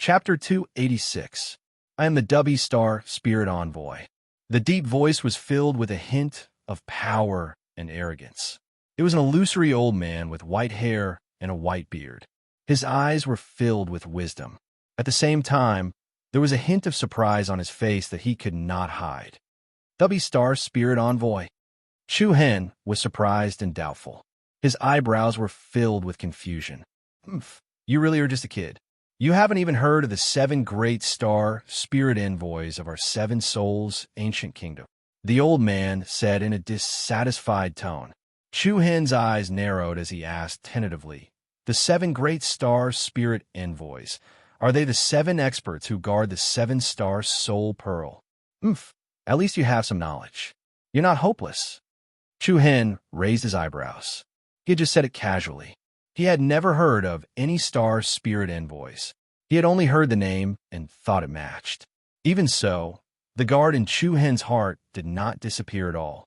Chapter 286. I am the W Star Spirit Envoy. The deep voice was filled with a hint of power and arrogance. It was an illusory old man with white hair and a white beard. His eyes were filled with wisdom. At the same time, there was a hint of surprise on his face that he could not hide. W Star Spirit Envoy. Chu Hen was surprised and doubtful. His eyebrows were filled with confusion. You really are just a kid. You haven't even heard of the 7 great star spirit envoys of our 7 souls ancient kingdom, the old man said in a dissatisfied tone. Chu Hen's eyes narrowed as he asked tentatively, the 7 great star spirit envoys, are they the 7 experts who guard the 7-star soul pearl? At least you have some knowledge. You're not hopeless. Chu Hen raised his eyebrows. He had just said it casually. He had never heard of any star spirit envoys. He had only heard the name and thought it matched. Even so, the guard in Chu Hen's heart did not disappear at all.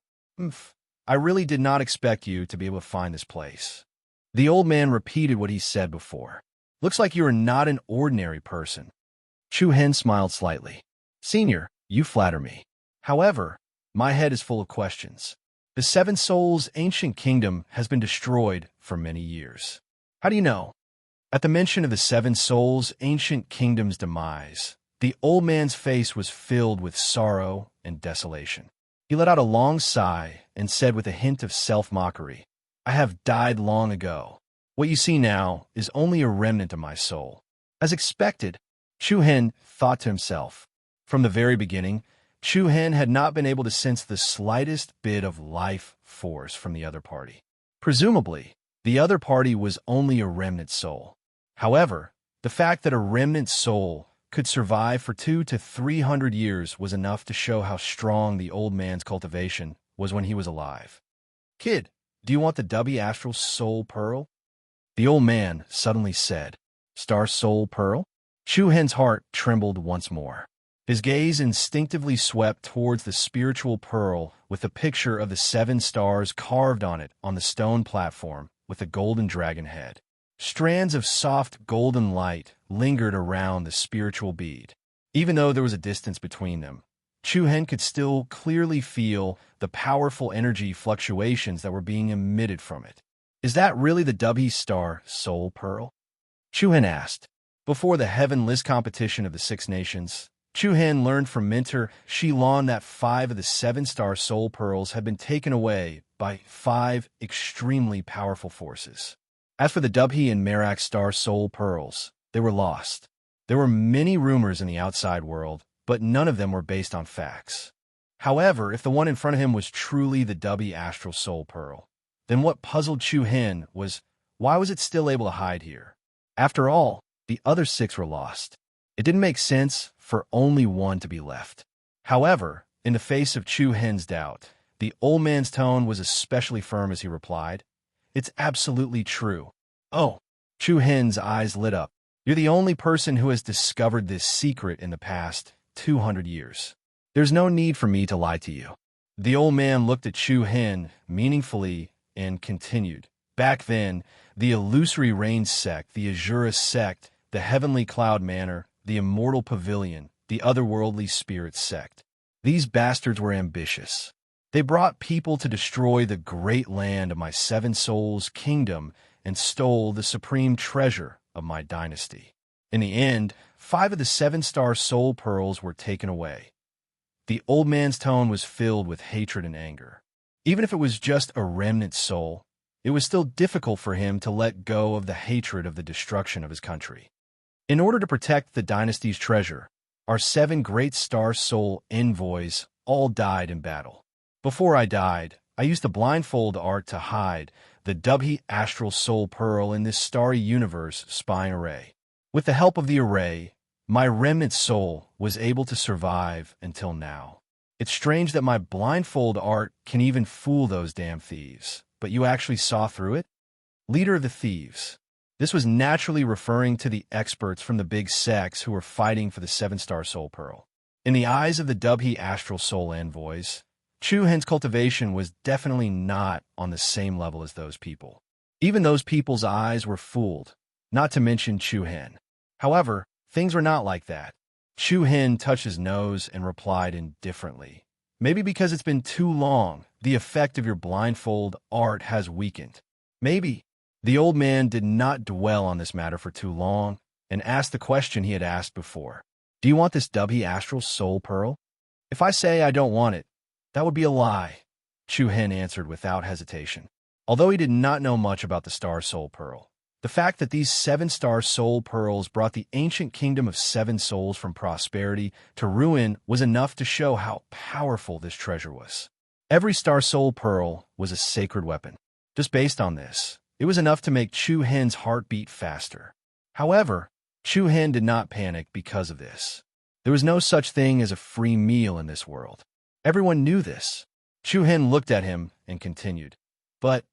I really did not expect you to be able to find this place. The old man repeated what he said before. Looks like you are not an ordinary person. Chu Hen smiled slightly. Senior, you flatter me. However, my head is full of questions. The 7 souls ancient kingdom has been destroyed for many years. How do you know? At the mention of the 7 souls ancient kingdom's demise, the old man's face was filled with sorrow and desolation. He let out a long sigh and said with a hint of self-mockery, I have died long ago. What you see now is only a remnant of my soul. As expected, Chu Hen thought to himself. From the very beginning, Chu Hen had not been able to sense the slightest bit of life force from the other party. Presumably, the other party was only a remnant soul. However, the fact that a remnant soul could survive for 200 to 300 years was enough to show how strong the old man's cultivation was when he was alive. Kid, do you want the W Astral Soul Pearl? The old man suddenly said. Star Soul Pearl? Chu Hen's heart trembled once more. His gaze instinctively swept towards the spiritual pearl with a picture of the 7 stars carved on it on the stone platform with a golden dragon head. Strands of soft golden light lingered around the spiritual bead. Even though there was a distance between them, Chu Hen could still clearly feel the powerful energy fluctuations that were being emitted from it. Is that really the W Star Soul Pearl? Chu Hen asked. Before the heavenless competition of the 6 nations, Chu Hen learned from mentor Shi Lan that 5 of the 7-star soul pearls had been taken away by 5 extremely powerful forces. As for the Dubhe and Merak star soul pearls, they were lost. There were many rumors in the outside world, but none of them were based on facts. However, if the one in front of him was truly the Dubhe astral soul pearl, then what puzzled Chu Hen was, why was it still able to hide here? After all, the other 6 were lost. It didn't make sense for only one to be left. However, in the face of Chu Hen's doubt, the old man's tone was especially firm as he replied, It's absolutely true. Oh, Chu Hen's eyes lit up. You're the only person who has discovered this secret in the past 200 years. There's no need for me to lie to you. The old man looked at Chu Hen meaningfully and continued. Back then, the illusory rain sect, the Azura sect, the heavenly cloud manor, the immortal pavilion, the otherworldly spirit sect. These bastards were ambitious. They brought people to destroy the great land of my 7 souls' kingdom and stole the supreme treasure of my dynasty. In the end, 5 of the 7-star soul pearls were taken away. The old man's tone was filled with hatred and anger. Even if it was just a remnant soul, it was still difficult for him to let go of the hatred of the destruction of his country. In order to protect the dynasty's treasure, our 7 great star soul envoys all died in battle. Before I died, I used the blindfold art to hide the Dubhe astral soul pearl in this starry universe spying array. With the help of the array, my remnant soul was able to survive until now. It's strange that my blindfold art can even fool those damn thieves, but you actually saw through it? Leader of the thieves. This was naturally referring to the experts from the big sects who were fighting for the 7-star soul pearl. In the eyes of the Dubhe astral soul envoys, Chu Hen's cultivation was definitely not on the same level as those people. Even those people's eyes were fooled, not to mention Chu Hen. However, Things were not like that. Chu Hin touched his nose and replied indifferently. Maybe because it's been too long, the effect of your blindfold art has weakened. Maybe. The old man did not dwell on this matter for too long and asked the question he had asked before. Do you want this dubhy astral soul pearl? If I say I don't want it, that would be a lie, Chu Hin answered without hesitation. Although he did not know much about the star soul pearl, the fact that these 7-star soul pearls brought the ancient kingdom of 7 souls from prosperity to ruin was enough to show how powerful this treasure was. Every star soul pearl was a sacred weapon. Just based on this, it was enough to make Chu Hin's heart beat faster. However, Chu Hin did not panic because of this. There was no such thing as a free meal in this world. Everyone knew this. Chu Hin looked at him and continued, "But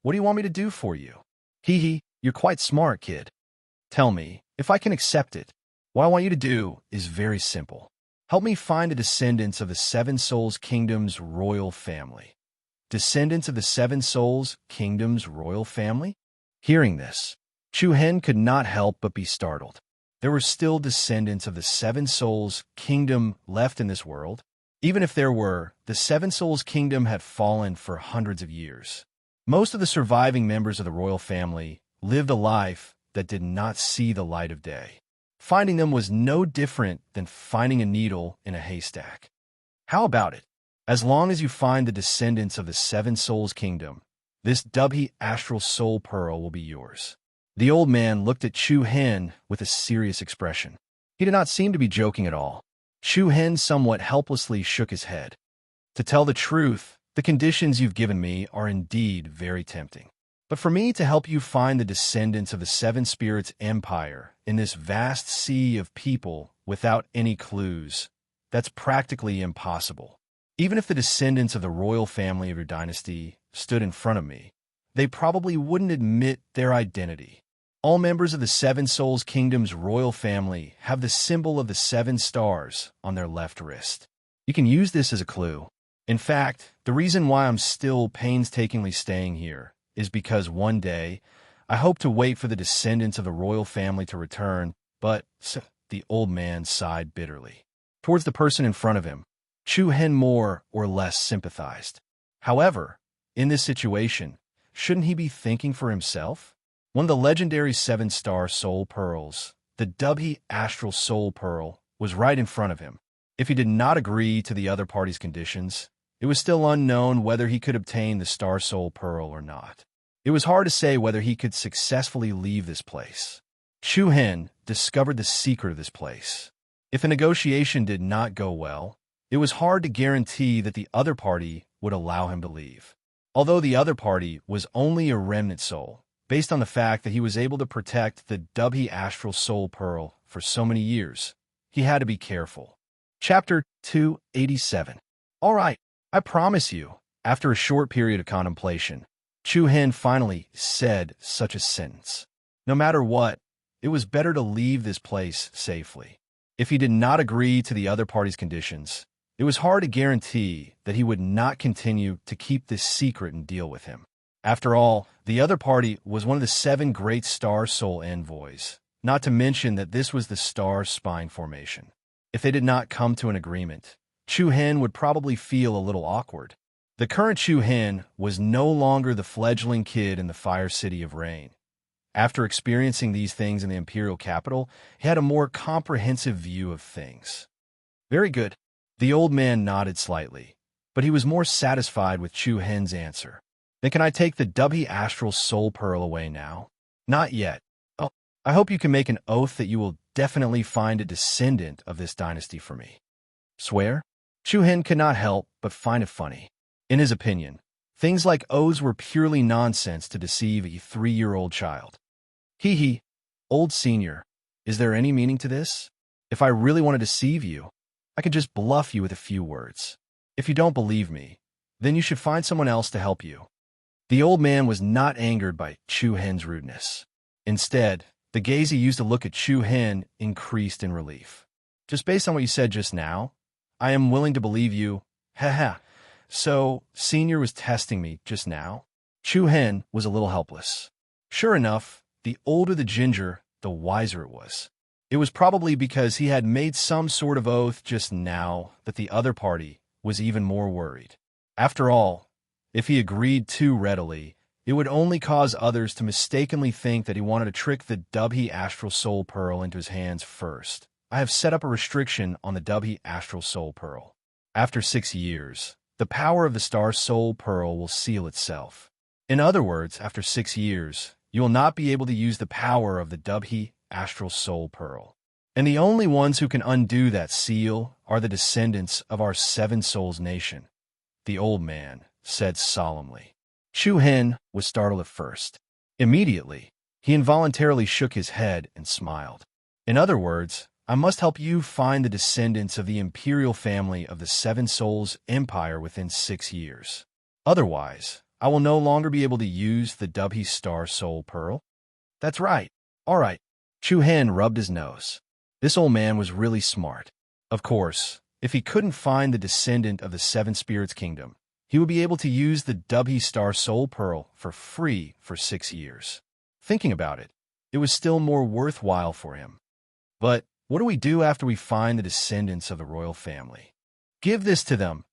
what do you want me to do for you? Hee, you're quite smart, kid. Tell me, if I can accept it, what I want you to do is very simple. Help me find the descendants of the 7 Souls Kingdom's royal family." Descendants of the 7 Souls Kingdom's royal family? Hearing this, Chu Hin could not help but be startled. There were still descendants of the 7 Souls Kingdom left in this world. Even if there were, the 7 Souls Kingdom had fallen for hundreds of years. Most of the surviving members of the royal family lived a life that did not see the light of day. Finding them was no different than finding a needle in a haystack. How about it? As long as you find the descendants of the 7 Souls Kingdom, this dubhy astral soul pearl will be yours. The old man looked at Chu Hin with a serious expression. He did not seem to be joking at all. Chu Hin somewhat helplessly shook his head. To tell the truth, the conditions you've given me are indeed very tempting. But for me to help you find the descendants of the 7 Spirits Empire in this vast sea of people without any clues, that's practically impossible. Even if the descendants of the royal family of your dynasty stood in front of me, they probably wouldn't admit their identity. All members of the 7 Souls Kingdom's royal family have the symbol of the 7 stars on their left wrist. You can use this as a clue. In fact, the reason why I'm still painstakingly staying here is because one day I hope to wait for the descendants of the royal family to return, but the old man sighed bitterly. Towards the person in front of him, Chu Hin more or less sympathized. However, in this situation, shouldn't he be thinking for himself? One of the legendary 7-star soul pearls, the dubhy astral soul pearl, was right in front of him. If he did not agree to the other party's conditions, it was still unknown whether he could obtain the star soul pearl or not. It was hard to say whether he could successfully leave this place. Chu Hin discovered the secret of this place. If a negotiation did not go well, it was hard to guarantee that the other party would allow him to leave. Although the other party was only a remnant soul, based on the fact that he was able to protect the dubhy astral soul pearl for so many years, he had to be careful. Chapter 287. All right, I promise you. After a short period of contemplation, Chu Hin finally said such a sentence. No matter what, it was better to leave this place safely. If he did not agree to the other party's conditions, it was hard to guarantee that he would not continue to keep this secret and deal with him. After all, the other party was one of the 7 great star soul envoys, not to mention that this was the star spine formation. If they did not come to an agreement, Chu Hin would probably feel a little awkward. The current Chu Hin was no longer the fledgling kid in the Fire City of Rain. After experiencing these things in the imperial capital, he had a more comprehensive view of things. Very good. The old man nodded slightly, but he was more satisfied with Chu Hin's answer. Then can I take the dubhy astral soul pearl away now? Not yet. Oh, I hope you can make an oath that you will definitely find a descendant of this dynasty for me. Swear? Chu Hin could not help but find it funny. In his opinion, things like oaths were purely nonsense to deceive a 3-year-old child. Hee, old senior, is there any meaning to this? If I really want to deceive you, I could just bluff you with a few words. If you don't believe me, then you should find someone else to help you. The old man was not angered by Chu Hin's rudeness. Instead, the gaze he used to look at Chu Hin increased in relief. Just based on what you said just now, I am willing to believe you. Haha. So, Senior was testing me just now? Chu Hin was a little helpless. Sure enough, the older the ginger, the wiser it was. It was probably because he had made some sort of oath just now that the other party was even more worried. After all, if he agreed too readily, it would only cause others to mistakenly think that he wanted to trick the Dubhi Astral Soul Pearl into his hands first. I have set up a restriction on the Dubhi Astral Soul Pearl. After 6 years, the power of the Star Soul Pearl will seal itself. In other words, after 6 years, you will not be able to use the power of the Dubhi Astral Soul Pearl. And the only ones who can undo that seal are the descendants of our Seven Souls nation, the old man said solemnly. Chu Hen was startled at first. Immediately, he involuntarily shook his head and smiled. In other words, I must help you find the descendants of the imperial family of the Seven Souls Empire within 6 years. Otherwise, I will no longer be able to use the Dubhi Star Soul Pearl. That's right. All right. Chu Hen rubbed his nose. This old man was really smart. Of course, if he couldn't find the descendant of the Seven Spirits Kingdom, he would be able to use the Dubhi Star Soul Pearl for free for 6 years. Thinking about it, it was still more worthwhile for him. But what do we do after we find the descendants of the royal family? Give this to them.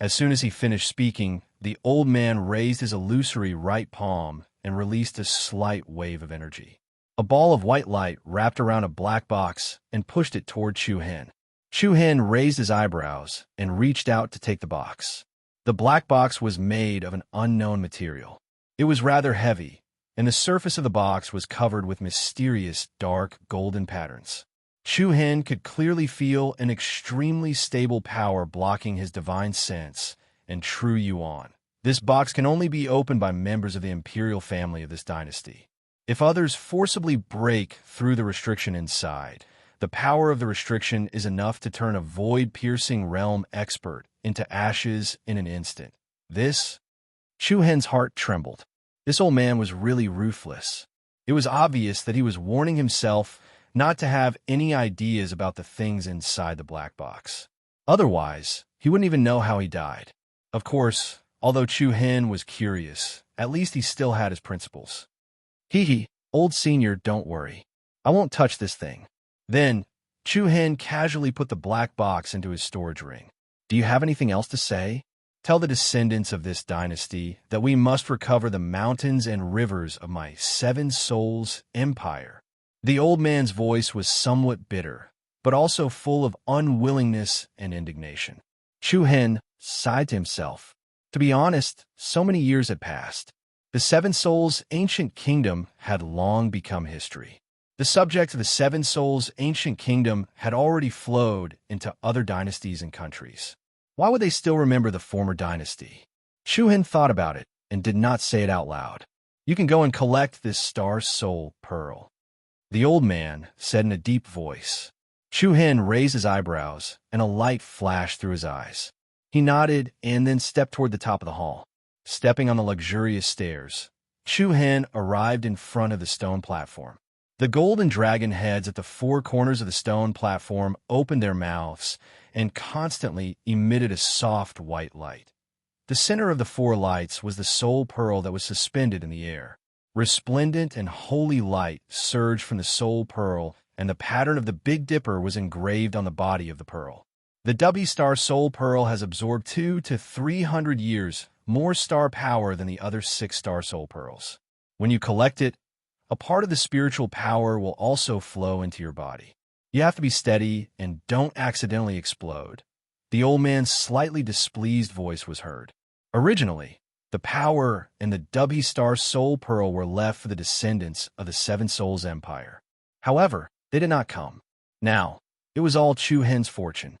As soon as he finished speaking, the old man raised his illusory right palm and released a slight wave of energy. A ball of white light wrapped around a black box and pushed it toward Chu Hen. Chu Hen raised his eyebrows and reached out to take the box. The black box was made of an unknown material. It was rather heavy, and the surface of the box was covered with mysterious, dark, golden patterns. Chu Hen could clearly feel an extremely stable power blocking his divine sense and true yuan. This box can only be opened by members of the imperial family of this dynasty. If others forcibly break through the restriction inside, the power of the restriction is enough to turn a void-piercing realm expert into ashes in an instant. Chu Hen's heart trembled. This old man was really ruthless. It was obvious that he was warning himself not to have any ideas about the things inside the black box. Otherwise, he wouldn't even know how he died. Of course, although Chu Hen was curious, at least he still had his principles. Hee, old senior, don't worry. I won't touch this thing. Then, Chu Hen casually put the black box into his storage ring. Do you have anything else to say? Tell the descendants of this dynasty that we must recover the mountains and rivers of my Seven Souls Empire. The old man's voice was somewhat bitter, but also full of unwillingness and indignation. Chu Hen sighed to himself. To be honest, so many years had passed. The Seven Souls' ancient kingdom had long become history. The subject of the Seven Souls' ancient kingdom had already flowed into other dynasties and countries. Why would they still remember the former dynasty? Chu Hen thought about it and did not say it out loud. You can go and collect this Star Soul Pearl, the old man said in a deep voice. Chu Hen raised his eyebrows and a light flashed through his eyes. He nodded and then stepped toward the top of the hall. Stepping on the luxurious stairs, Chu Hen arrived in front of the stone platform. The golden dragon heads at the four corners of the stone platform opened their mouths and constantly emitted a soft white light. The center of the four lights was the soul pearl that was suspended in the air. Resplendent and holy light surged from the soul pearl, and the pattern of the Big Dipper was engraved on the body of the pearl. The Dubhi Star Soul Pearl has absorbed 200 to 300 years more star power than the other 6 Star Soul Pearls. When you collect it, a part of the spiritual power will also flow into your body. You have to be steady and don't accidentally explode. The old man's slightly displeased voice was heard. Originally, the power and the Dubhi Star Soul Pearl were left for the descendants of the Seven Souls Empire. However, they did not come. Now, it was all Chu Hen's fortune.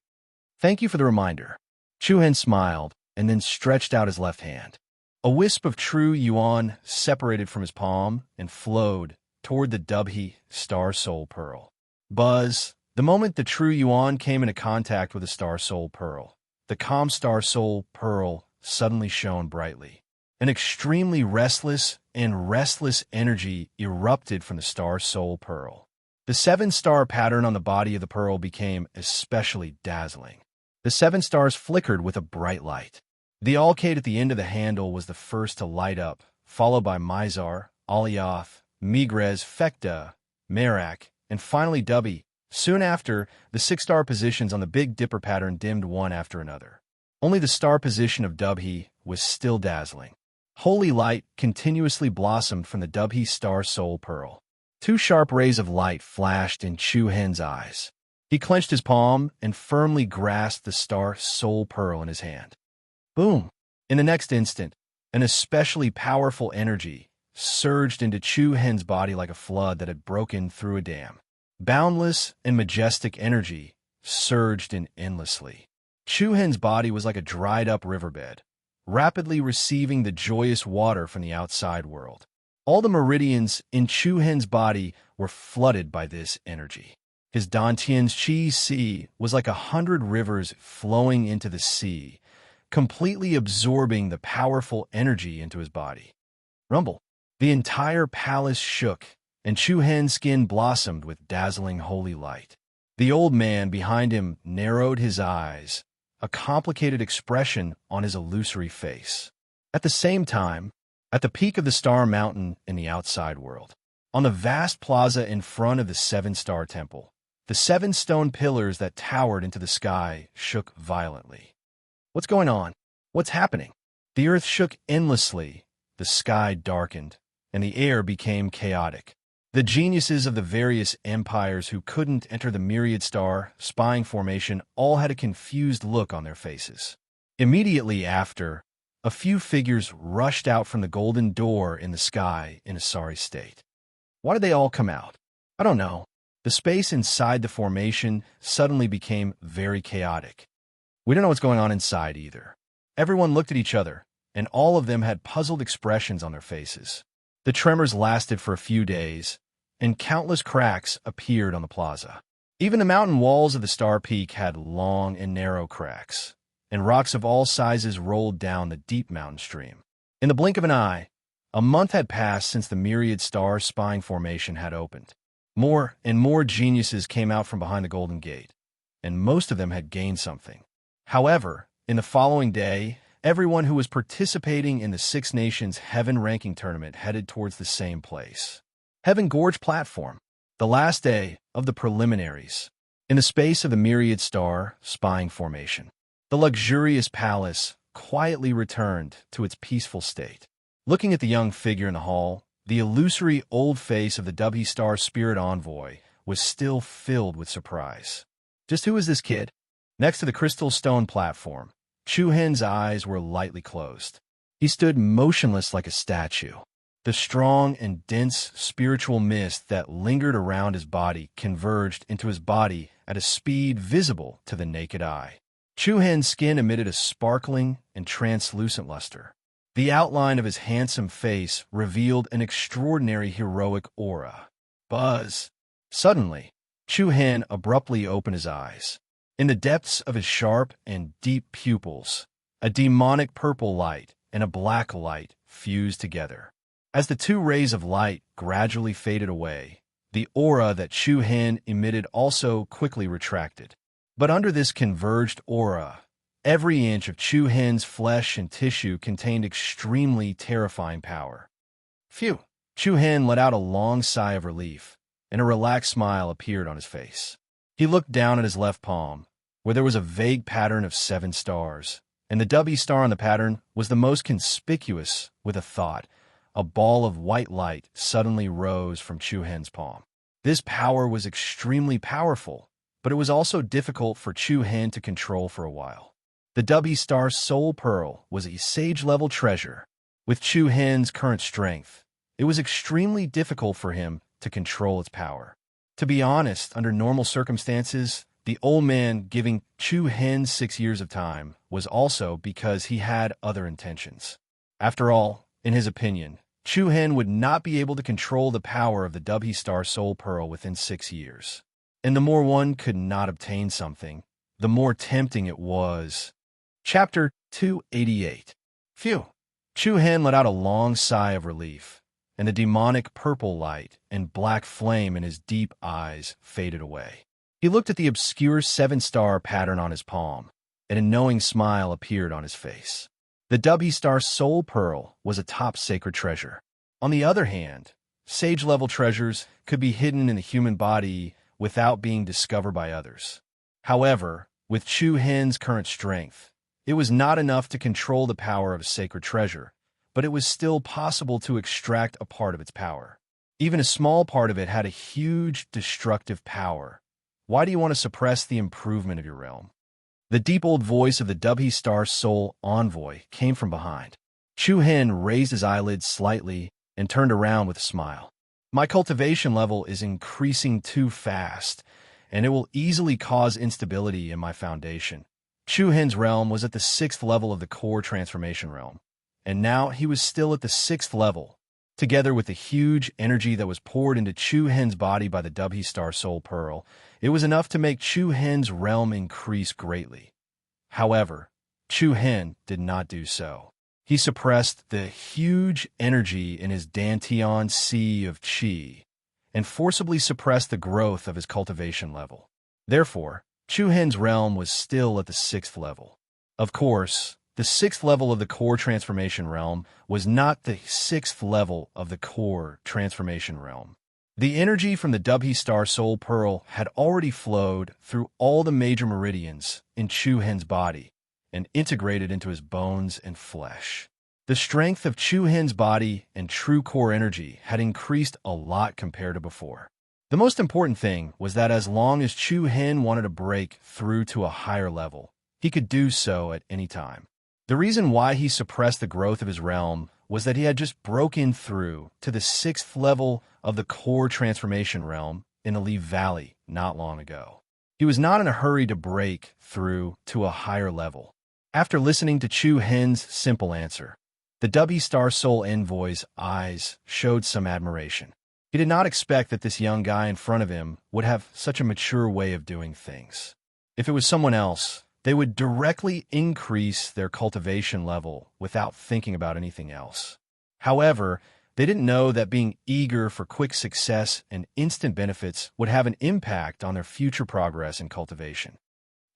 Thank you for the reminder. Chu Hen smiled and then stretched out his left hand. A wisp of true yuan separated from his palm and flowed toward the Dubhi Star Soul Pearl. Buzz, the moment the true yuan came into contact with the Star Soul Pearl, the calm Star Soul Pearl suddenly shone brightly. An extremely restless energy erupted from the Star Soul Pearl. The 7-star pattern on the body of the pearl became especially dazzling. The 7 stars flickered with a bright light. The alcade at the end of the handle was the first to light up, followed by Mizar, Alioth, Migrez, Fekta, Merak, and finally Dubhi, Soon after, the 6-star positions on the Big Dipper pattern dimmed one after another. Only the star position of Dubhe was still dazzling. Holy light continuously blossomed from the Dubhe star soul pearl. 2 sharp rays of light flashed in Chu Hen's eyes. He clenched his palm and firmly grasped the star soul pearl in his hand. Boom! In the next instant, an especially powerful energy surged into Chu Hen's body like a flood that had broken through a dam. Boundless and majestic energy surged in endlessly. Chu Hen's body was like a dried-up riverbed, rapidly receiving the joyous water from the outside world. All the meridians in Chu Hen's body were flooded by this energy. His Dantian's Qi Sea was like 100 rivers flowing into the sea, completely absorbing the powerful energy into his body. Rumble. The entire palace shook, and Chu Hen's skin blossomed with dazzling holy light. The old man behind him narrowed his eyes, a complicated expression on his illusory face. At the same time, at the peak of the Star Mountain in the outside world, on the vast plaza in front of the 7-star temple, the 7 stone pillars that towered into the sky shook violently. What's going on? What's happening? The earth shook endlessly, the sky darkened, and the air became chaotic. The geniuses of the various empires who couldn't enter the myriad star spying formation all had a confused look on their faces. Immediately after, a few figures rushed out from the golden door in the sky in a sorry state. Why did they all come out? I don't know. The space inside the formation suddenly became very chaotic. We don't know what's going on inside either. Everyone looked at each other, and all of them had puzzled expressions on their faces. The tremors lasted for a few days, and countless cracks appeared on the plaza. Even the mountain walls of the Star Peak had long and narrow cracks, and rocks of all sizes rolled down the deep mountain stream. In the blink of an eye, a month had passed since the myriad star spying formation had opened. More and more geniuses came out from behind the Golden Gate, and most of them had gained something. However, in the following day, everyone who was participating in the 6 Nations Heaven Ranking Tournament headed towards the same place. Heaven Gorge Platform, the last day of the preliminaries. In the space of the myriad star spying formation, the luxurious palace quietly returned to its peaceful state. Looking at the young figure in the hall, the illusory old face of the Dubhe Star Spirit Envoy was still filled with surprise. Just who is this kid? Next to the crystal stone platform, Chu Hen's eyes were lightly closed. He stood motionless like a statue. The strong and dense spiritual mist that lingered around his body converged into his body at a speed visible to the naked eye. Chu Hen's skin emitted a sparkling and translucent luster. The outline of his handsome face revealed an extraordinary heroic aura. Buzz! Suddenly, Chu Hen abruptly opened his eyes. In the depths of his sharp and deep pupils, a demonic purple light and a black light fused together. As the 2 rays of light gradually faded away, the aura that Chu Hen emitted also quickly retracted. But under this converged aura, every inch of Chu Hen's flesh and tissue contained extremely terrifying power. Phew! Chu Hen let out a long sigh of relief, and a relaxed smile appeared on his face. He looked down at his left palm, where there was a vague pattern of 7 stars, and the Dubhe star on the pattern was the most conspicuous with a thought. A ball of white light suddenly rose from Chu Hen's palm. This power was extremely powerful, but it was also difficult for Chu Hen to control for a while. The Dubhe Star Soul Pearl was a sage-level treasure. With Chu Hen's current strength, it was extremely difficult for him to control its power. To be honest, under normal circumstances, the old man giving Chu Hen 6 years of time was also because he had other intentions. After all, in his opinion, Chu Hen would not be able to control the power of the Dubhe Star Soul Pearl within 6 years. And the more one could not obtain something, the more tempting it was. Chapter 288. Phew! Chu Hen let out a long sigh of relief, and the demonic purple light and black flame in his deep eyes faded away. He looked at the obscure 7-star pattern on his palm, and a knowing smile appeared on his face. The Dubhe Star Soul Pearl was a top sacred treasure. On the other hand, sage-level treasures could be hidden in the human body without being discovered by others. However, with Chu Hen's current strength, it was not enough to control the power of a sacred treasure, but it was still possible to extract a part of its power. Even a small part of it had a huge destructive power. Why do you want to suppress the improvement of your realm? The deep old voice of the Dubhy Star Soul Envoy came from behind. Chu Hen raised his eyelids slightly and turned around with a smile. My cultivation level is increasing too fast, and it will easily cause instability in my foundation. Chu Hen's realm was at the 6th level of the core transformation realm, and now he was still at the 6th level. Together with the huge energy that was poured into Chu Hen's body by the Dubhy Star Soul Pearl, it was enough to make Chu Hen's realm increase greatly. However, Chu Hen did not do so. He suppressed the huge energy in his Dantian Sea of Qi and forcibly suppressed the growth of his cultivation level. Therefore, Chu Hen's realm was still at the 6th level. Of course, the 6th level of the core transformation realm was not the 6th level of the core transformation realm. The energy from the Dubhy Star Soul Pearl had already flowed through all the major meridians in Chu Hen's body and integrated into his bones and flesh. The strength of Chu Hen's body and true core energy had increased a lot compared to before. The most important thing was that as long as Chu Hen wanted to break through to a higher level, he could do so at any time. The reason why he suppressed the growth of his realm was that he had just broken through to the 6th level of the core transformation realm in Aleve Valley not long ago. He was not in a hurry to break through to a higher level. After listening to Chu Hen's simple answer, the Dubhy Star Soul Envoy's eyes showed some admiration. He did not expect that this young guy in front of him would have such a mature way of doing things. If it was someone else, they would directly increase their cultivation level without thinking about anything else. However, they didn't know that being eager for quick success and instant benefits would have an impact on their future progress in cultivation.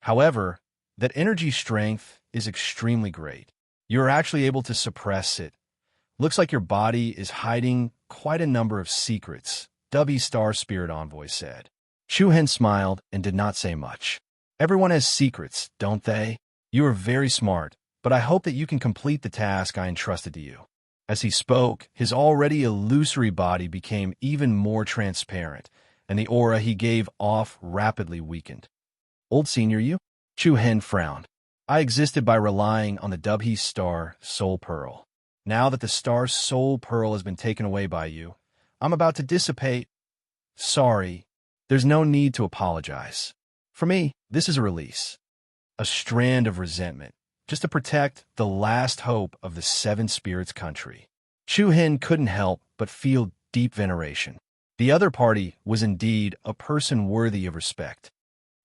However, that energy strength is extremely great. You are actually able to suppress it. Looks like your body is hiding quite a number of secrets, Dubhy Star Spirit Envoy said. Chu Hen smiled and did not say much. Everyone has secrets, don't they? You are very smart, but I hope that you can complete the task I entrusted to you. As he spoke, his already illusory body became even more transparent, and the aura he gave off rapidly weakened. Old senior you? Chu Hen frowned. I existed by relying on the Dubhy Star Soul Pearl. Now that the Star Soul Pearl has been taken away by you, I'm about to dissipate. Sorry, there's no need to apologize. For me, this is a release. A strand of resentment, just to protect the last hope of the 7 Spirits country. Chu Hen couldn't help but feel deep veneration. The other party was indeed a person worthy of respect.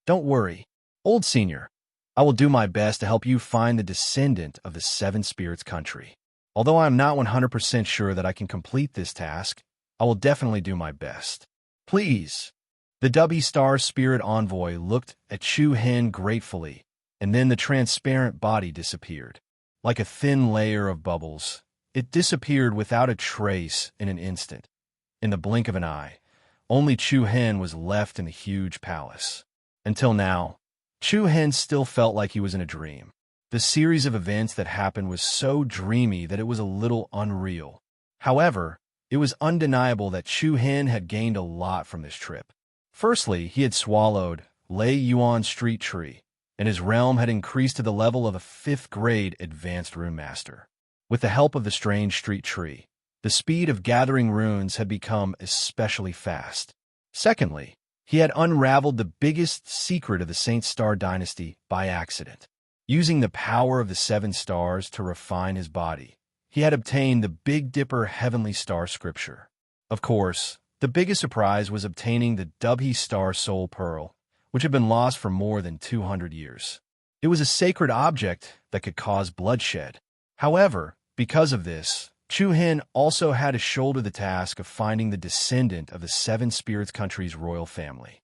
Don't worry, old senior. I will do my best to help you find the descendant of the 7 Spirits country. Although I am not 100% sure that I can complete this task, I will definitely do my best. Please. The Dubhy Star Spirit Envoy looked at Chu Hen gratefully, and then the transparent body disappeared. Like a thin layer of bubbles, it disappeared without a trace in an instant. In the blink of an eye, only Chu Hen was left in the huge palace. Until now, Chu Hen still felt like he was in a dream. The series of events that happened was so dreamy that it was a little unreal. However, it was undeniable that Chu Hen had gained a lot from this trip. Firstly, he had swallowed Lei Yuan Street Tree, and his realm had increased to the level of a 5th grade advanced rune master. With the help of the strange street tree, the speed of gathering runes had become especially fast. Secondly, he had unraveled the biggest secret of the Saint Star dynasty by accident. Using the power of the 7 stars to refine his body, he had obtained the Big Dipper Heavenly Star Scripture. Of course, the biggest surprise was obtaining the Dubhy Star Soul Pearl, which had been lost for more than 200 years. It was a sacred object that could cause bloodshed. However, because of this, Chu Hen also had to shoulder the task of finding the descendant of the 7 Spirits country's royal family.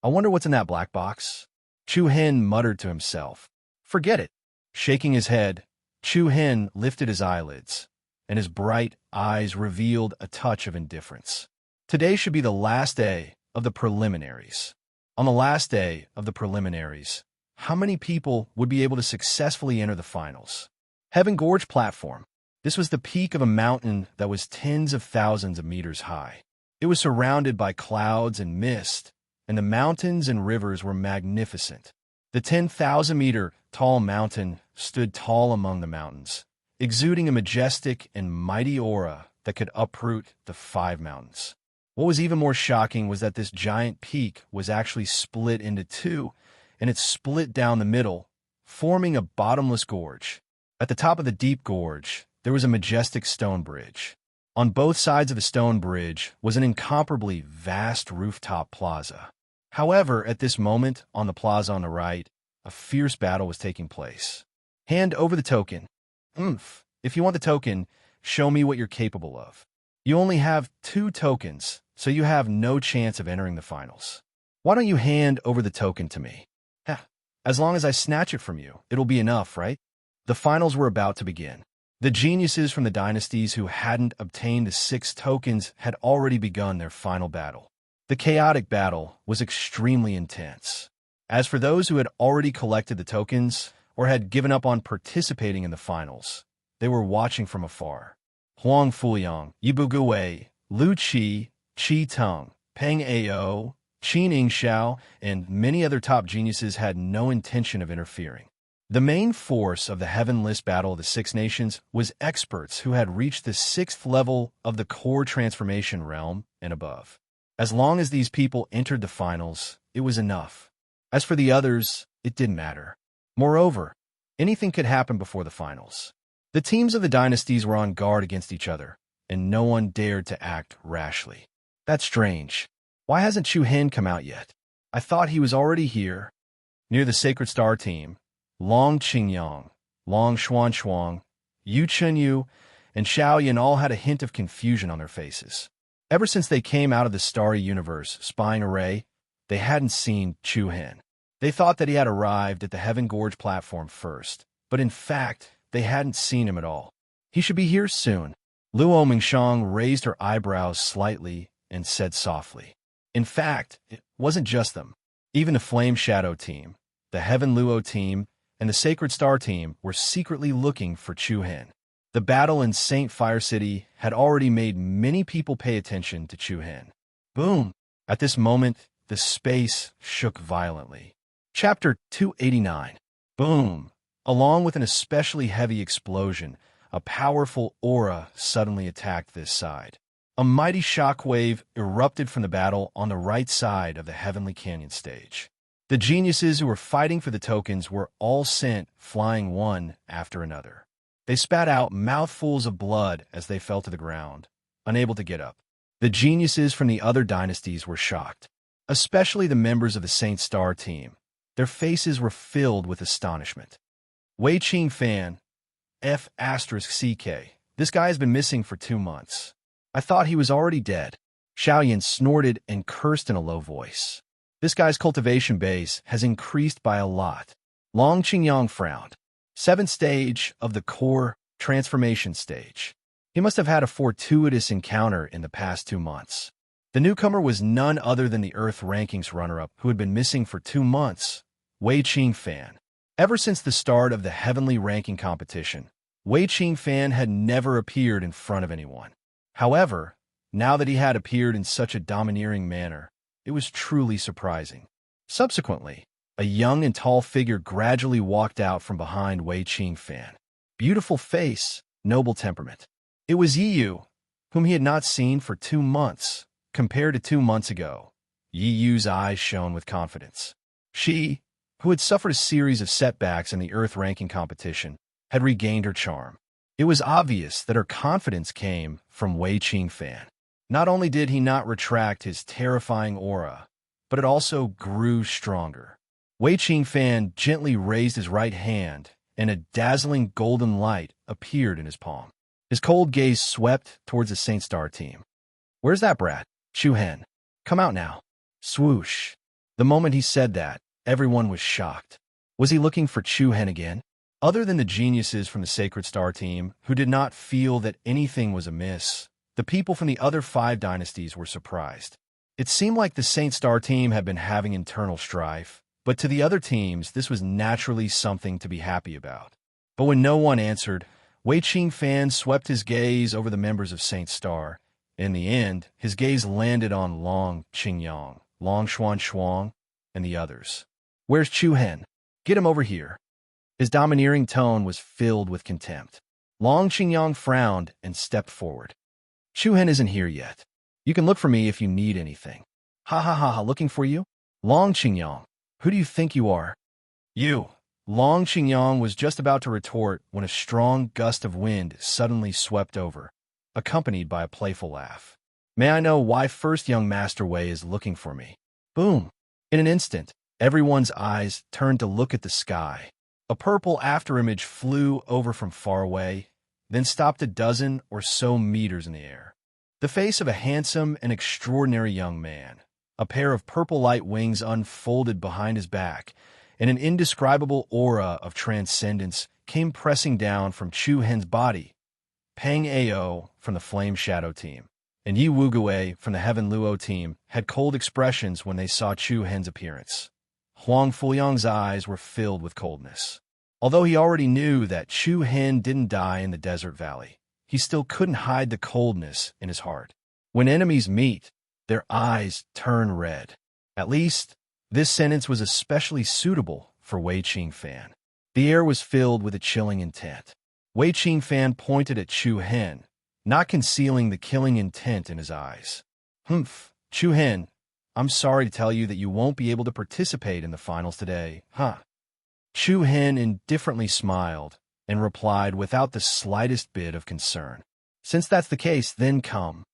I wonder what's in that black box? Chu Hen muttered to himself. Forget it. Shaking his head, Chu Hen lifted his eyelids, and his bright eyes revealed a touch of indifference. Today should be the last day of the preliminaries. On the last day of the preliminaries, how many people would be able to successfully enter the finals? Heaven Gorge platform. This was the peak of a mountain that was tens of thousands of meters high. It was surrounded by clouds and mist, and the mountains and rivers were magnificent. The 10,000-meter tall mountain stood tall among the mountains, exuding a majestic and mighty aura that could uproot the 5 mountains. What was even more shocking was that this giant peak was actually split into 2, and it split down the middle, forming a bottomless gorge. At the top of the deep gorge, there was a majestic stone bridge. On both sides of the stone bridge was an incomparably vast rooftop plaza. However, at this moment, on the plaza on the right, a fierce battle was taking place. Hand over the token. If you want the token, show me what you're capable of. You only have 2 tokens, so you have no chance of entering the finals. Why don't you hand over the token to me? As long as I snatch it from you, it'll be enough, right? The finals were about to begin. The geniuses from the dynasties who hadn't obtained the 6 tokens had already begun their final battle. The chaotic battle was extremely intense. As for those who had already collected the tokens or had given up on participating in the finals, they were watching from afar. Huang Fuyang, Yibu Gui, Lu Qi, Qi Teng, Peng Ao, Qin Yingxiao, and many other top geniuses had no intention of interfering. The main force of the heavenless battle of the 6 nations was experts who had reached the 6th level of the core transformation realm and above. As long as these people entered the finals, it was enough. As for the others, it didn't matter. Moreover, anything could happen before the finals. The teams of the dynasties were on guard against each other, and no one dared to act rashly. That's strange. Why hasn't Chu Hen come out yet? I thought he was already here. Near the Sacred Star team, Long Qingyang, Long Xuan, Yu Chunyu, and Xiao Yan all had a hint of confusion on their faces. Ever since they came out of the starry universe spying array, they hadn't seen Chu Hen. They thought that he had arrived at the Heaven Gorge platform first, but in fact, they hadn't seen him at all. He should be here soon. Luo Mingshang raised her eyebrows slightly and said softly. In fact, it wasn't just them. Even the Flame Shadow team, the Heaven Luo team, and the Sacred Star team were secretly looking for Chu Hen. The battle in Saint Fire City had already made many people pay attention to Chu Hen. Boom! At this moment, the space shook violently. Chapter 289. Boom! Along with an especially heavy explosion, a powerful aura suddenly attacked this side. A mighty shockwave erupted from the battle on the right side of the Heavenly Canyon stage. The geniuses who were fighting for the tokens were all sent flying one after another. They spat out mouthfuls of blood as they fell to the ground, unable to get up. The geniuses from the other dynasties were shocked, especially the members of the Saint Star team. Their faces were filled with astonishment. Wei Qing Fan, F*CK. This guy has been missing for 2 months. I thought he was already dead. Xiaoyan snorted and cursed in a low voice. This guy's cultivation base has increased by a lot. Long Qingyang frowned. 7th stage of the core transformation stage. He must have had a fortuitous encounter in the past 2 months. The newcomer was none other than the Earth Rankings runner-up who had been missing for 2 months, Wei Qing Fan. Ever since the start of the Heavenly Ranking competition, Wei Qing Fan had never appeared in front of anyone. However, now that he had appeared in such a domineering manner, it was truly surprising. Subsequently, a young and tall figure gradually walked out from behind Wei Qing Fan. Beautiful face, noble temperament. It was Yi Yu, whom he had not seen for 2 months. Compared to 2 months ago, Yi Yu's eyes shone with confidence. She, who had suffered a series of setbacks in the Earth Ranking competition, had regained her charm. It was obvious that her confidence came from Wei Qing Fan. Not only did he not retract his terrifying aura, but it also grew stronger. Wei Qing Fan gently raised his right hand, and a dazzling golden light appeared in his palm. His cold gaze swept towards the Saint Star team. "Where's that brat? Chu Hen. Come out now." Swoosh. The moment he said that, everyone was shocked. Was he looking for Chu Hen again? Other than the geniuses from the Sacred Star team, who did not feel that anything was amiss, the people from the other 5 dynasties were surprised. It seemed like the Saint Star team had been having internal strife, but to the other teams, this was naturally something to be happy about. But when no one answered, Wei Qingfan swept his gaze over the members of Saint Star. In the end, his gaze landed on Long Qingyang, Long Xuan, and the others. Where's Chu Hen? Get him over here. His domineering tone was filled with contempt. Long Qingyang frowned and stepped forward. Chu Hen isn't here yet. You can look for me if you need anything. Ha ha ha ha, looking for you? Long Qingyang, who do you think you are? You. Long Qingyang was just about to retort when a strong gust of wind suddenly swept over, accompanied by a playful laugh. May I know why First Young Master Wei is looking for me? Boom! In an instant, everyone's eyes turned to look at the sky. A purple afterimage flew over from far away, then stopped a dozen or so meters in the air. The face of a handsome and extraordinary young man, a pair of purple light wings unfolded behind his back, and an indescribable aura of transcendence came pressing down from Chu Hen's body. Pang Ao from the Flame Shadow team and Yi Wugui from the Heaven Luo team had cold expressions when they saw Chu Hen's appearance. Huang Fuyang's eyes were filled with coldness. Although he already knew that Chu Hen didn't die in the desert valley, he still couldn't hide the coldness in his heart. When enemies meet, their eyes turn red. At least, this sentence was especially suitable for Wei Qingfan. The air was filled with a chilling intent. Wei Qingfan pointed at Chu Hen, not concealing the killing intent in his eyes. Humph, Chu Hen, I'm sorry to tell you that you won't be able to participate in the finals today, huh? Chu Hen indifferently smiled and replied without the slightest bit of concern. Since that's the case, then come.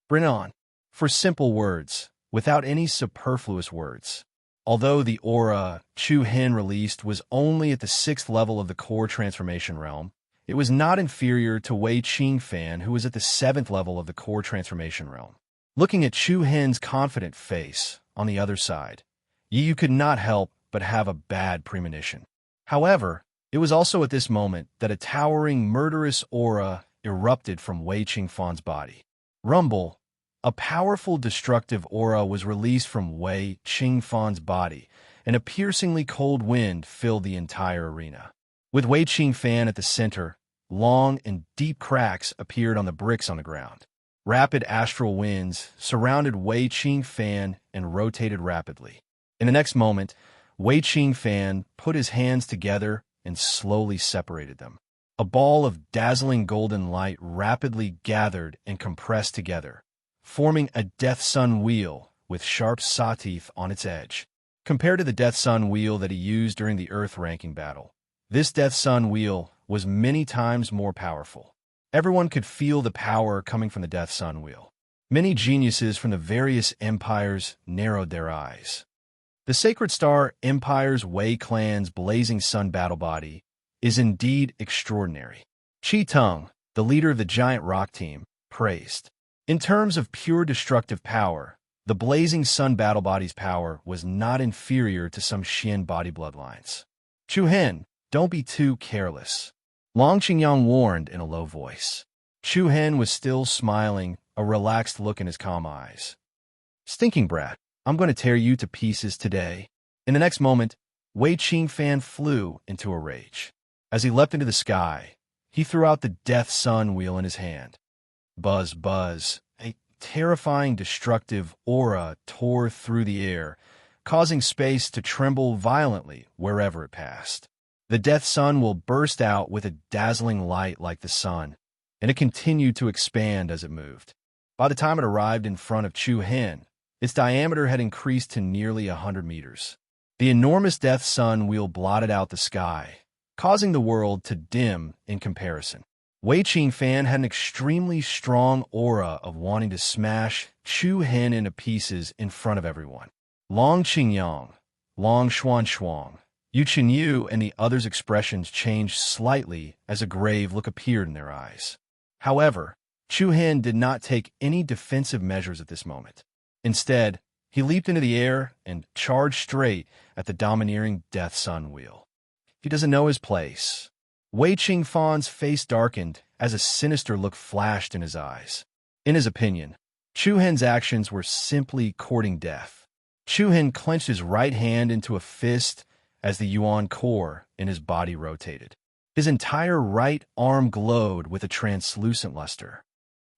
Bring on. For simple words, without any superfluous words. Although the aura Chu Hen released was only at the 6th level of the core transformation realm, it was not inferior to Wei Qingfan, who was at the 7th level of the core transformation realm. Looking at Chu Hen's confident face on the other side, Yu could not help but have a bad premonition. However, it was also at this moment that a towering, murderous aura erupted from Wei Qingfan's body. Rumble, a powerful destructive aura was released from Wei Qingfan's body, and a piercingly cold wind filled the entire arena. With Wei Qingfan at the center, long and deep cracks appeared on the bricks on the ground. Rapid astral winds surrounded Wei Qingfan and rotated rapidly. In the next moment, Wei Qingfan put his hands together and slowly separated them. A ball of dazzling golden light rapidly gathered and compressed together, forming a Death Sun wheel with sharp saw teeth on its edge. Compared to the Death Sun wheel that he used during the Earth ranking battle, this Death Sun wheel was many times more powerful. Everyone could feel the power coming from the Death Sun wheel. Many geniuses from the various empires narrowed their eyes. The Sacred Star Empire's Wei clan's blazing sun battle body is indeed extraordinary. Qi Tung, the leader of the giant rock team, praised. In terms of pure destructive power, the blazing sun battle body's power was not inferior to some Xian body bloodlines. Chu Hen, don't be too careless. Long Qingyang warned in a low voice. Chu Hen was still smiling, a relaxed look in his calm eyes. Stinking brat, I'm going to tear you to pieces today. In the next moment, Wei Qingfan flew into a rage. As he leapt into the sky, he threw out the Death Sun wheel in his hand. Buzz, buzz, a terrifying destructive aura tore through the air, causing space to tremble violently wherever it passed. The Death Sun will burst out with a dazzling light like the sun, and it continued to expand as it moved. By the time it arrived in front of Chu Hen, its diameter had increased to nearly 100 meters. The enormous Death Sun wheel blotted out the sky, causing the world to dim in comparison. Wei Qingfan had an extremely strong aura of wanting to smash Chu Hen into pieces in front of everyone. Long Qingyang, Long Xuan, Yu Qinyu and the others' expressions changed slightly as a grave look appeared in their eyes. However, Chu Hen did not take any defensive measures at this moment. Instead, he leaped into the air and charged straight at the domineering Death Sun wheel. He doesn't know his place. Wei Qingfan's face darkened as a sinister look flashed in his eyes. In his opinion, Chu Hen's actions were simply courting death. Chu Hen clenched his right hand into a fist as the yuan core in his body rotated. His entire right arm glowed with a translucent luster.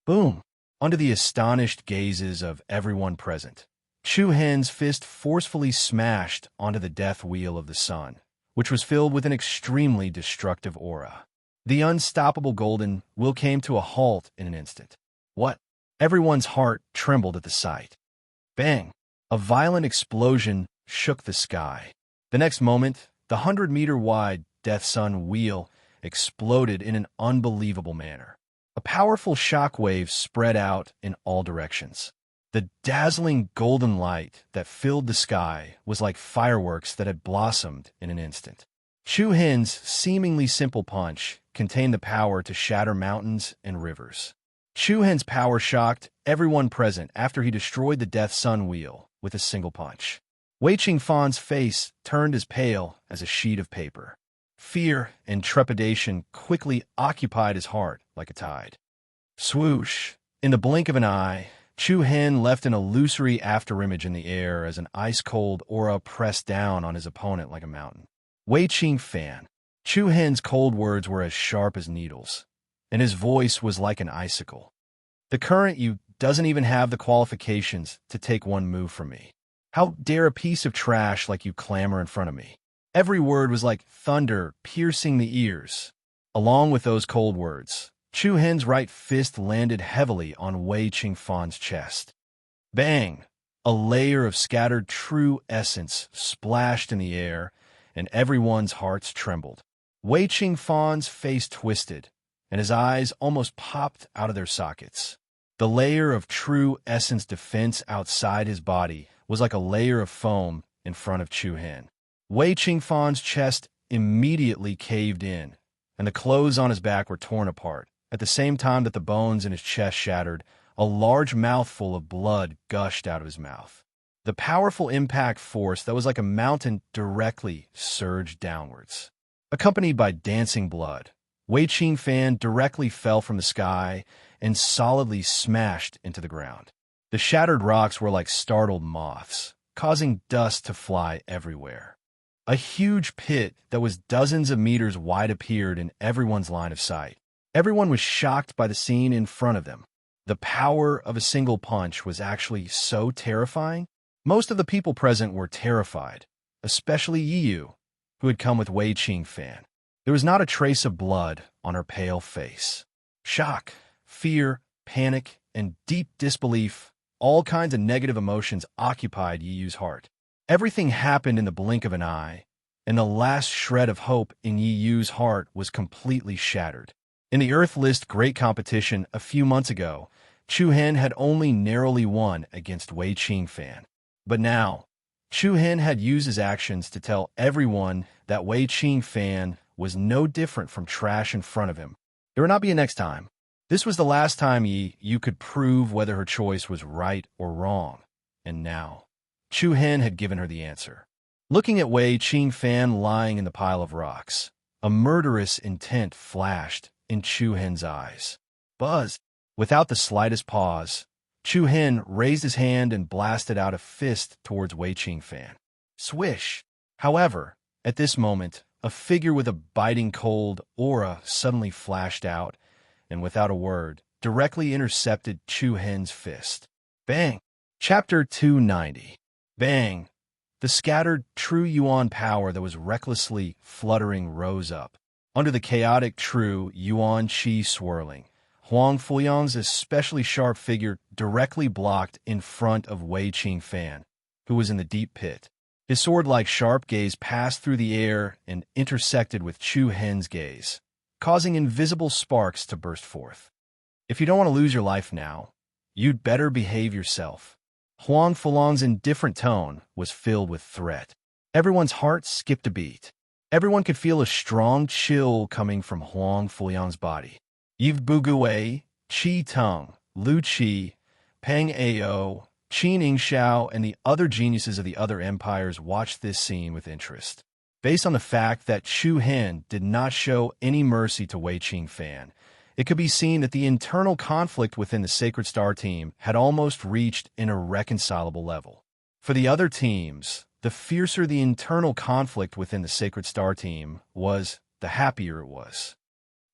Boom! Under the astonished gazes of everyone present, Chu Hen's fist forcefully smashed onto the death wheel of the sun, which was filled with an extremely destructive aura. The unstoppable golden wheel came to a halt in an instant. What? Everyone's heart trembled at the sight. Bang! A violent explosion shook the sky. The next moment, the 100-meter-wide Death Sun wheel exploded in an unbelievable manner. A powerful shockwave spread out in all directions. The dazzling golden light that filled the sky was like fireworks that had blossomed in an instant. Chu Hen's seemingly simple punch contained the power to shatter mountains and rivers. Chu Hen's power shocked everyone present after he destroyed the Death Sun wheel with a single punch. Wei Qingfan's face turned as pale as a sheet of paper. Fear and trepidation quickly occupied his heart like a tide. Swoosh! In the blink of an eye, Chu Hen left an illusory afterimage in the air as an ice-cold aura pressed down on his opponent like a mountain. Wei Qingfan. Chu Hen's cold words were as sharp as needles, and his voice was like an icicle. The current you doesn't even have the qualifications to take one move from me. How dare a piece of trash like you clamor in front of me? Every word was like thunder piercing the ears. Along with those cold words, Chu Hen's right fist landed heavily on Wei Qingfan's chest. Bang! A layer of scattered true essence splashed in the air, and everyone's hearts trembled. Wei Qingfan's face twisted, and his eyes almost popped out of their sockets. The layer of true essence defense outside his body was like a layer of foam in front of Chu Hen. Wei Qingfan's chest immediately caved in, and the clothes on his back were torn apart. At the same time that the bones in his chest shattered, a large mouthful of blood gushed out of his mouth. The powerful impact force that was like a mountain directly surged downwards. Accompanied by dancing blood, Wei Qingfan directly fell from the sky and solidly smashed into the ground. The shattered rocks were like startled moths, causing dust to fly everywhere. A huge pit that was dozens of meters wide appeared in everyone's line of sight. Everyone was shocked by the scene in front of them. The power of a single punch was actually so terrifying. Most of the people present were terrified, especially Yiyu, who had come with Wei Qingfan. There was not a trace of blood on her pale face. Shock, fear, panic, and deep disbelief, all kinds of negative emotions occupied Yiyu's heart. Everything happened in the blink of an eye, and the last shred of hope in Yiyu's heart was completely shattered. In the Earth List Great Competition a few months ago, Chu Hen had only narrowly won against Wei Qingfan. But now, Chu Hen had used his actions to tell everyone that Wei Qingfan was no different from trash in front of him. There would not be a next time. This was the last time you could prove whether her choice was right or wrong. And now, Chu Hen had given her the answer. Looking at Wei Qingfan lying in the pile of rocks, a murderous intent flashed in Chu Hen's eyes. Buzz! Without the slightest pause, Chu Hen raised his hand and blasted out a fist towards Wei Qingfan. Swish! However, at this moment, a figure with a biting cold aura suddenly flashed out, and without a word, directly intercepted Chu Hen's fist. Bang! Chapter 290. Bang! The scattered true yuan power that was recklessly fluttering rose up. Under the chaotic true yuan qi swirling, Huang Fuyang's especially sharp figure directly blocked in front of Wei Qingfan, who was in the deep pit. His sword-like sharp gaze passed through the air and intersected with Chu Hen's gaze, causing invisible sparks to burst forth. If you don't want to lose your life now, you'd better behave yourself. Huang Fuyang's indifferent tone was filled with threat. Everyone's heart skipped a beat. Everyone could feel a strong chill coming from Huang Fuyang's body. Yves Bugui, Qi Teng, Lu Qi, Peng Ao, Qin Yingxiao, and the other geniuses of the other empires watched this scene with interest. Based on the fact that Chu Hen did not show any mercy to Wei Qingfan, it could be seen that the internal conflict within the Sacred Star team had almost reached an irreconcilable level. For the other teams, the fiercer the internal conflict within the Sacred Star team was, the happier it was.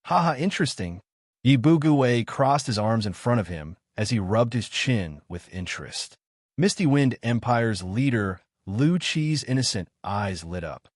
Haha, interesting. Yibuguwei crossed his arms in front of him as he rubbed his chin with interest. Misty Wind Empire's leader, Lu Qi's innocent eyes lit up.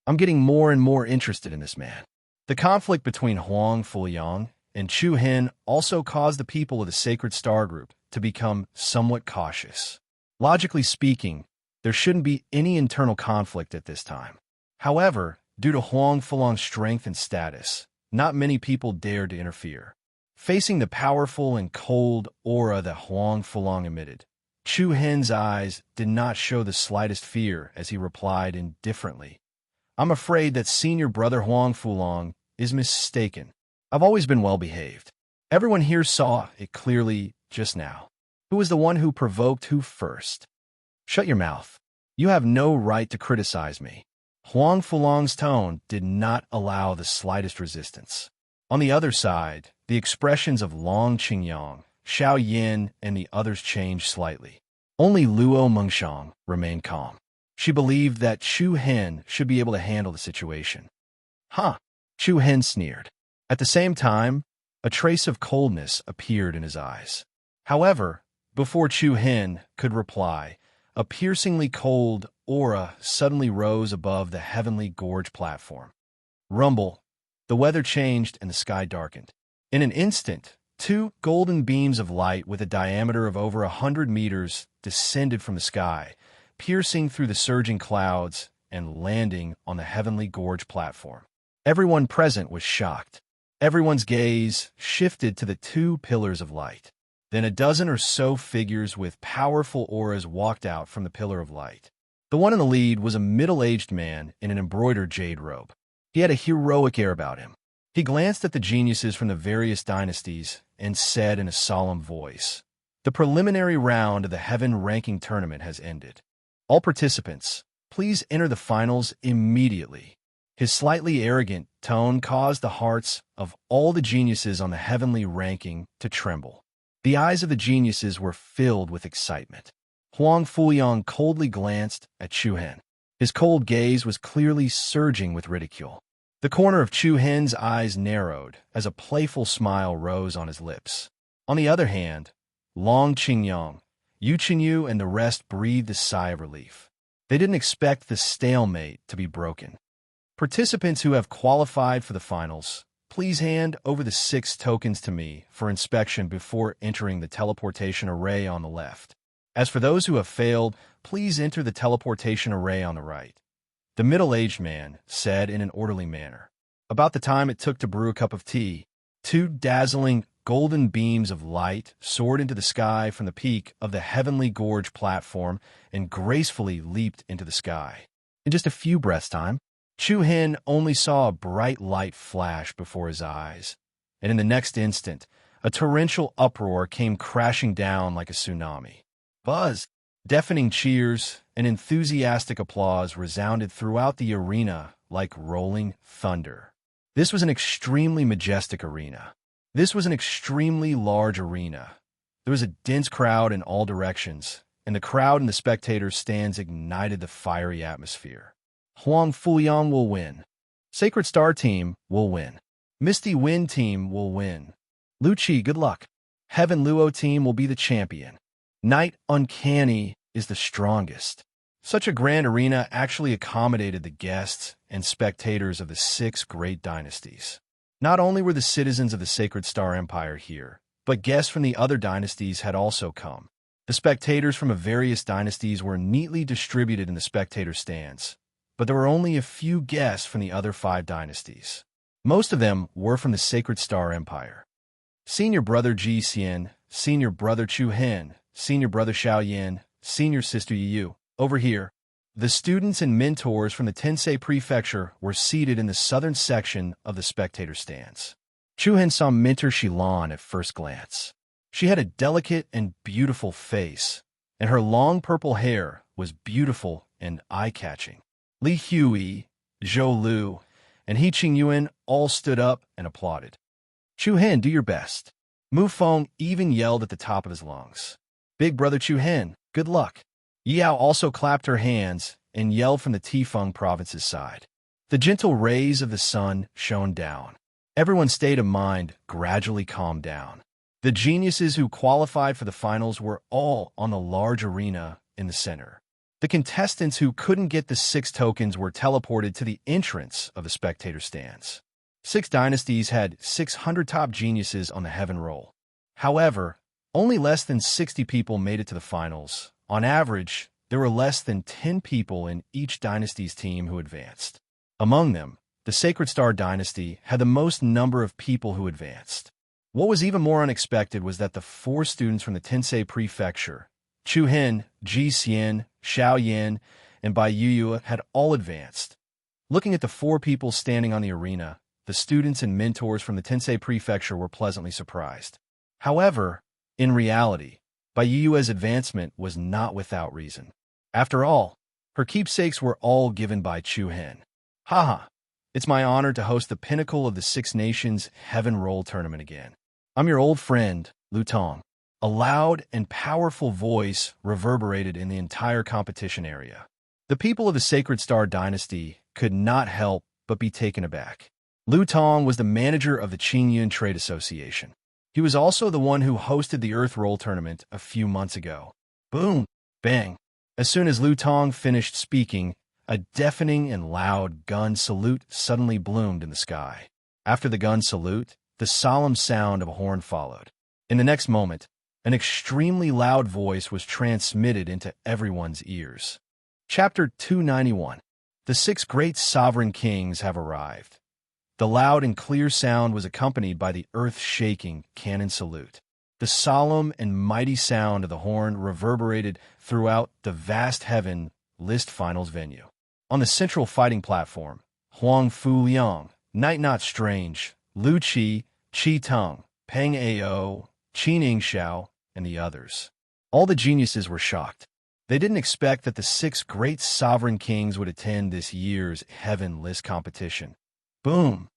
I'm getting more and more interested in this man. The conflict between Huang Fuyang and Chu Hen also caused the people of the Sacred Star Group to become somewhat cautious. Logically speaking, there shouldn't be any internal conflict at this time. However, due to Huang Fulang's strength and status, not many people dared to interfere. Facing the powerful and cold aura that Huang Fulang emitted, Chu Hen's eyes did not show the slightest fear as he replied indifferently. I'm afraid that senior brother Huang Fulang is mistaken. I've always been well behaved. Everyone here saw it clearly just now. Who was the one who provoked who first? Shut your mouth. You have no right to criticize me. Huang Fulang's tone did not allow the slightest resistance. On the other side, the expressions of Long Qingyang, Xiao Yin, and the others changed slightly. Only Luo Mengshang remained calm. She believed that Chu Hen should be able to handle the situation. Huh, Chu Hen sneered. At the same time, a trace of coldness appeared in his eyes. However, before Chu Hen could reply, a piercingly cold aura suddenly rose above the heavenly gorge platform. Rumble. The weather changed and the sky darkened. In an instant, two golden beams of light with a diameter of over 100 meters descended from the sky, piercing through the surging clouds and landing on the heavenly gorge platform. Everyone present was shocked. Everyone's gaze shifted to the two pillars of light. Then a dozen or so figures with powerful auras walked out from the pillar of light. The one in the lead was a middle-aged man in an embroidered jade robe. He had a heroic air about him. He glanced at the geniuses from the various dynasties and said in a solemn voice, "The preliminary round of the Heaven Ranking Tournament has ended. All participants, please enter the finals immediately." His slightly arrogant tone caused the hearts of all the geniuses on the heavenly ranking to tremble. The eyes of the geniuses were filled with excitement. Huang Fuyang coldly glanced at Chu Hen. His cold gaze was clearly surging with ridicule. The corner of Chu Hen's eyes narrowed as a playful smile rose on his lips. On the other hand, Long Qingyang, Yu Qinyu, and the rest breathed a sigh of relief. They didn't expect the stalemate to be broken. Participants who have qualified for the finals, please hand over the 6 tokens to me for inspection before entering the teleportation array on the left. As for those who have failed, please enter the teleportation array on the right. The middle-aged man said in an orderly manner. About the time it took to brew a cup of tea, 2 dazzling golden beams of light soared into the sky from the peak of the heavenly gorge platform and gracefully leaped into the sky. In just a few breaths' time, Chu Hen only saw a bright light flash before his eyes, and in the next instant, a torrential uproar came crashing down like a tsunami. Buzz! Deafening cheers and enthusiastic applause resounded throughout the arena like rolling thunder. This was an extremely majestic arena. This was an extremely large arena. There was a dense crowd in all directions, and the crowd in the spectators' stands ignited the fiery atmosphere. Huang Fuyang will win. Sacred Star Team will win. Misty Wind Team will win. Lu Qi, good luck. Heaven Luo Team will be the champion. Night Uncanny is the strongest. Such a grand arena actually accommodated the guests and spectators of the 6 great dynasties. Not only were the citizens of the Sacred Star Empire here, but guests from the other dynasties had also come. The spectators from various dynasties were neatly distributed in the spectator stands, but there were only a few guests from the other 5 dynasties. Most of them were from the Sacred Star Empire. Senior brother Ji Xian, senior brother Chu Hen, senior brother Xiao Yin, senior sister Yu. Over here, the students and mentors from the Tensei Prefecture were seated in the southern section of the spectator stands. Chu Hen saw mentor Shilan at first glance. She had a delicate and beautiful face, and her long purple hair was beautiful and eye-catching. Li Hui, Zhou Lu, and He Qingyuan all stood up and applauded. Chu Hen, do your best. Mu Feng even yelled at the top of his lungs. Big brother Chu Hen, good luck. Yao also clapped her hands and yelled from the Tifeng province's side. The gentle rays of the sun shone down. Everyone's state of mind gradually calmed down. The geniuses who qualified for the finals were all on the large arena in the center. The contestants who couldn't get the 6 tokens were teleported to the entrance of the spectator stands. 6 dynasties had 600 top geniuses on the heaven roll. However, only less than 60 people made it to the finals. On average, there were less than 10 people in each dynasty's team who advanced. Among them, the Sacred Star Dynasty had the most number of people who advanced. What was even more unexpected was that the 4 students from the Tensei Prefecture, Chu Hen, Ji Xian, Xiao Yan, and Bai Yuyu had all advanced. Looking at the 4 people standing on the arena, the students and mentors from the Tensei Prefecture were pleasantly surprised. However, in reality, Bai Yuyu's advancement was not without reason. After all, her keepsakes were all given by Chu Hen. Haha, it's my honor to host the pinnacle of the 6 Nations Heaven Roll Tournament again. I'm your old friend, Lu Tong. A loud and powerful voice reverberated in the entire competition area. The people of the Sacred Star Dynasty could not help but be taken aback. Lu Tong was the manager of the Qingyun Trade Association. He was also the one who hosted the Earth Roll Tournament a few months ago. Boom! Bang! As soon as Lu Tong finished speaking, a deafening and loud gun salute suddenly bloomed in the sky. After the gun salute, the solemn sound of a horn followed. In the next moment, an extremely loud voice was transmitted into everyone's ears. Chapter 291. The 6 great sovereign kings have arrived. The loud and clear sound was accompanied by the earth-shaking cannon salute. The solemn and mighty sound of the horn reverberated throughout the vast heaven list finals venue. On the central fighting platform, Huang Fu Liang, Night Not Strange, Lu Qi, Qi Teng, Peng Ao, Qin Yingxiao, and the others. All the geniuses were shocked. They didn't expect that the 6 great sovereign kings would attend this year's Heaven List competition. Boom!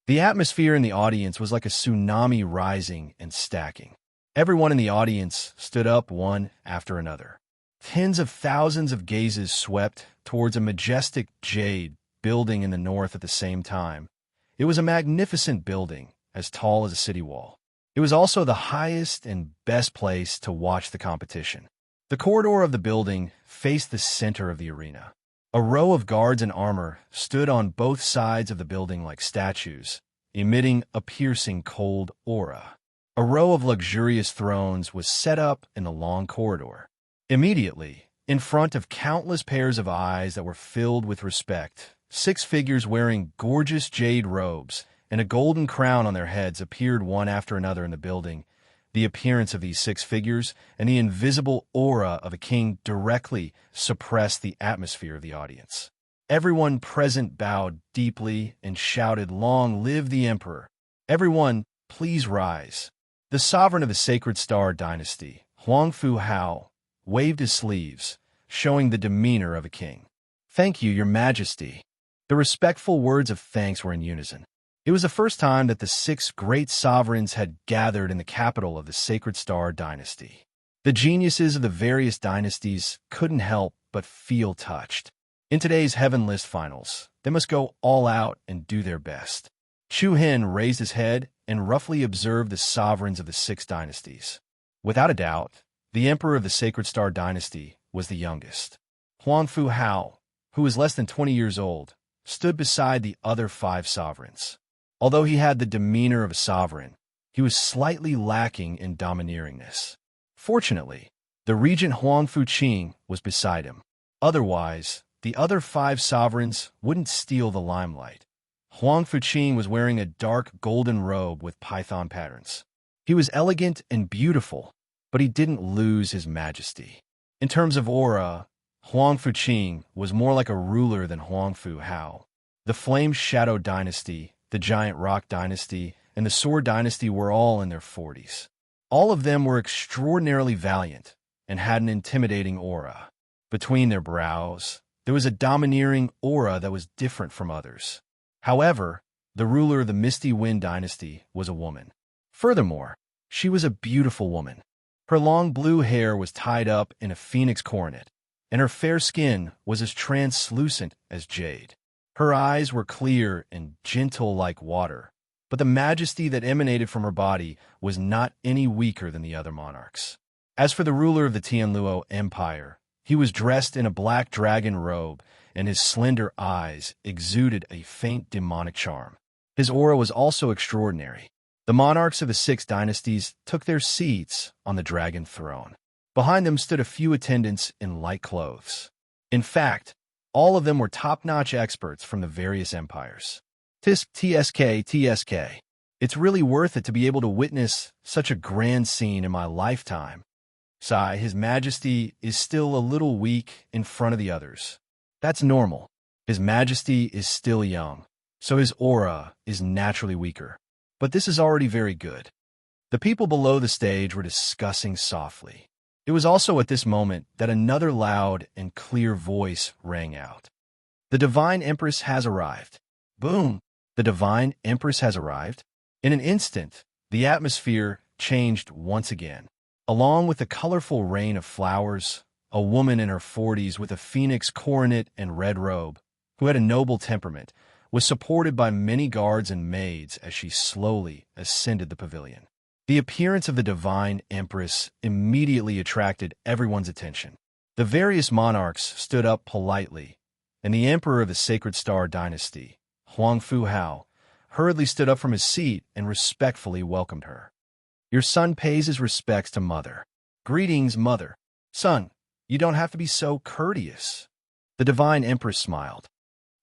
The atmosphere in the audience was like a tsunami rising and stacking. Everyone in the audience stood up one after another. Tens of thousands of gazes swept towards a majestic jade building in the north at the same time. It was a magnificent building, as tall as a city wall. It was also the highest and best place to watch the competition. The corridor of the building faced the center of the arena. A row of guards in armor stood on both sides of the building like statues, emitting a piercing cold aura. A row of luxurious thrones was set up in the long corridor. Immediately, in front of countless pairs of eyes that were filled with respect, 6 figures wearing gorgeous jade robes and a golden crown on their heads appeared one after another in the building. The appearance of these 6 figures and the invisible aura of a king directly suppressed the atmosphere of the audience. Everyone present bowed deeply and shouted, "Long live the Emperor! Everyone, please rise." The sovereign of the Sacred Star Dynasty, Huang Fu Hao, waved his sleeves, showing the demeanor of a king. "Thank you, Your Majesty." The respectful words of thanks were in unison. It was the first time that the 6 great sovereigns had gathered in the capital of the Sacred Star Dynasty. The geniuses of the various dynasties couldn't help but feel touched. In today's Heaven List finals, they must go all out and do their best. Chu Hen raised his head and roughly observed the sovereigns of the 6 dynasties. Without a doubt, the Emperor of the Sacred Star Dynasty was the youngest. Huang Fu Hao, who was less than 20 years old, stood beside the other 5 sovereigns. Although he had the demeanor of a sovereign, he was slightly lacking in domineeringness. Fortunately, the regent Huang Fuqing was beside him. Otherwise, the other 5 sovereigns wouldn't steal the limelight. Huang Fuqing was wearing a dark golden robe with python patterns. He was elegant and beautiful, but he didn't lose his majesty. In terms of aura, Huang Fuqing was more like a ruler than Huang Fu Hao. The Flame Shadow Dynasty, the Giant Rock Dynasty, and the Sword Dynasty were all in their 40s. All of them were extraordinarily valiant and had an intimidating aura. Between their brows, there was a domineering aura that was different from others. However, the ruler of the Misty Wind dynasty, was a woman. Furthermore, she was a beautiful woman. Her long blue hair was tied up in a phoenix coronet, and her fair skin was as translucent as jade. Her eyes were clear and gentle like water, but the majesty that emanated from her body was not any weaker than the other monarchs. As for the ruler of the Tianluo Empire, he was dressed in a black dragon robe, and his slender eyes exuded a faint demonic charm. His aura was also extraordinary. The monarchs of the 6 dynasties took their seats on the dragon throne. Behind them stood a few attendants in light clothes. In fact, all of them were top-notch experts from the various empires. TSK. It's really worth it to be able to witness such a grand scene in my lifetime. Sigh, His Majesty is still a little weak in front of the others. That's normal. His Majesty is still young, so his aura is naturally weaker. But this is already very good. The people below the stage were discussing softly. It was also at this moment that another loud and clear voice rang out. The Divine Empress has arrived. Boom! The Divine Empress has arrived. In an instant, the atmosphere changed once again. Along with the colorful rain of flowers, a woman in her 40s with a phoenix coronet and red robe, who had a noble temperament, was supported by many guards and maids as she slowly ascended the pavilion. The appearance of the Divine Empress immediately attracted everyone's attention. The various monarchs stood up politely, and the Emperor of the Sacred Star Dynasty, Huang Fuhao, hurriedly stood up from his seat and respectfully welcomed her. Your son pays his respects to Mother. Greetings, Mother. Son, you don't have to be so courteous. The Divine Empress smiled.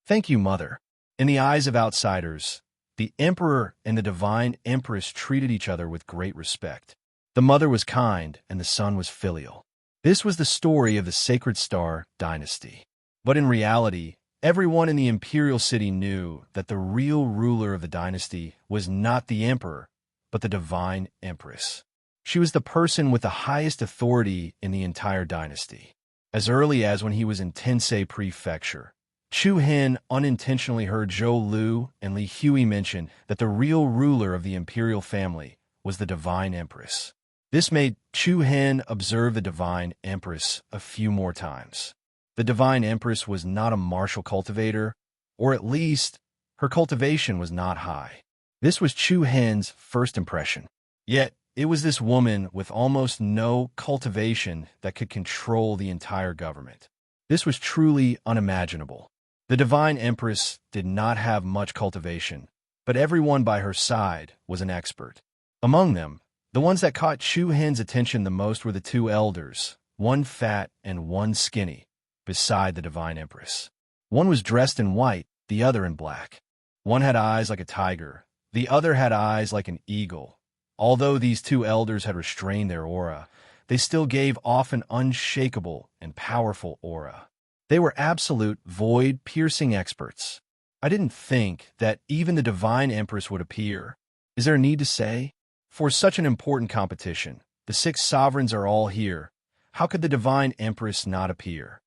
Thank you, Mother. In the eyes of outsiders, the Emperor and the Divine Empress treated each other with great respect. The mother was kind and the son was filial. This was the story of the Sacred Star Dynasty. But in reality, everyone in the imperial city knew that the real ruler of the dynasty was not the Emperor, but the Divine Empress. She was the person with the highest authority in the entire dynasty. As early as when he was in Tensei Prefecture, Chu Hen unintentionally heard Zhou Lu and Li Hui mention that the real ruler of the imperial family was the Divine Empress. This made Chu Hen observe the Divine Empress a few more times. The Divine Empress was not a martial cultivator, or at least her cultivation was not high. This was Chu Hen's first impression. Yet, it was this woman with almost no cultivation that could control the entire government. This was truly unimaginable. The Divine Empress did not have much cultivation, but everyone by her side was an expert. Among them, the ones that caught Chu Hen's attention the most were the 2 elders, one fat and one skinny, beside the Divine Empress. One was dressed in white, the other in black. One had eyes like a tiger, the other had eyes like an eagle. Although these 2 elders had restrained their aura, they still gave off an unshakable and powerful aura. They were absolute, void-piercing experts. I didn't think that even the Divine Empress would appear. Is there a need to say? For such an important competition, the 6 sovereigns are all here. How could the Divine Empress not appear?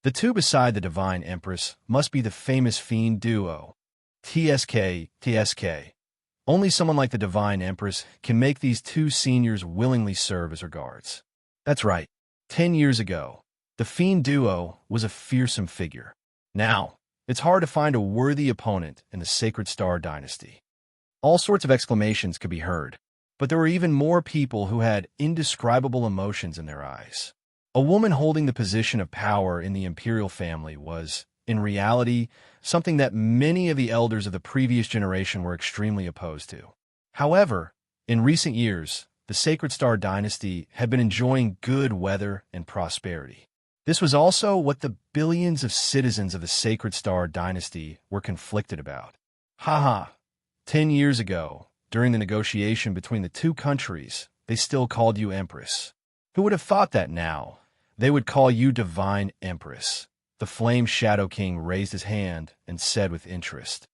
The 2 beside the Divine Empress must be the famous fiend duo, TSK. Only someone like the Divine Empress can make these 2 seniors willingly serve as her guards. That's right. 10 years ago, the fiend duo was a fearsome figure. Now, it's hard to find a worthy opponent in the Sacred Star Dynasty. All sorts of exclamations could be heard, but there were even more people who had indescribable emotions in their eyes. A woman holding the position of power in the imperial family was, in reality, something that many of the elders of the previous generation were extremely opposed to. However, in recent years, the Sacred Star Dynasty had been enjoying good weather and prosperity. This was also what the billions of citizens of the Sacred Star Dynasty were conflicted about. 10 years ago, during the negotiation between the 2 countries, they still called you Empress. Who would have thought that now they would call you Divine Empress? The Flame Shadow King raised his hand and said with interest,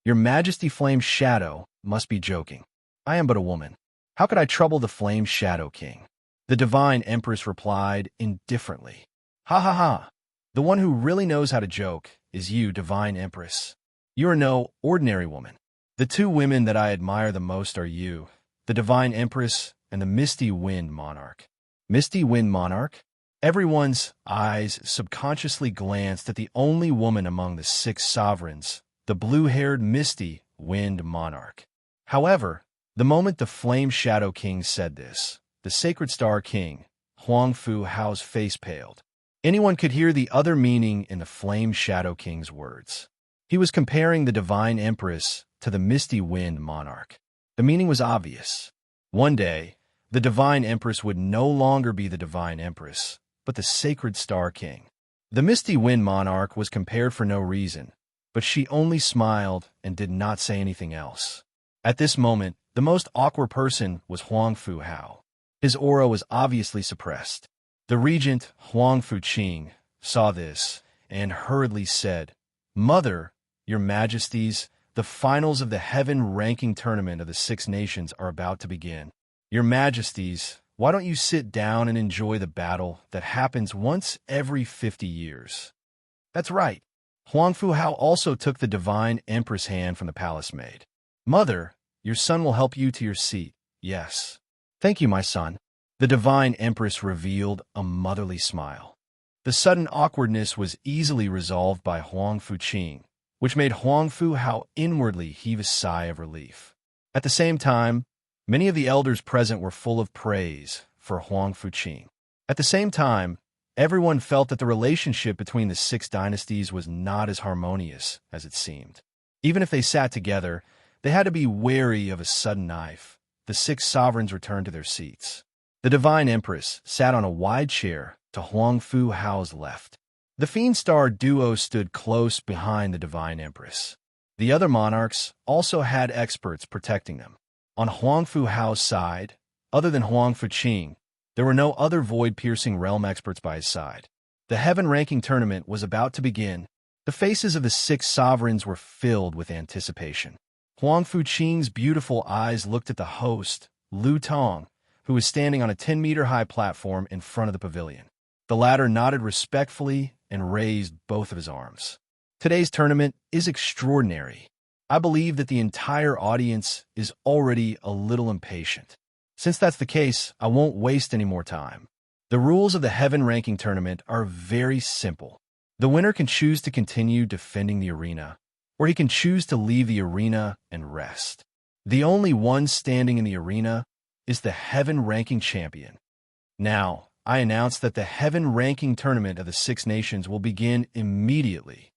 Your Majesty Flame Shadow must be joking. I am but a woman. How could I trouble the Flame Shadow King? The Divine Empress replied indifferently. The one who really knows how to joke is you, Divine Empress. You are no ordinary woman. The two women that I admire the most are you, the Divine Empress, and the Misty Wind Monarch. Misty Wind Monarch? Everyone's eyes subconsciously glanced at the only woman among the 6 sovereigns, the blue-haired Misty Wind Monarch. However, the moment the Flame Shadow King said this, the Sacred Star King, Huang Fu Hao's face paled. Anyone could hear the other meaning in the Flame Shadow King's words. He was comparing the Divine Empress to the Misty Wind Monarch. The meaning was obvious. One day, the Divine Empress would no longer be the Divine Empress, but the Sacred Star King. The Misty Wind Monarch was compared for no reason, but she only smiled and did not say anything else. At this moment, the most awkward person was Huang Fu Hao. His aura was obviously suppressed. The regent, Huang Fuqing, saw this and hurriedly said, "Mother, your majesties, the finals of the heaven ranking tournament of the 6 nations are about to begin. Your majesties, why don't you sit down and enjoy the battle that happens once every 50 years? That's right. Huang Fu Hao also took the Divine Empress hand from the palace maid. "Mother, your son will help you to your seat." "Yes." "Thank you, my son." The Divine Empress revealed a motherly smile. The sudden awkwardness was easily resolved by Huang Fuqing, which made Huang Fu Hao inwardly heave a sigh of relief. At the same time, many of the elders present were full of praise for Huang Fuqing. At the same time, everyone felt that the relationship between the 6 dynasties was not as harmonious as it seemed. Even if they sat together, they had to be wary of a sudden knife. The 6 sovereigns returned to their seats. The Divine Empress sat on a wide chair to Huang Fu Hao's left. The Fiend Star duo stood close behind the Divine Empress. The other monarchs also had experts protecting them. On Huang Fu Hao's side, other than Huang Fuqing, there were no other void-piercing realm experts by his side. The heaven-ranking tournament was about to begin. The faces of the 6 sovereigns were filled with anticipation. Huang Fuqing's beautiful eyes looked at the host, Lu Tong, who was standing on a 10-meter-high platform in front of the pavilion. The latter nodded respectfully and raised both of his arms. "Today's tournament is extraordinary. I believe that the entire audience is already a little impatient. Since that's the case, I won't waste any more time. The rules of the Heaven Ranking Tournament are very simple. The winner can choose to continue defending the arena, or he can choose to leave the arena and rest. The only one standing in the arena is the Heaven Ranking Champion. Now, I announce that the Heaven Ranking Tournament of the 6 nations will begin immediately.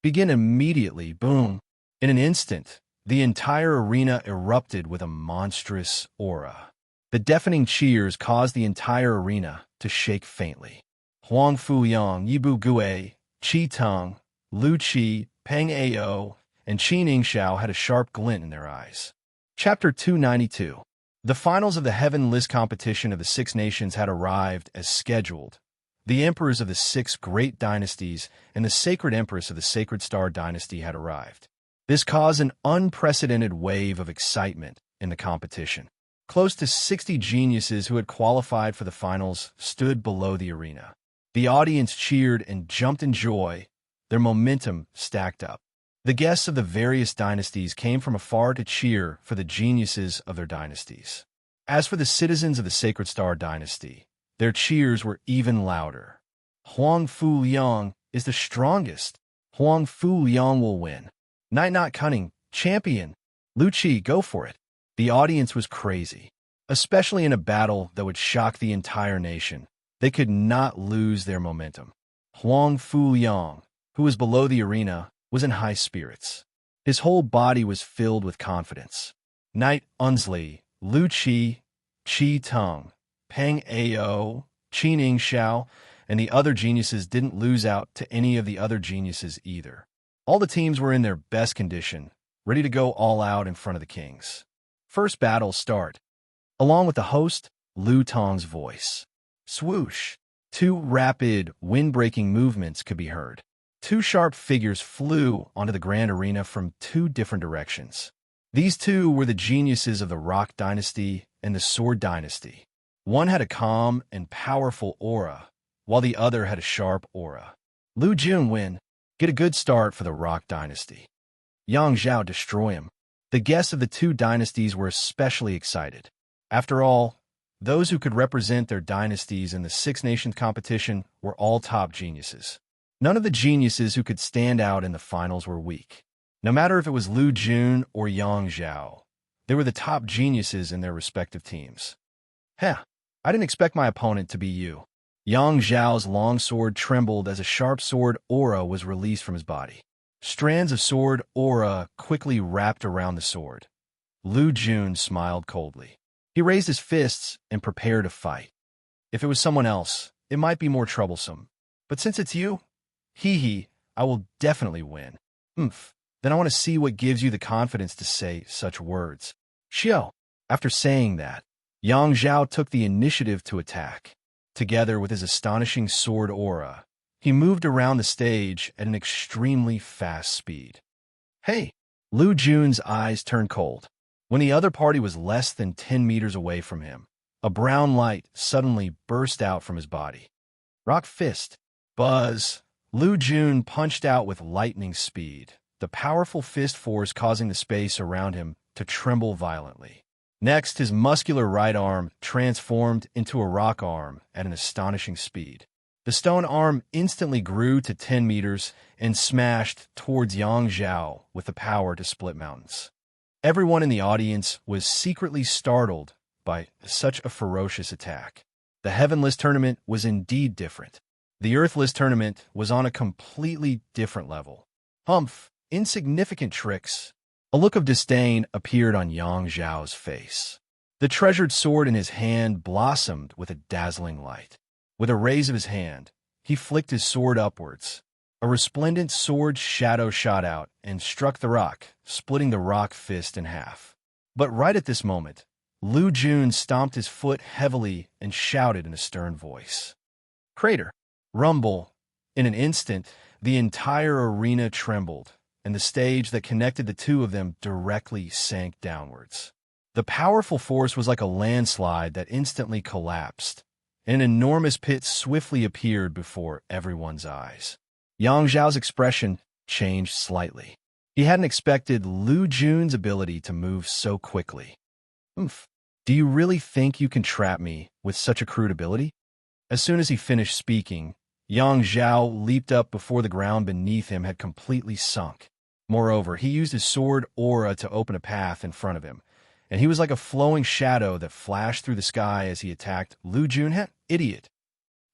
Boom. In an instant, the entire arena erupted with a monstrous aura. The deafening cheers caused the entire arena to shake faintly. Huang Fuyang, Yibu Gue, Qi Teng, Lu Qi, Peng Ao, and Qin Yingxiao had a sharp glint in their eyes. Chapter 292. The finals of the Heaven List competition of the 6 nations had arrived as scheduled. The emperors of the 6 great dynasties and the Sacred Empress of the Sacred Star Dynasty had arrived. This caused an unprecedented wave of excitement in the competition. Close to 60 geniuses who had qualified for the finals stood below the arena. The audience cheered and jumped in joy. Their momentum stacked up. The guests of the various dynasties came from afar to cheer for the geniuses of their dynasties. As for the citizens of the Sacred Star Dynasty, their cheers were even louder. "Huang Fu Liang is the strongest. Huang Fu Liang will win. Night Not Cunning, champion. Lu Qi, go for it." The audience was crazy, especially in a battle that would shock the entire nation. They could not lose their momentum. Huang Fu Liang, who was below the arena, was in high spirits. His whole body was filled with confidence. Knight Unsley, Lu Qi, Qi Teng, Peng Ao, Qin Yingxiao, and the other geniuses didn't lose out to any of the other geniuses either. All the teams were in their best condition, ready to go all out in front of the kings. First battle start. Along with the host, Lu Tong's voice. Swoosh. 2 rapid, wind-breaking movements could be heard. 2 sharp figures flew onto the grand arena from 2 different directions. These 2 were the geniuses of the Rock Dynasty and the Sword Dynasty. One had a calm and powerful aura, while the other had a sharp aura. Lu Junwen, get a good start for the Rock Dynasty. Yang Zhao, destroy him. The guests of the two dynasties were especially excited. After all, those who could represent their dynasties in the Six Nations competition were all top geniuses. None of the geniuses who could stand out in the finals were weak. No matter if it was Lu Jun or Yang Zhao, they were the top geniuses in their respective teams. Heh, I didn't expect my opponent to be you. Yang Zhao's long sword trembled as a sharp sword aura was released from his body. Strands of sword aura quickly wrapped around the sword. Lu Jun smiled coldly. He raised his fists and prepared to fight. If it was someone else, it might be more troublesome. But since it's you, I will definitely win. Then I want to see what gives you the confidence to say such words. Xiao. After saying that, Yang Zhao took the initiative to attack. Together with his astonishing sword aura, he moved around the stage at an extremely fast speed. Hey! Lu Jun's eyes turned cold. When the other party was less than 10 meters away from him, a brown light suddenly burst out from his body. Rock fist. Buzz! Lu Jun punched out with lightning speed, the powerful fist force causing the space around him to tremble violently. Next, his muscular right arm transformed into a rock arm at an astonishing speed. The stone arm instantly grew to 10 meters and smashed towards Yang Zhao with the power to split mountains. Everyone in the audience was secretly startled by such a ferocious attack. The Heavenless tournament was indeed different. The Earthless tournament was on a completely different level. Insignificant tricks. A look of disdain appeared on Yang Zhao's face. The treasured sword in his hand blossomed with a dazzling light. With a raise of his hand, he flicked his sword upwards. A resplendent sword shadow shot out and struck the rock, splitting the rock fist in half. But right at this moment, Lu Jun stomped his foot heavily and shouted in a stern voice. Crater! Rumble! In an instant, the entire arena trembled, and the stage that connected the two of them directly sank downwards. The powerful force was like a landslide that instantly collapsed. An enormous pit swiftly appeared before everyone's eyes. Yang Zhao's expression changed slightly. He hadn't expected Lu Jun's ability to move so quickly. Do you really think you can trap me with such a crude ability? As soon as he finished speaking, Yang Zhao leaped up before the ground beneath him had completely sunk. Moreover, he used his sword aura to open a path in front of him, and he was like a flowing shadow that flashed through the sky as he attacked Lu Jun. Idiot!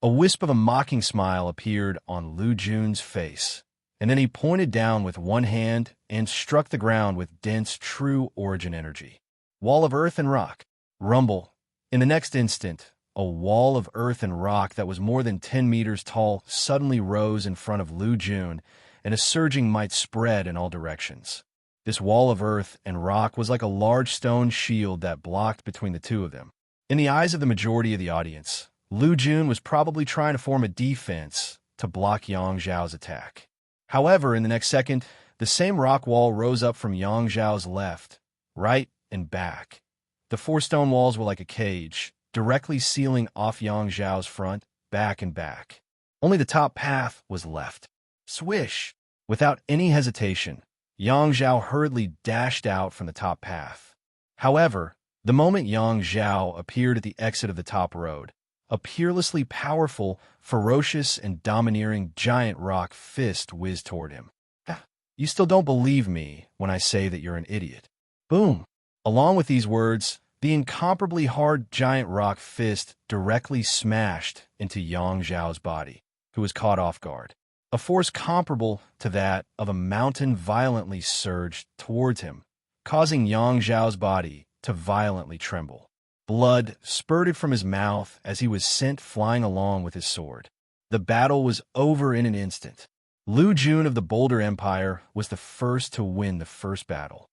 A wisp of a mocking smile appeared on Lu Jun's face, and then he pointed down with one hand and struck the ground with dense true origin energy. Wall of earth and rock. Rumble. In the next instant, a wall of earth and rock that was more than 10 meters tall suddenly rose in front of Lu Jun, and a surging might spread in all directions. This wall of earth and rock was like a large stone shield that blocked between the two of them. In the eyes of the majority of the audience, Lu Jun was probably trying to form a defense to block Yang Zhao's attack. However, in the next second, the same rock wall rose up from Yang Zhao's left, right, and back. The four stone walls were like a cage, directly sealing off Yang Zhao's front, back, and back. Only the top path was left. Swish! Without any hesitation, Yang Zhao hurriedly dashed out from the top path. However, the moment Yang Zhao appeared at the exit of the top road, a peerlessly powerful, ferocious, and domineering giant rock fist whizzed toward him. You still don't believe me when I say that you're an idiot. Boom! Along with these words, the incomparably hard giant rock fist directly smashed into Yang Zhao's body, who was caught off guard. A force comparable to that of a mountain violently surged towards him, causing Yang Zhao's body to violently tremble. Blood spurted from his mouth as he was sent flying along with his sword. The battle was over in an instant. Lu Jun of the Boulder Empire was the first to win the first battle.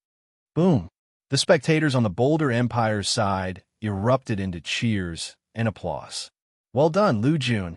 Boom! The spectators on the Boulder Empire's side erupted into cheers and applause. Well done, Lu Jun.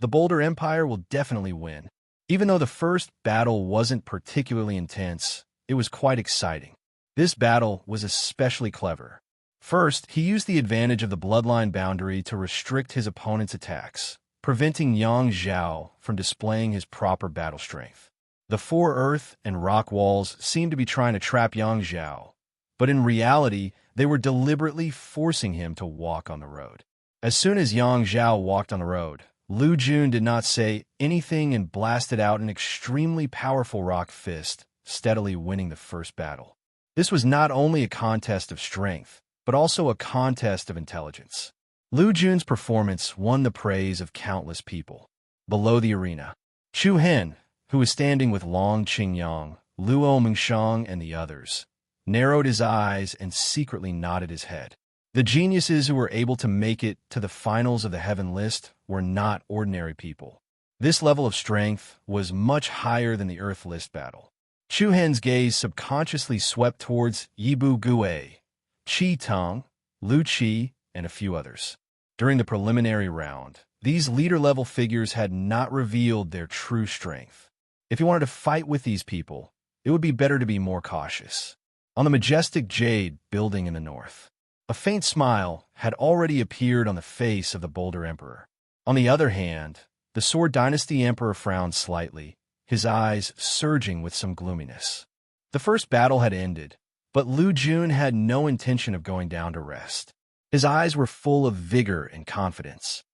The Boulder Empire will definitely win. Even though the first battle wasn't particularly intense, it was quite exciting. This battle was especially clever. First, he used the advantage of the bloodline boundary to restrict his opponent's attacks, preventing Yang Zhao from displaying his proper battle strength. The four earth and rock walls seemed to be trying to trap Yang Zhao, but in reality, they were deliberately forcing him to walk on the road. As soon as Yang Zhao walked on the road, Lu Jun did not say anything and blasted out an extremely powerful rock fist, steadily winning the first battle. This was not only a contest of strength, but also a contest of intelligence. Lu Jun's performance won the praise of countless people. Below the arena, Chu Hen, who was standing with Long Qingyang, Luo Mengshang, and the others, narrowed his eyes and secretly nodded his head. The geniuses who were able to make it to the finals of the Heaven List were not ordinary people. This level of strength was much higher than the Earth List battle. Chu Hen's gaze subconsciously swept towards Yibu Gui, Qi Tong, Lu Qi, and a few others. During the preliminary round, these leader-level figures had not revealed their true strength. If you wanted to fight with these people, it would be better to be more cautious. On the majestic jade building in the north, a faint smile had already appeared on the face of the Boulder Emperor. On the other hand, the Sword Dynasty Emperor frowned slightly, his eyes surging with some gloominess. The first battle had ended, but Lu Jun had no intention of going down to rest. His eyes were full of vigor and confidence.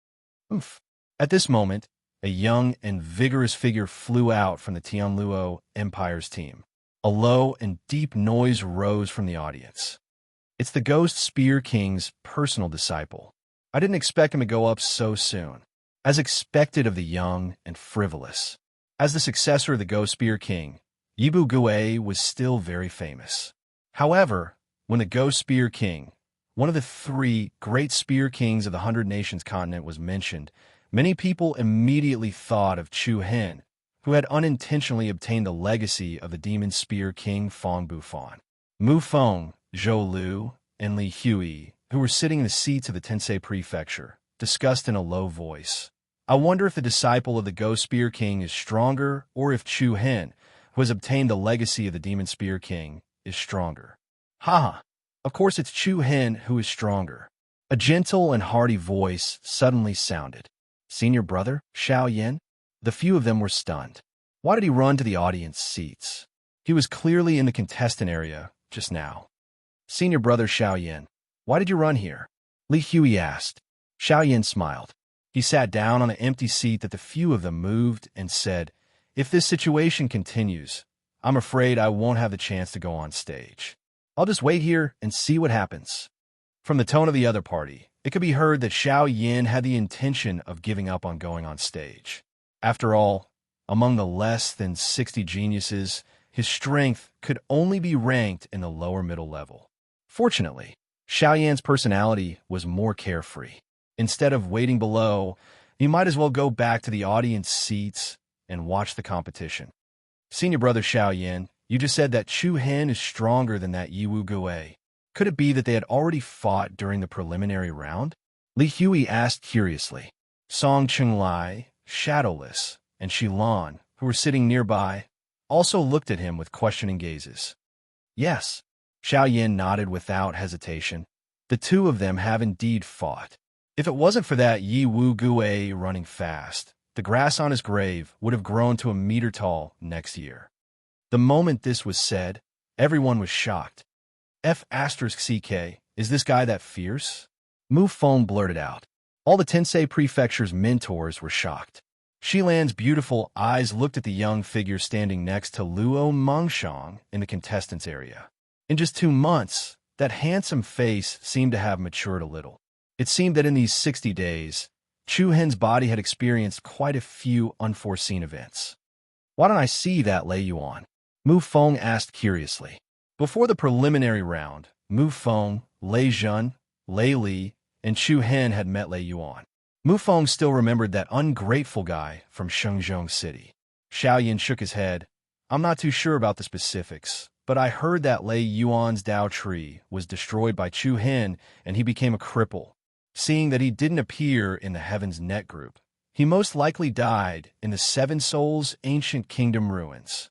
Oof. At this moment, a young and vigorous figure flew out from the Tianluo Empire's team. A low and deep noise rose from the audience. It's the Ghost Spear King's personal disciple. I didn't expect him to go up so soon. As expected of the young and frivolous. As the successor of the Ghost Spear King, Yibu Gui was still very famous. However, when the Ghost Spear King, one of the three great spear kings of the 100 Nations continent, was mentioned, many people immediately thought of Chu Hen, who had unintentionally obtained the legacy of the Demon Spear King Fong Bufan. Mu Feng, Zhou Lu, and Li Hui, who were sitting in the seats of the Tensei Prefecture, discussed in a low voice. I wonder if the disciple of the Ghost Spear King is stronger, or if Chu Hen, who has obtained the legacy of the Demon Spear King, is stronger. Ha! Of course it's Chu Hen who is stronger. A gentle and hearty voice suddenly sounded. Senior brother, Xiao Yan? The few of them were stunned. Why did he run to the audience seats? He was clearly in the contestant area just now. Senior brother Xiao Yan, why did you run here? Li Hui asked. Xiao Yan smiled. He sat down on an empty seat that the few of them moved and said, if this situation continues, I'm afraid I won't have the chance to go on stage. I'll just wait here and see what happens. From the tone of the other party, it could be heard that Xiao Yan had the intention of giving up on going on stage. After all, among the less than 60 geniuses, his strength could only be ranked in the lower middle level. Fortunately, Xiao Yan's personality was more carefree. Instead of waiting below, he might as well go back to the audience seats and watch the competition. Senior brother Xiao Yan, you just said that Chu Hen is stronger than that Yiwu Gui. Could it be that they had already fought during the preliminary round? Li Hui asked curiously. Song Qinglai, Shadowless, and Shilan, who were sitting nearby, also looked at him with questioning gazes. Yes, Xiao Yan nodded without hesitation. The two of them have indeed fought. If it wasn't for that Yi Wu Gui running fast, the grass on his grave would have grown to 1 meter tall next year. The moment this was said, everyone was shocked. F***CK, is this guy that fierce? Mu Feng blurted out. All the Tensei Prefecture's mentors were shocked. Shilan's beautiful eyes looked at the young figure standing next to Luo Mengshang in the contestants area. In just 2 months, that handsome face seemed to have matured a little. It seemed that in these 60 days, Chu Hen's body had experienced quite a few unforeseen events. Why don't I see that Lei Yuan? Mu Feng asked curiously. Before the preliminary round, Mu Feng, Lei Zhen, Lei Li, and Chu Hen had met Lei Yuan. Mu Feng still remembered that ungrateful guy from Shenzhong City. Xiao Yan shook his head. I'm not too sure about the specifics, but I heard that Lei Yuan's Dao tree was destroyed by Chu Hen and he became a cripple. Seeing that he didn't appear in the Heaven's Net group, he most likely died in the Seven Souls' ancient kingdom ruins.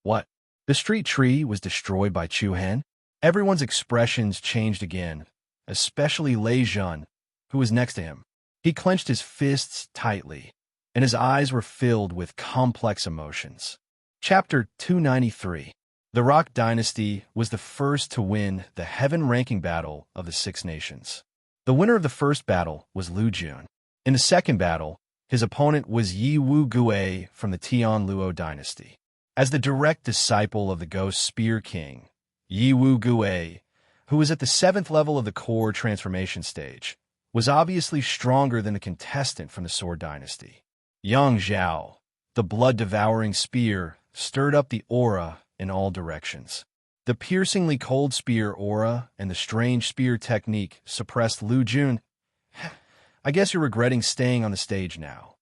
What? The street tree was destroyed by Chu Hen? Everyone's expressions changed again, especially Lei Zhen, who was next to him. He clenched his fists tightly, and his eyes were filled with complex emotions. Chapter 293. The Rock Dynasty was the first to win the heaven-ranking battle of the Six Nations. The winner of the first battle was Lu Jun. In the second battle, his opponent was Yi Wu Gui from the Tian Luo dynasty. As the direct disciple of the Ghost Spear King, Yi Wu Gui, who was at the 7th level of the core transformation stage, was obviously stronger than the contestant from the Sword Dynasty. Yang Zhao, the blood-devouring spear, stirred up the aura in all directions. The piercingly cold spear aura and the strange spear technique suppressed Lu Jun. I guess you're regretting staying on the stage now.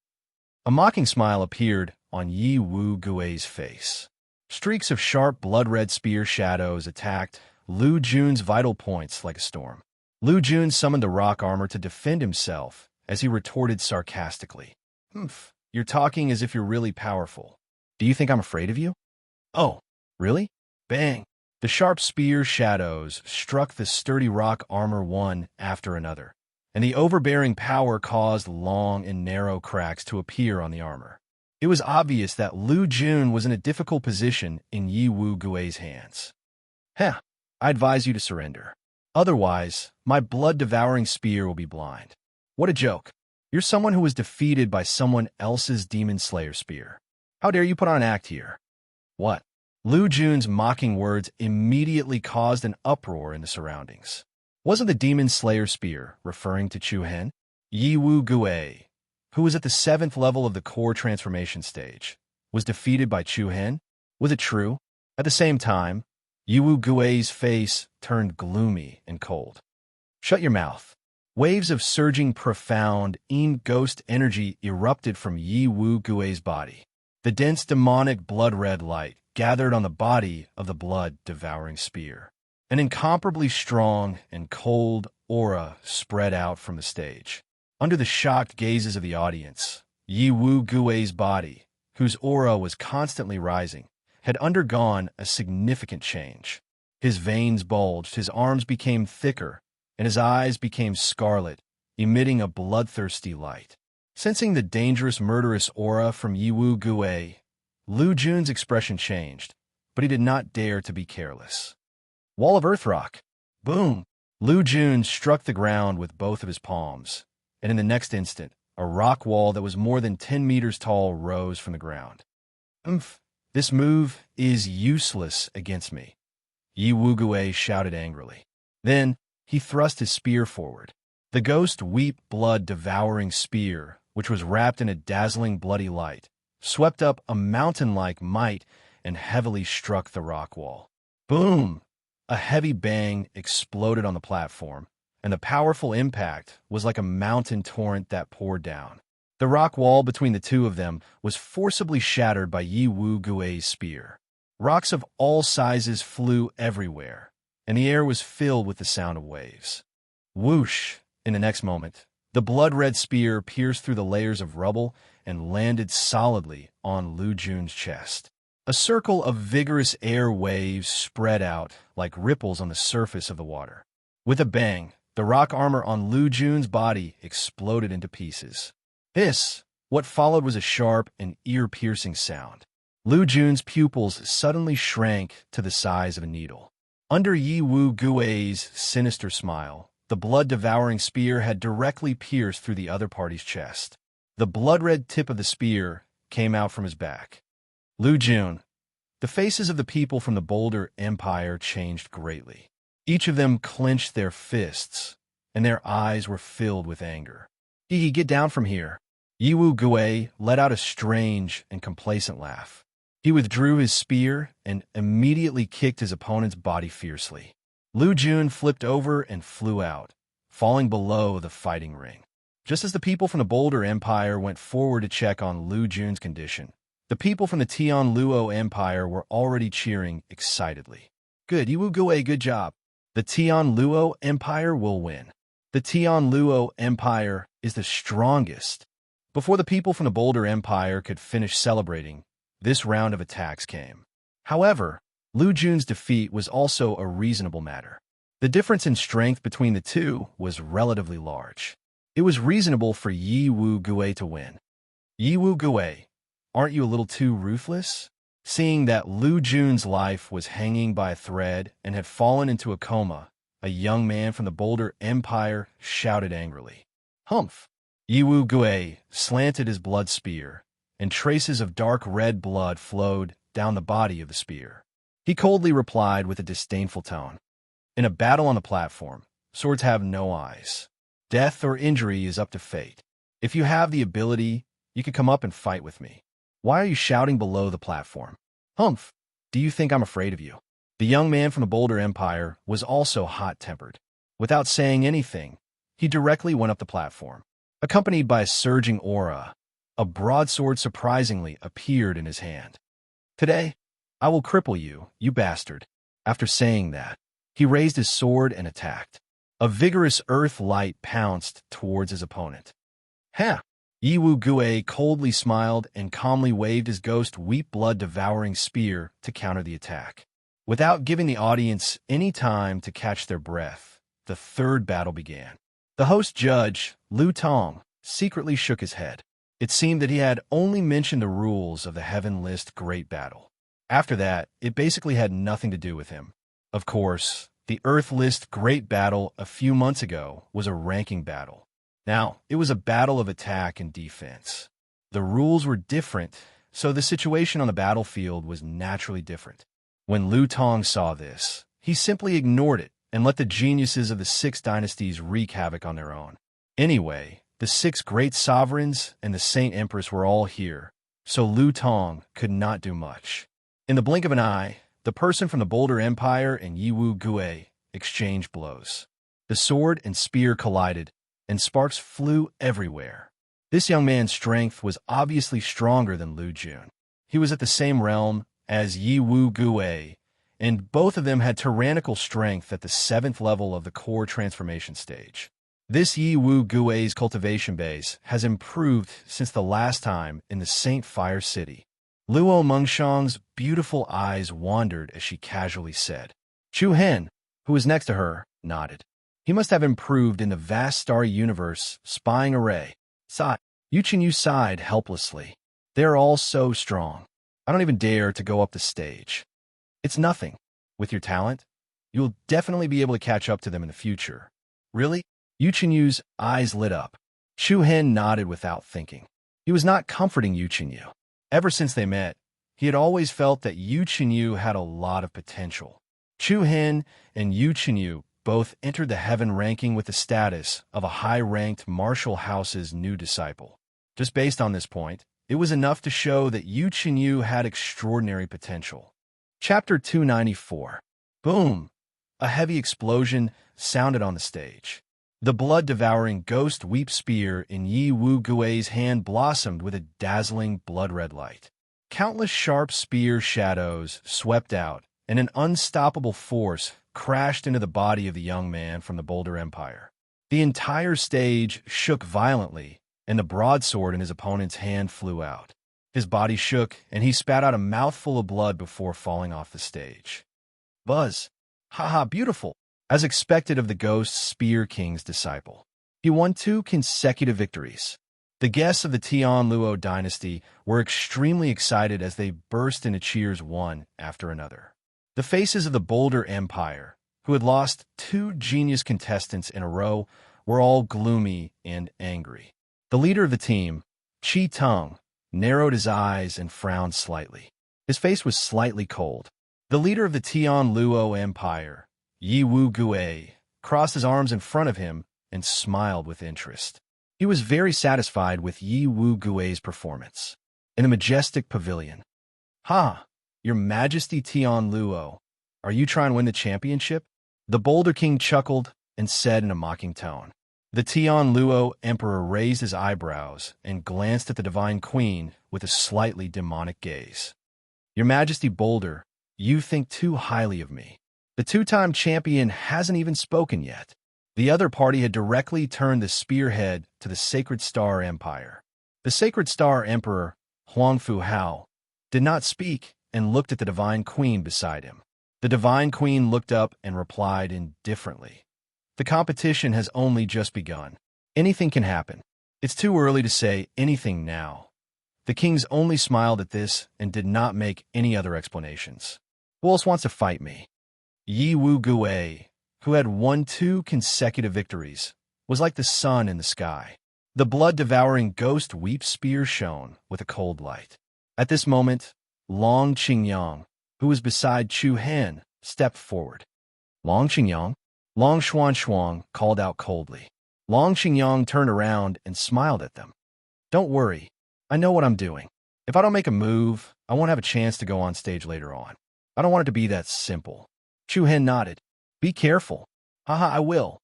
A mocking smile appeared on Yi Wu Gui's face. Streaks of sharp blood-red spear shadows attacked Lu Jun's vital points like a storm. Lu Jun summoned the rock armor to defend himself as he retorted sarcastically. "Humph, you're talking as if you're really powerful. Do you think I'm afraid of you?" "Oh, really?" Bang! The sharp spear shadows struck the sturdy rock armor one after another, and the overbearing power caused long and narrow cracks to appear on the armor. It was obvious that Lu Jun was in a difficult position in Yi Wu Gui's hands. "Heh, I advise you to surrender. Otherwise, my blood-devouring spear will be blind." "What a joke. You're someone who was defeated by someone else's Demon Slayer spear. How dare you put on an act here?" "What?" Lu Jun's mocking words immediately caused an uproar in the surroundings. Wasn't the Demon Slayer spear referring to Chu Hen? Yi Wu Gui, who was at the 7th level of the core transformation stage, was defeated by Chu Hen? Was it true? At the same time, Yi Wu Gui's face turned gloomy and cold. "Shut your mouth." Waves of surging profound, ghost energy erupted from Yi Wu Gui's body. The dense demonic blood-red light gathered on the body of the blood-devouring spear. An incomparably strong and cold aura spread out from the stage. Under the shocked gazes of the audience, Yi Wu Gui's body, whose aura was constantly rising, had undergone a significant change. His veins bulged, his arms became thicker, and his eyes became scarlet, emitting a bloodthirsty light. Sensing the dangerous, murderous aura from Yi Wu Gui, Lu Jun's expression changed, but he did not dare to be careless. Wall of Earth Rock. Boom! Lu Jun struck the ground with both of his palms, and in the next instant, a rock wall that was more than 10 meters tall rose from the ground. "Umph! This move is useless against me," Yi Wu Gui shouted angrily. Then, he thrust his spear forward. The ghost weep blood-devouring spear, which was wrapped in a dazzling bloody light, swept up a mountain-like might and heavily struck the rock wall. Boom! A heavy bang exploded on the platform, and the powerful impact was like a mountain torrent that poured down. The rock wall between the two of them was forcibly shattered by Yi Wu Gui's spear. Rocks of all sizes flew everywhere, and the air was filled with the sound of waves. Whoosh! In the next moment, the blood-red spear pierced through the layers of rubble and landed solidly on Lu Jun's chest. A circle of vigorous air waves spread out like ripples on the surface of the water. With a bang, the rock armor on Lu Jun's body exploded into pieces. What followed was a sharp and ear-piercing sound. Lu Jun's pupils suddenly shrank to the size of a needle. Under Yi Wu Gui's sinister smile, the blood-devouring spear had directly pierced through the other party's chest. The blood-red tip of the spear came out from his back. Lu Jun. The faces of the people from the Boulder Empire changed greatly. Each of them clenched their fists, and their eyes were filled with anger. Get down from here." Yi Wu Gui let out a strange and complacent laugh. He withdrew his spear and immediately kicked his opponent's body fiercely. Lu Jun flipped over and flew out, falling below the fighting ring. Just as the people from the Boulder Empire went forward to check on Lu Jun's condition, the people from the Tian Luo Empire were already cheering excitedly. "Good, Yi Wu Gui, good job. The Tian Luo Empire will win. The Tian Luo Empire is the strongest." Before the people from the Boulder Empire could finish celebrating, this round of attacks came. However, Lu Jun's defeat was also a reasonable matter. The difference in strength between the two was relatively large. It was reasonable for Yi Wu Gui to win. "Yi Wu Gui, aren't you a little too ruthless?" Seeing that Lu Jun's life was hanging by a thread and had fallen into a coma, a young man from the Boulder Empire shouted angrily. Humph! Yiwu Gui slanted his blood spear, and traces of dark red blood flowed down the body of the spear. He coldly replied with a disdainful tone. In a battle on the platform, swords have no eyes. Death or injury is up to fate. If you have the ability, you can come up and fight with me. Why are you shouting below the platform? Humph! Do you think I'm afraid of you? The young man from the Boulder Empire was also hot-tempered. Without saying anything, he directly went up the platform. Accompanied by a surging aura, a broadsword surprisingly appeared in his hand. Today, I will cripple you, you bastard. After saying that, he raised his sword and attacked. A vigorous earth light pounced towards his opponent. Ha! Yiwu Gui coldly smiled and calmly waved his ghost weep blood-devouring spear to counter the attack. Without giving the audience any time to catch their breath, the third battle began. The host judge, Lu Tong, secretly shook his head. It seemed that he had only mentioned the rules of the Heaven List Great Battle. After that, it basically had nothing to do with him. Of course, the Earth List Great Battle a few months ago was a ranking battle. Now, it was a battle of attack and defense. The rules were different, so the situation on the battlefield was naturally different. When Lu Tong saw this, he simply ignored it and let the geniuses of the six dynasties wreak havoc on their own. Anyway, the six great sovereigns and the Saint Empress were all here, so Lu Tong could not do much. In the blink of an eye, the person from the Boulder Empire and Yiwu Gui exchanged blows. The sword and spear collided, and sparks flew everywhere. This young man's strength was obviously stronger than Lu Jun. He was at the same realm as Yiwu Gui, and both of them had tyrannical strength at the 7th level of the core transformation stage. This Yiwu Gui's cultivation base has improved since the last time in the Saint Fire City. Luo Mengshang's beautiful eyes wandered as she casually said. Chu Hen, who was next to her, nodded. He must have improved in the vast starry universe spying array. Sighed. Yu Qinyu sighed helplessly. They are all so strong. I don't even dare to go up the stage. It's nothing. With your talent, you'll definitely be able to catch up to them in the future. Really? Yu Qinyu's eyes lit up. Chu Hen nodded without thinking. He was not comforting Yu Qinyu. Ever since they met, he had always felt that Yu Qinyu had a lot of potential. Chu Hen and Yu Qinyu both entered the heaven ranking with the status of a high-ranked martial house's new disciple. Just based on this point, it was enough to show that Yu Qinyu had extraordinary potential. Chapter 294. Boom! A heavy explosion sounded on the stage. The blood-devouring ghost weep spear in Yiwu Gui's hand blossomed with a dazzling blood-red light. Countless sharp spear shadows swept out, and an unstoppable force crashed into the body of the young man from the Boulder Empire. The entire stage shook violently, and the broadsword in his opponent's hand flew out. His body shook, and he spat out a mouthful of blood before falling off the stage. Buzz! Haha, beautiful! As expected of the Ghost Spear King's disciple. He won 2 consecutive victories. The guests of the Tian Luo dynasty were extremely excited as they burst into cheers one after another. The faces of the Boulder Empire, who had lost 2 genius contestants in a row, were all gloomy and angry. The leader of the team, Qi Teng, narrowed his eyes and frowned slightly. His face was slightly cold. The leader of the Tian Luo Empire, Yiwu Gui, crossed his arms in front of him and smiled with interest. He was very satisfied with Yiwu Gui's performance. In the majestic pavilion. Ha! Your Majesty Tian Luo, are you trying to win the championship? The Boulder King chuckled and said in a mocking tone. The Tian Luo Emperor raised his eyebrows and glanced at the Divine Queen with a slightly demonic gaze. Your Majesty Boulder, you think too highly of me. The 2-time champion hasn't even spoken yet. The other party had directly turned the spearhead to the Sacred Star Empire. The Sacred Star Emperor, Huangfu Hao, did not speak and looked at the Divine Queen beside him. The Divine Queen looked up and replied indifferently. The competition has only just begun. Anything can happen. It's too early to say anything now. The kings only smiled at this and did not make any other explanations. Who else wants to fight me? Yi Wu Gui, who had won 2 consecutive victories, was like the sun in the sky. The blood-devouring ghost weep spear shone with a cold light. At this moment, Long Qingyang, who was beside Chu Han, stepped forward. Long Qingyang? Long Xuan called out coldly. Long Qingyang turned around and smiled at them. Don't worry, I know what I'm doing. If I don't make a move, I won't have a chance to go on stage later on. I don't want it to be that simple. Chu Han nodded. Be careful. Haha, I will.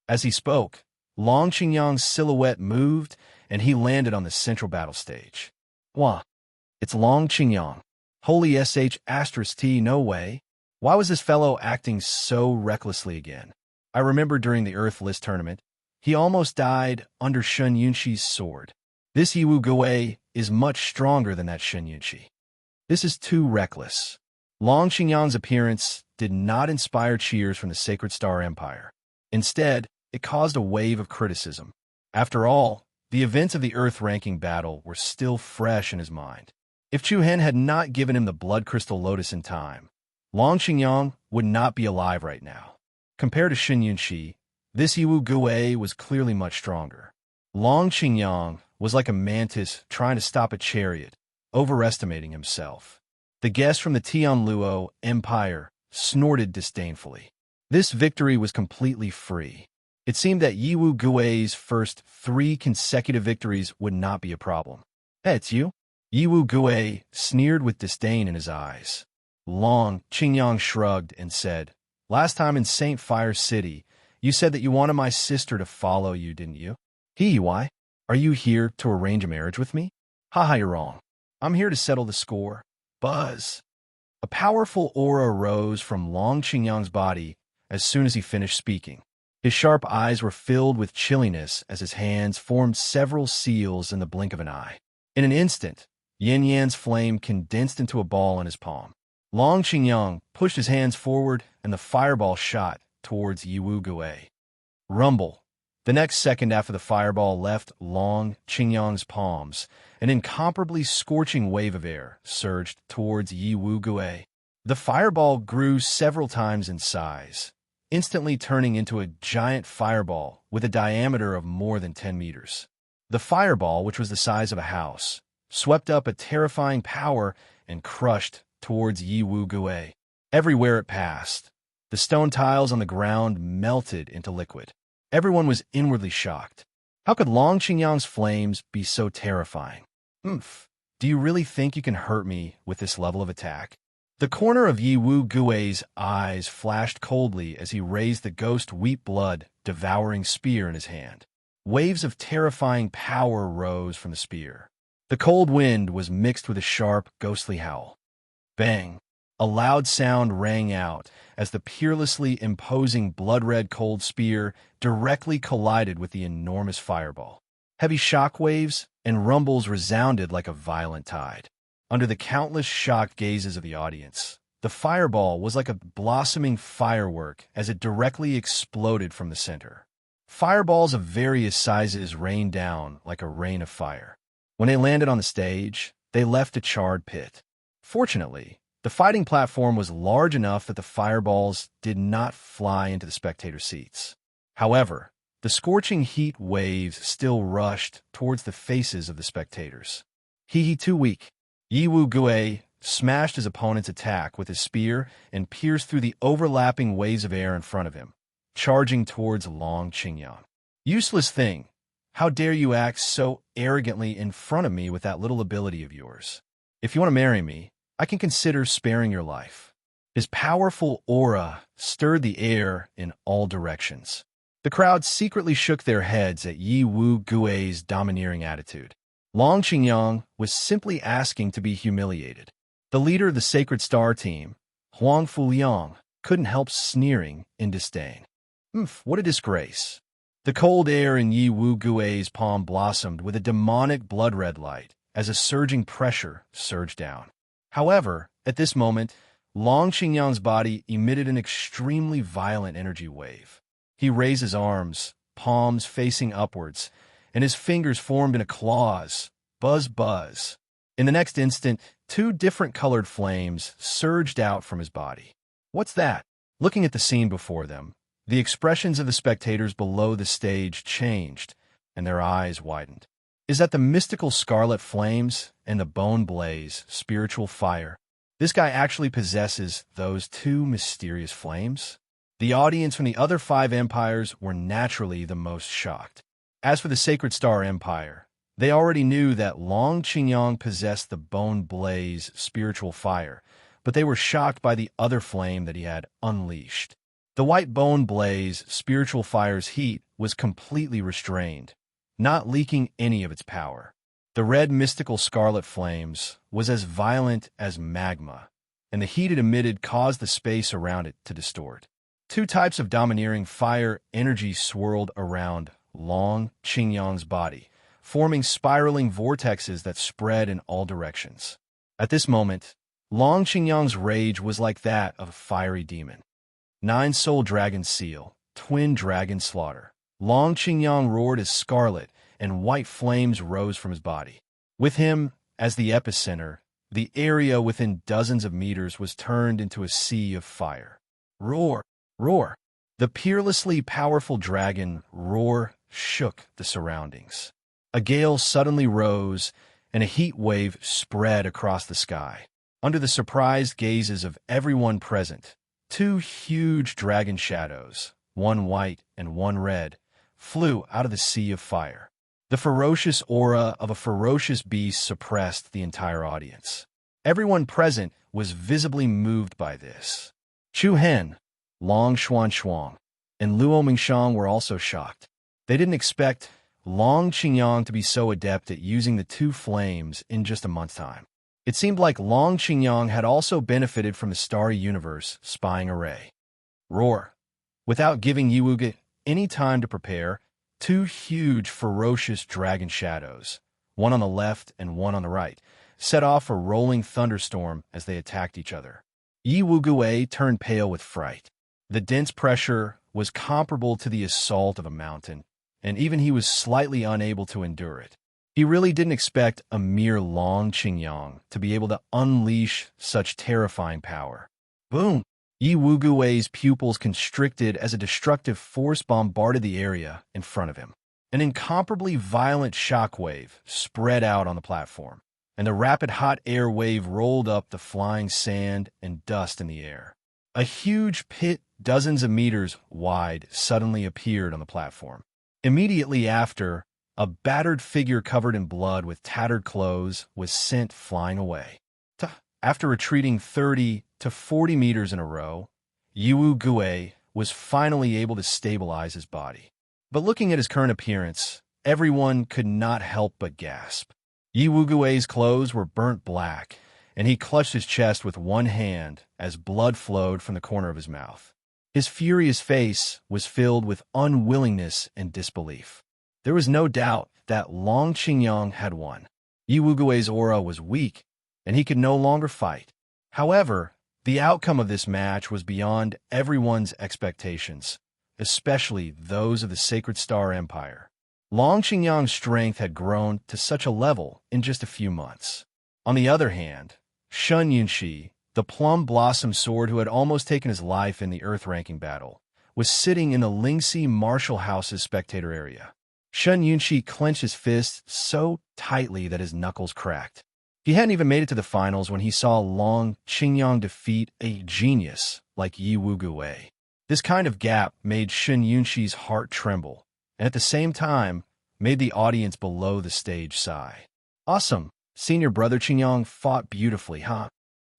As he spoke, Long Qingyang's silhouette moved, and he landed on the central battle stage. Wah, it's Long Qingyang. Holy sh*t, no way. Why was this fellow acting so recklessly again? I remember during the Earthless tournament, he almost died under Shen Yunxi's sword. This Yi Wu Gui is much stronger than that Shen Yunxi. This is too reckless. Long Qingyang's appearance did not inspire cheers from the Sacred Star Empire. Instead, it caused a wave of criticism. After all, the events of the Earth-ranking battle were still fresh in his mind. If Chu Han had not given him the Blood Crystal Lotus in time, Long Qingyang would not be alive right now. Compared to Shen Yunxi, this Yi Wu Gui was clearly much stronger. Long Qingyang was like a mantis trying to stop a chariot, overestimating himself. The guests from the Tianluo Empire snorted disdainfully. This victory was completely free. It seemed that Yi Wu Gui's first 3 consecutive victories would not be a problem. Hey, it's you? Yi Wu Gui sneered with disdain in his eyes. Long Qingyang shrugged and said, Last time in St. Fire City, you said that you wanted my sister to follow you, didn't you? Why? Are you here to arrange a marriage with me? Haha, you're wrong. I'm here to settle the score. Buzz. A powerful aura rose from Long Qingyang's body as soon as he finished speaking. His sharp eyes were filled with chilliness as his hands formed several seals in the blink of an eye. In an instant, Yin Yan's flame condensed into a ball in his palm. Long Qingyang pushed his hands forward and the fireball shot towards Yi Wu Gui. Rumble. The next second after the fireball left Long Qingyang's palms, an incomparably scorching wave of air surged towards Yi Wu Gui. The fireball grew several times in size, instantly turning into a giant fireball with a diameter of more than 10 meters. The fireball, which was the size of a house, swept up a terrifying power and crushed towards Yi Wu Gui. Everywhere it passed, the stone tiles on the ground melted into liquid. Everyone was inwardly shocked. How could Long Qingyang's flames be so terrifying? Do you really think you can hurt me with this level of attack? The corner of Yi Wu Gui's eyes flashed coldly as he raised the ghost weep blood devouring spear in his hand. Waves of terrifying power rose from the spear. The cold wind was mixed with a sharp, ghostly howl. Bang! A loud sound rang out as the peerlessly imposing blood-red cold spear directly collided with the enormous fireball. Heavy shockwaves and rumbles resounded like a violent tide. Under the countless shocked gazes of the audience, the fireball was like a blossoming firework as it directly exploded from the center. Fireballs of various sizes rained down like a rain of fire. When they landed on the stage, they left a charred pit. Fortunately, the fighting platform was large enough that the fireballs did not fly into the spectator seats. However, the scorching heat waves still rushed towards the faces of the spectators. Too weak. Yi Wu Gui smashed his opponent's attack with his spear and pierced through the overlapping waves of air in front of him, charging towards Long Qingyang. Useless thing. How dare you act so arrogantly in front of me with that little ability of yours? If you want to marry me, I can consider sparing your life. His powerful aura stirred the air in all directions. The crowd secretly shook their heads at Yi Wu Gui's domineering attitude. Long Qingyang was simply asking to be humiliated. The leader of the Sacred Star team, Huang Fuliang, couldn't help sneering in disdain. What a disgrace. The cold air in Yi Wu Gui's palm blossomed with a demonic blood-red light as a surging pressure surged down. However, at this moment, Long Qingyang's body emitted an extremely violent energy wave. He raised his arms, palms facing upwards, and his fingers formed into claws. Buzz, buzz. In the next instant, two different colored flames surged out from his body. What's that? Looking at the scene before them, the expressions of the spectators below the stage changed, and their eyes widened. Is that the mystical scarlet flames and the bone blaze, spiritual fire? This guy actually possesses those two mysterious flames? The audience from the other 5 empires were naturally the most shocked. As for the Sacred Star Empire, they already knew that Long Qingyang possessed the bone blaze, spiritual fire, but they were shocked by the other flame that he had unleashed. The white bone blaze, spiritual fire's heat, was completely restrained, not leaking any of its power. The red mystical scarlet flames was as violent as magma, and the heat it emitted caused the space around it to distort. 2 types of domineering fire energy swirled around Long Qingyang's body, forming spiraling vortexes that spread in all directions. At this moment, Long Qingyang's rage was like that of a fiery demon. 9-soul dragon seal, twin dragon slaughter. Long Qingyang roared as scarlet, and white flames rose from his body. With him, as the epicenter, the area within dozens of meters was turned into a sea of fire. Roar! Roar! The peerlessly powerful dragon roar shook the surroundings. A gale suddenly rose, and a heat wave spread across the sky. Under the surprised gazes of everyone present, 2 huge dragon shadows, one white and one red, flew out of the sea of fire. The ferocious aura of a ferocious beast suppressed the entire audience. Everyone present was visibly moved by this. Chu Hen, Long Xuan, and Luo Mingshang were also shocked. They didn't expect Long Qingyang to be so adept at using the 2 flames in just a month's time. It seemed like Long Qingyang had also benefited from the starry universe spying array. Roar! Without giving Yiwuge any time to prepare, 2 huge, ferocious dragon shadows, one on the left and one on the right, set off a rolling thunderstorm as they attacked each other. Yi Wuguwei turned pale with fright. The dense pressure was comparable to the assault of a mountain, and even he was slightly unable to endure it. He really didn't expect a mere Long Qingyang to be able to unleash such terrifying power. Boom! Yi Wuguwei's pupils constricted as a destructive force bombarded the area in front of him. An incomparably violent shockwave spread out on the platform, and the rapid hot air wave rolled up the flying sand and dust in the air. A huge pit dozens of meters wide suddenly appeared on the platform. Immediately after, a battered figure covered in blood with tattered clothes was sent flying away. After retreating 30 to 40 meters in a row, Yiwu Gui was finally able to stabilize his body. But looking at his current appearance, everyone could not help but gasp. Yiwu Gui's clothes were burnt black, and he clutched his chest with one hand as blood flowed from the corner of his mouth. His furious face was filled with unwillingness and disbelief. There was no doubt that Long Qingyang had won. Yiwu Gui's aura was weak, and he could no longer fight. However, the outcome of this match was beyond everyone's expectations, especially those of the Sacred Star Empire. Long Qingyang's strength had grown to such a level in just a few months. On the other hand, Shun Yunxi, the plum blossom sword who had almost taken his life in the Earth-ranking battle, was sitting in the Lingxi Martial House's spectator area. Shun Yunxi clenched his fist so tightly that his knuckles cracked. He hadn't even made it to the finals when he saw Long Qingyang defeat a genius like Yi Wugui. This kind of gap made Shun Yunxi's heart tremble, and at the same time, made the audience below the stage sigh. Awesome! Senior brother Qingyang fought beautifully, huh?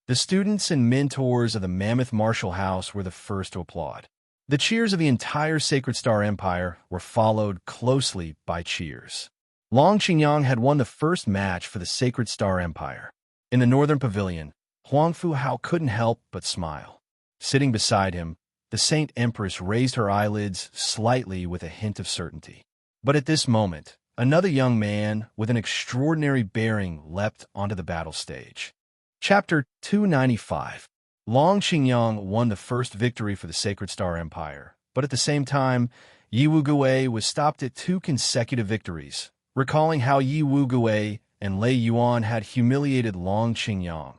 The students and mentors of the Mammoth Martial House were the first to applaud. The cheers of the entire Sacred Star Empire were followed closely by cheers. Long Qingyang had won the first match for the Sacred Star Empire. In the Northern Pavilion, Huang Fuhao couldn't help but smile. Sitting beside him, the Saint Empress raised her eyelids slightly with a hint of certainty. But at this moment, another young man with an extraordinary bearing leapt onto the battle stage. Chapter 295. Long Qingyang won the first victory for the Sacred Star Empire, but at the same time, Yi Wugui was stopped at 2 consecutive victories. Recalling how Yi Wugui and Lei Yuan had humiliated Long Qingyang,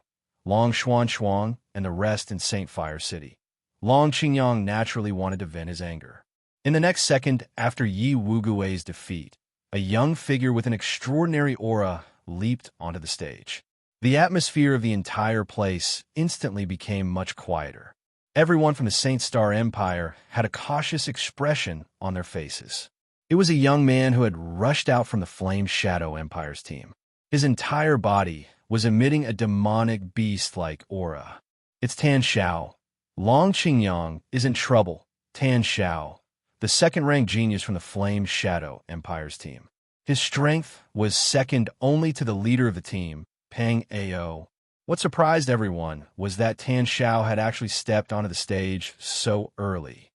Long Xuan, and the rest in St. Fire City. Long Qingyang naturally wanted to vent his anger. In the next second after Yi Wugui's defeat, a young figure with an extraordinary aura leaped onto the stage. The atmosphere of the entire place instantly became much quieter. Everyone from the Saint Star Empire had a cautious expression on their faces. It was a young man who had rushed out from the Flame Shadow Empire's team. His entire body was emitting a demonic beast-like aura. It's Tan Xiao. Long Qingyang is in trouble. Tan Xiao, the second-ranked genius from the Flame Shadow Empire's team. His strength was second only to the leader of the team, Peng Ao. What surprised everyone was that Tan Xiao had actually stepped onto the stage so early.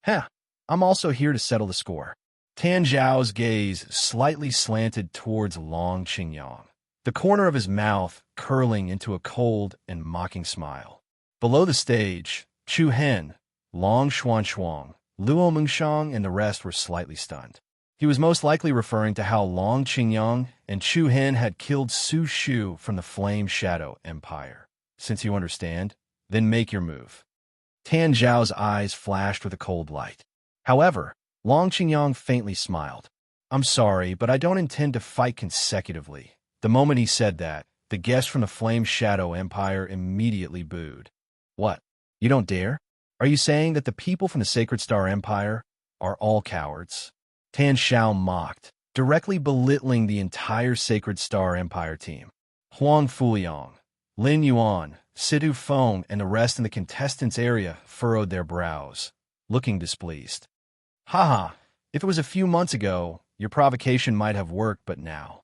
I'm also here to settle the score. Tan Xiao's gaze slightly slanted towards Long Qingyang, the corner of his mouth curling into a cold and mocking smile. Below the stage, Chu Hen, Long Xuan, Luo Mengshang, and the rest were slightly stunned. He was most likely referring to how Long Qingyang and Chu Hen had killed Su Shu from the Flame Shadow Empire. Since you understand, then make your move. Tan Zhao's eyes flashed with a cold light. However, Long Qingyang faintly smiled. I'm sorry, but I don't intend to fight consecutively. The moment he said that, the guests from the Flame Shadow Empire immediately booed. What? You don't dare? Are you saying that the people from the Sacred Star Empire are all cowards? Tan Xiao mocked, directly belittling the entire Sacred Star Empire team. Huang Fuyang, Lin Yuan, Sidu Feng, and the rest in the contestants' area furrowed their brows, looking displeased. Haha, if it was a few months ago, your provocation might have worked, but now.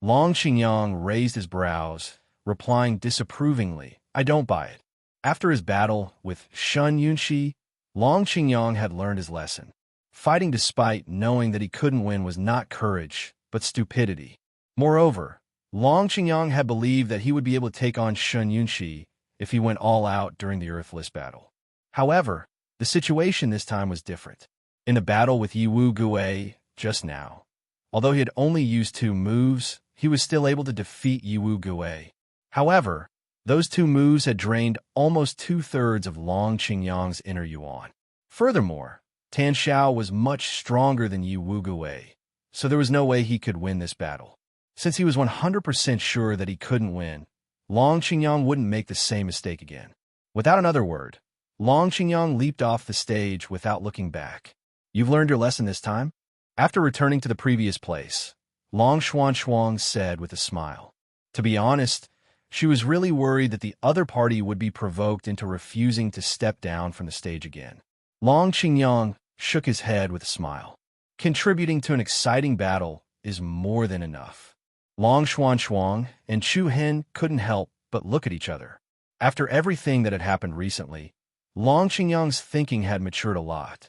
Long Qingyang raised his brows, replying disapprovingly, I don't buy it. After his battle with Shun Yunxi, Long Qingyang had learned his lesson. Fighting despite knowing that he couldn't win was not courage, but stupidity. Moreover, Long Qingyang had believed that he would be able to take on Shun Yunxi if he went all out during the Earthless battle. However, the situation this time was different. In the battle with Yi Wugui just now, although he had only used 2 moves, he was still able to defeat Yi Wugui. However, those 2 moves had drained almost 2/3 of Long Qingyang's inner yuan. Furthermore, Tan Xiao was much stronger than Yi Wugui, so there was no way he could win this battle. Since he was 100% sure that he couldn't win, Long Qingyang wouldn't make the same mistake again. Without another word, Long Qingyang leaped off the stage without looking back. You've learned your lesson this time? After returning to the previous place, Long Xuan said with a smile. To be honest, she was really worried that the other party would be provoked into refusing to step down from the stage again. Long Qingyang shook his head with a smile. Contributing to an exciting battle is more than enough. Long Xuan and Chu Hen couldn't help but look at each other. After everything that had happened recently, Long Qingyang's thinking had matured a lot.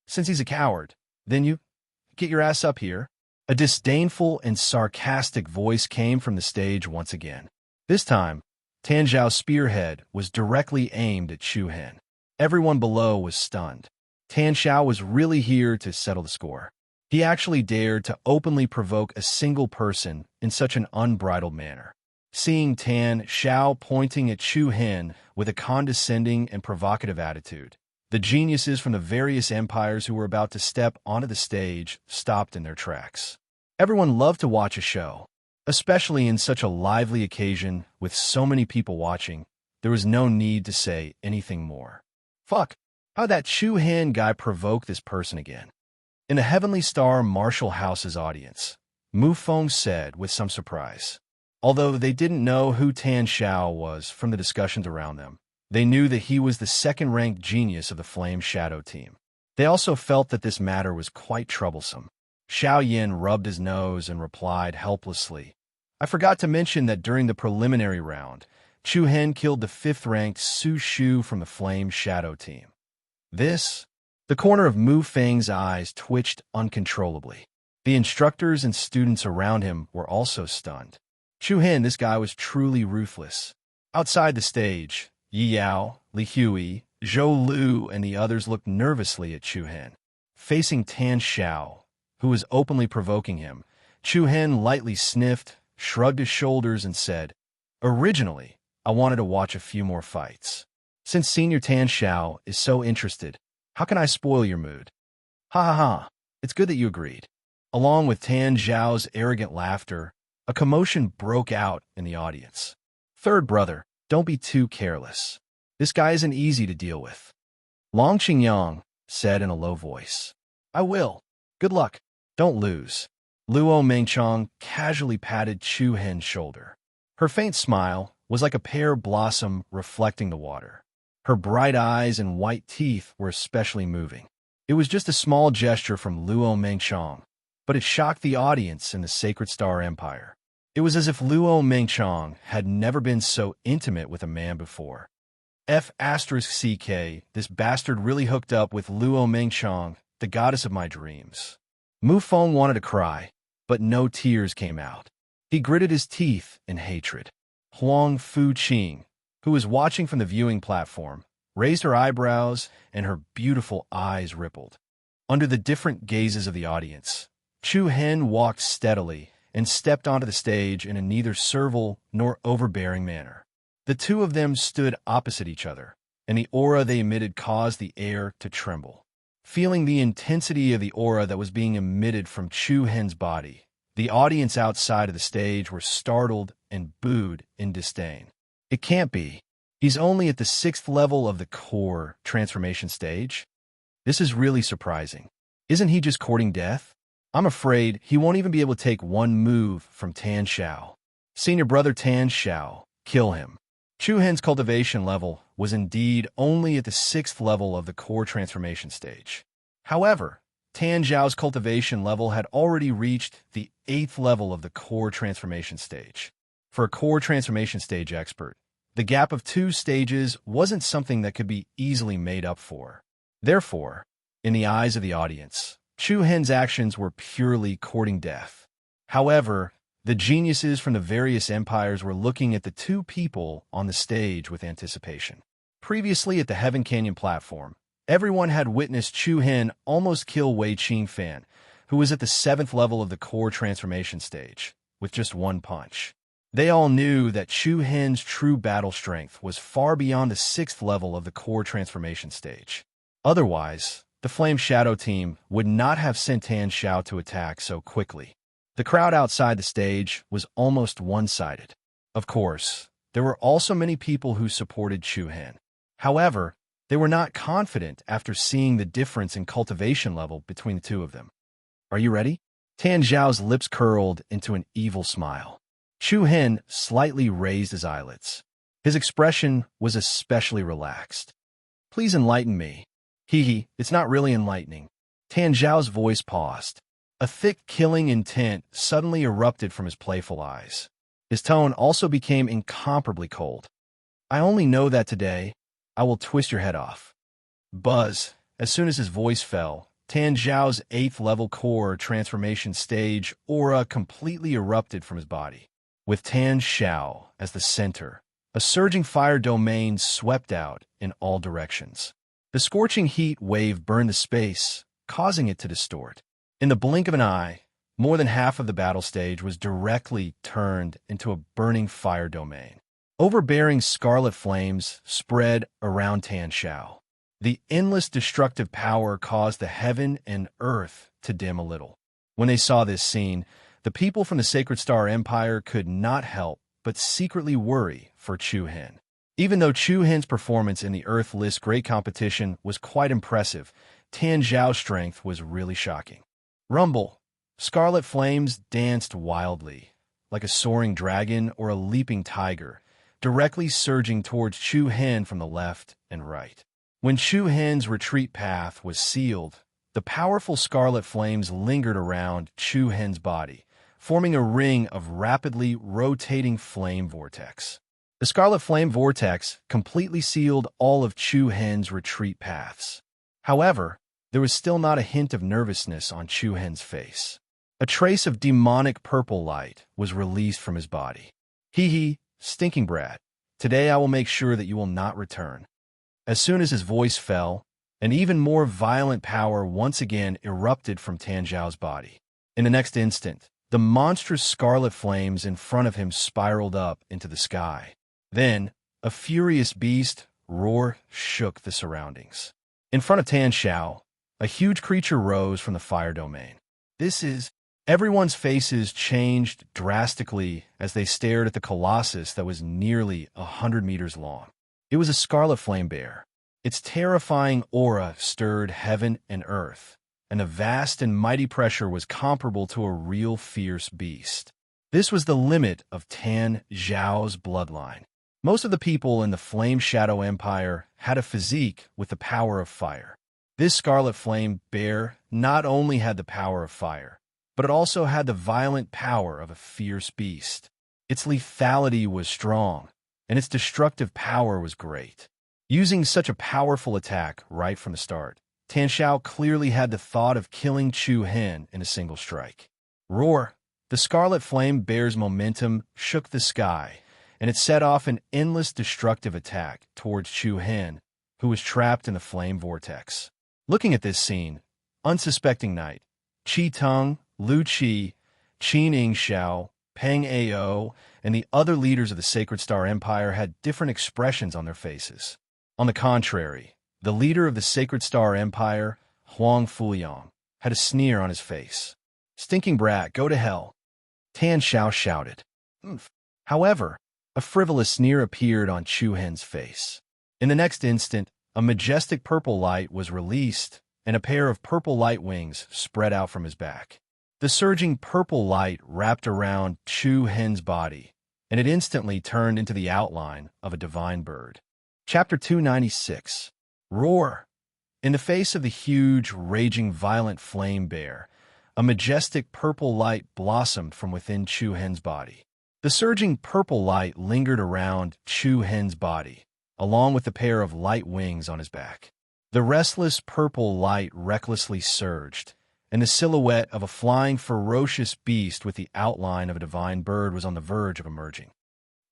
Since he's a coward, then you get your ass up here. A disdainful and sarcastic voice came from the stage once again. This time, Tan Zhao's spearhead was directly aimed at Chu Hen. Everyone below was stunned. Tan Xiao was really here to settle the score. He actually dared to openly provoke a single person in such an unbridled manner. Seeing Tan Xiao pointing at Chu Hen with a condescending and provocative attitude, the geniuses from the various empires who were about to step onto the stage stopped in their tracks. Everyone loved to watch a show, especially in such a lively occasion with so many people watching. There was no need to say anything more. Fuck, how'd that Chu Hen guy provoke this person again? In the Heavenly Star Martial House's audience, Mu Feng said with some surprise. Although they didn't know who Tan Xiao was from the discussions around them, they knew that he was the second-ranked genius of the Flame Shadow team. They also felt that this matter was quite troublesome. Xiao Yin rubbed his nose and replied helplessly, I forgot to mention that during the preliminary round, Chu Hen killed the 5th-ranked Su Shu from the Flame Shadow team. The corner of Mu Feng's eyes twitched uncontrollably. The instructors and students around him were also stunned. Chu Hen, this guy was truly ruthless. Outside the stage, Yi Yao, Li Hui, Zhou Lu, and the others looked nervously at Chu Hen. Facing Tan Xiao, who was openly provoking him, Chu Hen lightly sniffed, shrugged his shoulders, and said, "Originally, I wanted to watch a few more fights. Since Senior Tan Xiao is so interested, how can I spoil your mood?" Ha ha ha, it's good that you agreed. Along with Tan Zhao's arrogant laughter, a commotion broke out in the audience. "Third brother, don't be too careless. This guy isn't easy to deal with," Long Xingyang said in a low voice. "I will. Good luck. Don't lose." Luo Mengchong casually patted Chu Hen's shoulder. Her faint smile was like a pear blossom reflecting the water. Her bright eyes and white teeth were especially moving. It was just a small gesture from Luo Mengchong, but it shocked the audience in the Sacred Star Empire. It was as if Luo Mengchong had never been so intimate with a man before. F***CK, this bastard really hooked up with Luo Mengchong, the goddess of my dreams. Mu Feng wanted to cry, but no tears came out. He gritted his teeth in hatred. Huang Fuqing, who was watching from the viewing platform, raised her eyebrows and her beautiful eyes rippled. Under the different gazes of the audience, Chu Hen walked steadily and stepped onto the stage in a neither servile nor overbearing manner. The two of them stood opposite each other, and the aura they emitted caused the air to tremble. Feeling the intensity of the aura that was being emitted from Chu Hen's body, the audience outside of the stage were startled and booed in disdain. It can't be. He's only at the 6th level of the core transformation stage? This is really surprising. Isn't he just courting death? I'm afraid he won't even be able to take one move from Tan Xiao. Senior brother Tan Xiao, kill him. Chu Hen's cultivation level was indeed only at the 6th level of the core transformation stage. However, Tan Zhao's cultivation level had already reached the 8th level of the core transformation stage. For a core transformation stage expert, the gap of 2 stages wasn't something that could be easily made up for. Therefore, in the eyes of the audience, Chu Hen's actions were purely courting death. However, the geniuses from the various empires were looking at the two people on the stage with anticipation. Previously at the Heaven Canyon platform, everyone had witnessed Chu Hen almost kill Wei Qingfan, who was at the 7th level of the core transformation stage, with just one punch. They all knew that Chu Hen's true battle strength was far beyond the 6th level of the core transformation stage. Otherwise, the Flame Shadow team would not have sent Tan Xiao to attack so quickly. The crowd outside the stage was almost one-sided. Of course, there were also many people who supported Chu Hen. However, they were not confident after seeing the difference in cultivation level between the two of them. "Are you ready?" Tan Zhao's lips curled into an evil smile. Chu Hen slightly raised his eyelids. His expression was especially relaxed. "Please enlighten me." "Hee, it's not really enlightening." Tan Zhao's voice paused. A thick, killing intent suddenly erupted from his playful eyes. His tone also became incomparably cold. "I only know that today, I will twist your head off." Buzz, as soon as his voice fell, Tan Zhao's 8th level core transformation stage aura completely erupted from his body. With Tan Xiao as the center, a surging fire domain swept out in all directions. The scorching heat wave burned the space, causing it to distort. In the blink of an eye, more than half of the battle stage was directly turned into a burning fire domain. Overbearing scarlet flames spread around Tan Xiao. The endless destructive power caused the heaven and earth to dim a little. When they saw this scene, the people from the Sacred Star Empire could not help but secretly worry for Chu Hen. Even though Chu Hen's performance in the Earth-list Great Competition was quite impressive, Tan Zhao's strength was really shocking. Rumble. Scarlet flames danced wildly, like a soaring dragon or a leaping tiger, directly surging towards Chu Hen from the left and right. When Chu Hen's retreat path was sealed, the powerful scarlet flames lingered around Chu Hen's body, forming a ring of rapidly rotating flame vortex. The scarlet flame vortex completely sealed all of Chu Hen's retreat paths. However, there was still not a hint of nervousness on Chu Hen's face. A trace of demonic purple light was released from his body. "Hee, stinking brat. Today I will make sure that you will not return." As soon as his voice fell, an even more violent power once again erupted from Tan Zhao's body. In the next instant, The monstrous scarlet flames in front of him spiraled up into the sky. Then, a furious beast roar shook the surroundings. In front of Tan Xiao, a huge creature rose from the fire domain. Everyone's faces changed drastically as they stared at the colossus that was nearly 100 meters long. It was a scarlet flame bear. Its terrifying aura stirred heaven and earth, and the vast and mighty pressure was comparable to a real fierce beast. This was the limit of Tan Xiao's bloodline. Most of the people in the Flame Shadow Empire had a physique with the power of fire. This scarlet flame bear not only had the power of fire, but it also had the violent power of a fierce beast. Its lethality was strong, and its destructive power was great. Using such a powerful attack right from the start, Tan Xiao clearly had the thought of killing Chu Hen in a single strike. Roar! The scarlet flame bear's momentum shook the sky, and it set off an endless destructive attack towards Chu Hen, who was trapped in the flame vortex. Looking at this scene, unsuspecting knight, Qi Teng, Lu Qi, Qin Ing Xiao, Peng Ao, and the other leaders of the Sacred Star Empire had different expressions on their faces. On the contrary, the leader of the Sacred Star Empire, Huang Fuyang, had a sneer on his face. "Stinking brat, go to hell," Tan Xiao shouted. However, a frivolous sneer appeared on Chu Hen's face. In the next instant, a majestic purple light was released, and a pair of purple light wings spread out from his back. The surging purple light wrapped around Chu Hen's body, and it instantly turned into the outline of a divine bird. Chapter 296. Roar! In the face of the huge, raging, violent flame bear, a majestic purple light blossomed from within Chu Hen's body. The surging purple light lingered around Chu Hen's body, along with a pair of light wings on his back. The restless purple light recklessly surged, and the silhouette of a flying, ferocious beast with the outline of a divine bird was on the verge of emerging.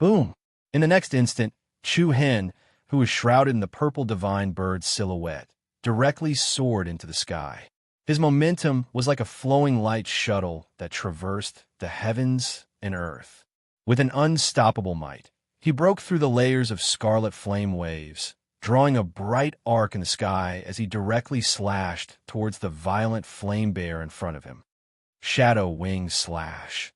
Boom! In the next instant, Chu Hen, who was shrouded in the purple divine bird's silhouette, directly soared into the sky. His momentum was like a flowing light shuttle that traversed the heavens and earth. With an unstoppable might, he broke through the layers of scarlet flame waves, drawing a bright arc in the sky as he directly slashed towards the violent flame bear in front of him. Shadow wing slash.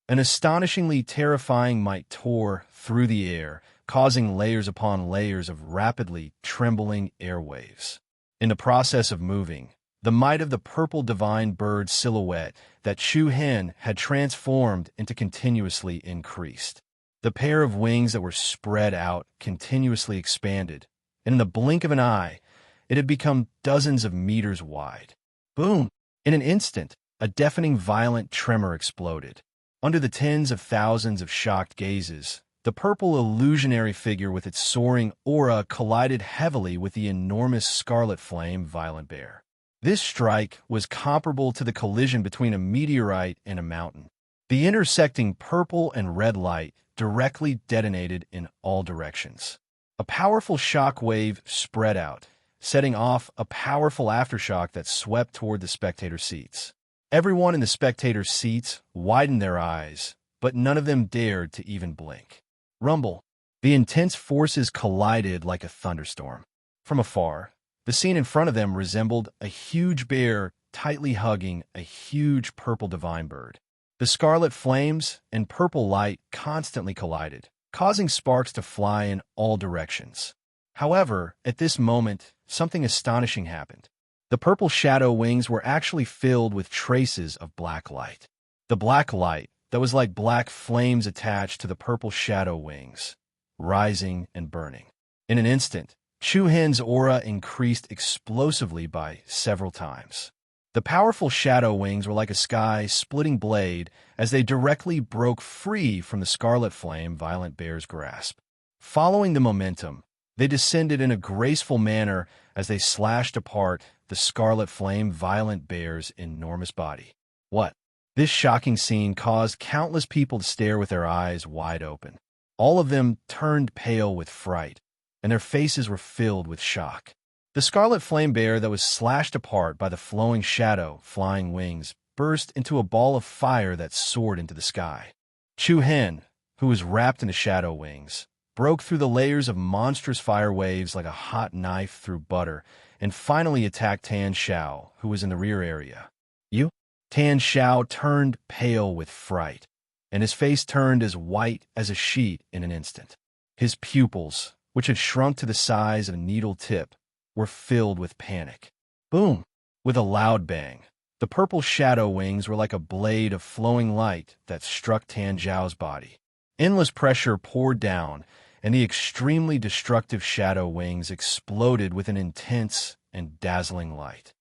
An astonishingly terrifying might tore through the air, causing layers upon layers of rapidly trembling airwaves. In the process of moving, the might of the purple divine bird silhouette that Chu Hen had transformed into continuously increased. The pair of wings that were spread out continuously expanded, and in the blink of an eye, it had become dozens of meters wide. Boom! In an instant, a deafening violent tremor exploded. Under the tens of thousands of shocked gazes, the purple illusionary figure with its soaring aura collided heavily with the enormous scarlet flame violent bear. This strike was comparable to the collision between a meteorite and a mountain. The intersecting purple and red light directly detonated in all directions. A powerful shock wave spread out, setting off a powerful aftershock that swept toward the spectator seats. Everyone in the spectator seats widened their eyes, but none of them dared to even blink. Rumble. The intense forces collided like a thunderstorm. From afar, the scene in front of them resembled a huge bear tightly hugging a huge purple divine bird. The scarlet flames and purple light constantly collided, causing sparks to fly in all directions. However, at this moment, something astonishing happened. The purple shadow wings were actually filled with traces of black light. The black light, that was like black flames attached to the purple shadow wings, rising and burning. In an instant, Chu Hen's aura increased explosively by several times. The powerful shadow wings were like a sky-splitting blade as they directly broke free from the scarlet flame violent bear's grasp. Following the momentum, they descended in a graceful manner as they slashed apart the scarlet flame violent bear's enormous body. What? This shocking scene caused countless people to stare with their eyes wide open. All of them turned pale with fright, and their faces were filled with shock. The scarlet flame bear that was slashed apart by the flowing shadow flying wings burst into a ball of fire that soared into the sky. Chu Hen, who was wrapped in the shadow wings, broke through the layers of monstrous fire waves like a hot knife through butter, and finally attacked Tan Xiao, who was in the rear area. You? Tan Xiao turned pale with fright, and his face turned as white as a sheet in an instant. His pupils, which had shrunk to the size of a needle tip, were filled with panic. Boom! With a loud bang, the purple shadow wings were like a blade of flowing light that struck Tan Zhao's body. Endless pressure poured down, and the extremely destructive shadow wings exploded with an intense and dazzling light.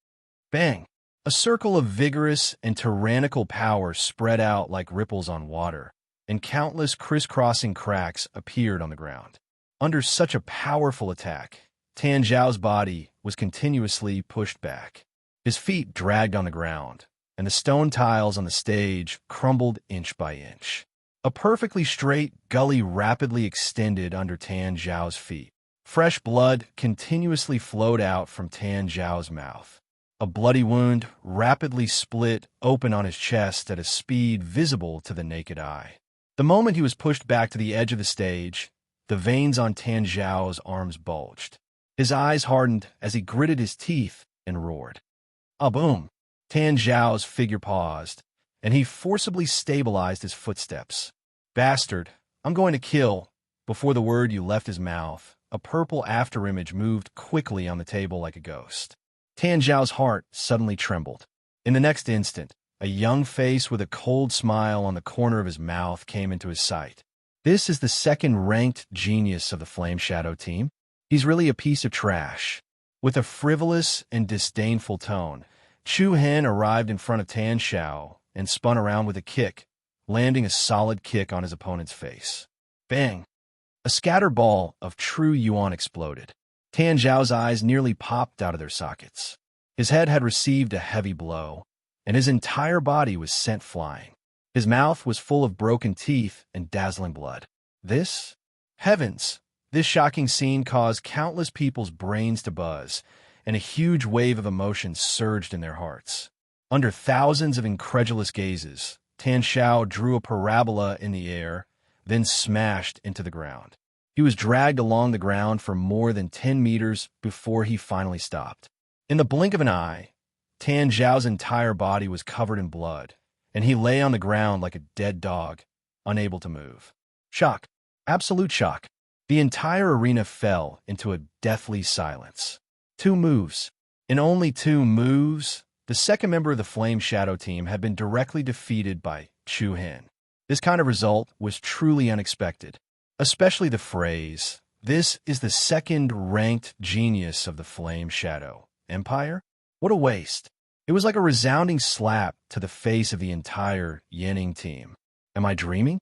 Bang! A circle of vigorous and tyrannical power spread out like ripples on water, and countless crisscrossing cracks appeared on the ground. Under such a powerful attack, Tan Zhao's body was continuously pushed back. His feet dragged on the ground, and the stone tiles on the stage crumbled inch by inch. A perfectly straight gully rapidly extended under Tan Zhao's feet. Fresh blood continuously flowed out from Tan Zhao's mouth. A bloody wound rapidly split open on his chest at a speed visible to the naked eye. The moment he was pushed back to the edge of the stage, the veins on Tan Zhao's arms bulged. His eyes hardened as he gritted his teeth and roared. Ah, boom! Tan Zhao's figure paused, and he forcibly stabilized his footsteps. Bastard, I'm going to kill. Before the word you left his mouth, a purple afterimage moved quickly on the table like a ghost. Tan Zhao's heart suddenly trembled. In the next instant, a young face with a cold smile on the corner of his mouth came into his sight. This is the second-ranked genius of the Flame Shadow team. He's really a piece of trash. With a frivolous and disdainful tone, Chu Hen arrived in front of Tan Xiao and spun around with a kick, landing a solid kick on his opponent's face. Bang! A scatter ball of true yuan exploded. Tan Zhao's eyes nearly popped out of their sockets. His head had received a heavy blow, and his entire body was sent flying. His mouth was full of broken teeth and dazzling blood. Heavens! This shocking scene caused countless people's brains to buzz, and a huge wave of emotion surged in their hearts. Under thousands of incredulous gazes, Tan Xiao drew a parabola in the air, then smashed into the ground. He was dragged along the ground for more than 10 meters before he finally stopped. In the blink of an eye, Tan Zhao's entire body was covered in blood, and he lay on the ground like a dead dog, unable to move. Shock. Absolute shock. The entire arena fell into a deathly silence. 2 moves. In only 2 moves, the second member of the Flame Shadow team had been directly defeated by Chu Hen. This kind of result was truly unexpected, especially the phrase, "This is the second-ranked genius of the Flame Shadow Empire." What a waste. It was like a resounding slap to the face of the entire Yanning team. Am I dreaming?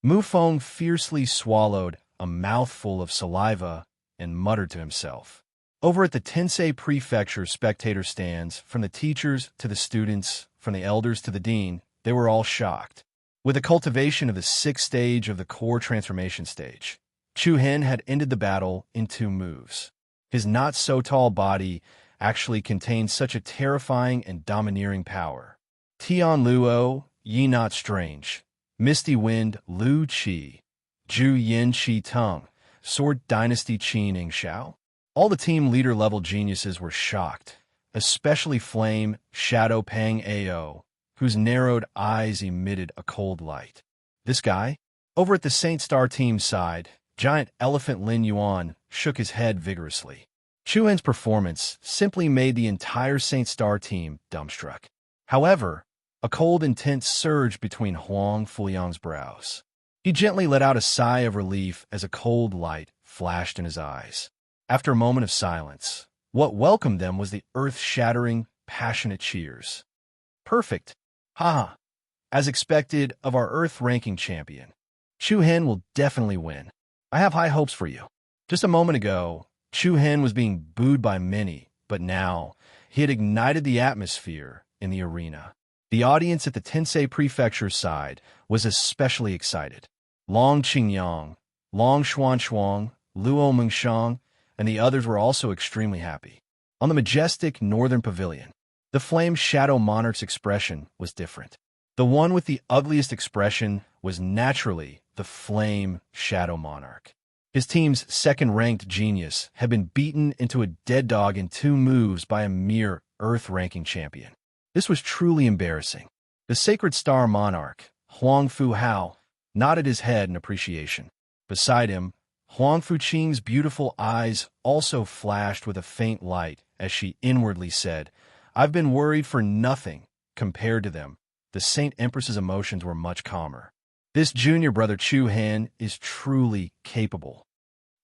Mu Feng fiercely swallowed a mouthful of saliva and muttered to himself. Over at the Tensei Prefecture spectator stands, from the teachers to the students, from the elders to the dean, they were all shocked. With the cultivation of the 6th stage of the core transformation stage, Chu Hen had ended the battle in 2 moves. His not-so-tall body actually contained such a terrifying and domineering power. Tian Luo, Yi Not Strange, Misty Wind Lu Qi, Zhu Yin Qi Teng, Sword Dynasty Qi Ning Xiao. All the team leader-level geniuses were shocked, especially Flame Shadow Pang Ao, whose narrowed eyes emitted a cold light. This guy? Over at the Saint Star team's side, giant elephant Lin Yuan shook his head vigorously. Chu Hen's performance simply made the entire Saint Star team dumbstruck. However, a cold, intense surged between Huang Fuyang's brows. He gently let out a sigh of relief as a cold light flashed in his eyes. After a moment of silence, what welcomed them was the earth-shattering, passionate cheers. Perfect. Haha. As expected of our Earth-ranking champion, Chu Hen will definitely win. I have high hopes for you. Just a moment ago, Chu Hen was being booed by many, but now he had ignited the atmosphere in the arena. The audience at the Tensei Prefecture side was especially excited. Long Qingyang, Long Xuan, Luo Mengshang, and the others were also extremely happy. On the majestic northern pavilion, The Flame Shadow Monarch's expression was different. The one with the ugliest expression was naturally the Flame Shadow Monarch. His team's second-ranked genius had been beaten into a dead dog in 2 moves by a mere Earth-ranking champion. This was truly embarrassing. The Sacred Star Monarch, Huang Fu Hao, nodded his head in appreciation. Beside him, Huang Fuqing's beautiful eyes also flashed with a faint light as she inwardly said, "I've been worried for nothing." Compared to them, the Saint Empress's emotions were much calmer. This junior brother Chu Han is truly capable.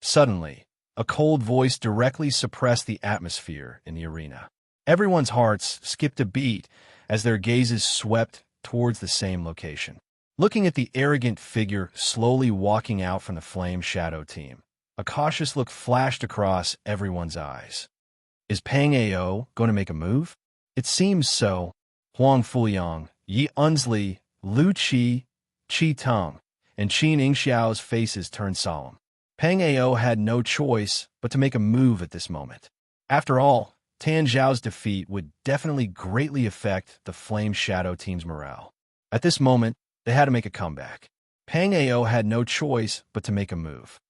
Suddenly, a cold voice directly suppressed the atmosphere in the arena. Everyone's hearts skipped a beat as their gazes swept towards the same location. Looking at the arrogant figure slowly walking out from the Flame Shadow team, a cautious look flashed across everyone's eyes. Is Pang Ao going to make a move? It seems so. Huang Fuyang, Yi Unzli, Lu Qi, Qi Tong, and Qin Yingxiao's faces turned solemn. Pang Ao had no choice but to make a move at this moment. After all, Tan Zhao's defeat would definitely greatly affect the Flame Shadow team's morale. At this moment, they had to make a comeback. Pang Ao had no choice but to make a move.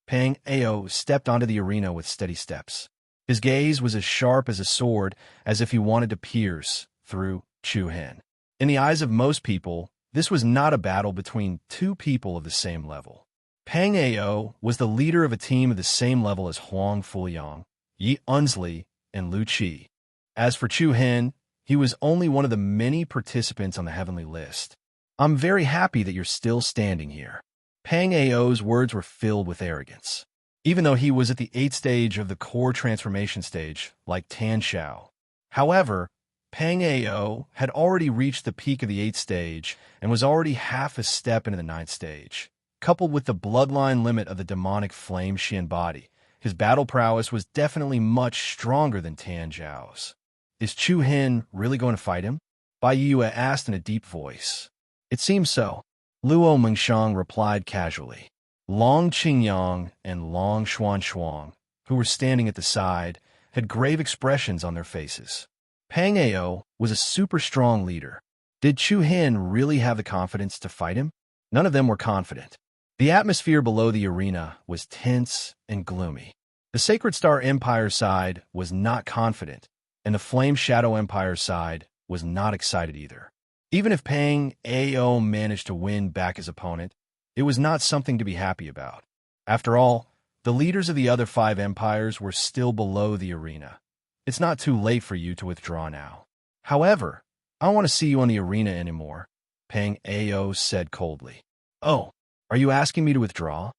Pang Ao stepped onto the arena with steady steps. His gaze was as sharp as a sword, as if he wanted to pierce through Chu Han. In the eyes of most people, this was not a battle between 2 people of the same level. Pang Ao was the leader of a team of the same level as Huang Fuyang, Yi Unzli, and Lu Qi. As for Chu Han, he was only one of the many participants on the heavenly list. "I'm very happy that you're still standing here." Pang Ao's words were filled with arrogance. Even though he was at the 8th stage of the core transformation stage, like Tan Xiao. However, Pang Ao had already reached the peak of the 8th stage and was already half a step into the 9th stage. Coupled with the bloodline limit of the demonic flame she embodied, his battle prowess was definitely much stronger than Tan Zhao's. Is Chu Han really going to fight him? Bai Yue asked in a deep voice. It seems so. Luo Mengshang replied casually. Long Qingyang and Long Xuan, who were standing at the side, had grave expressions on their faces. Pang Ao was a super strong leader. Did Chu Han really have the confidence to fight him? None of them were confident. The atmosphere below the arena was tense and gloomy. The Sacred Star Empire side was not confident, and the Flame Shadow Empire side was not excited either. Even if Pang Ao managed to win back his opponent, it was not something to be happy about. After all, the leaders of the other 5 empires were still below the arena. It's not too late for you to withdraw now. However, I don't want to see you on the arena anymore, Pang Ao said coldly. Oh, are you asking me to withdraw?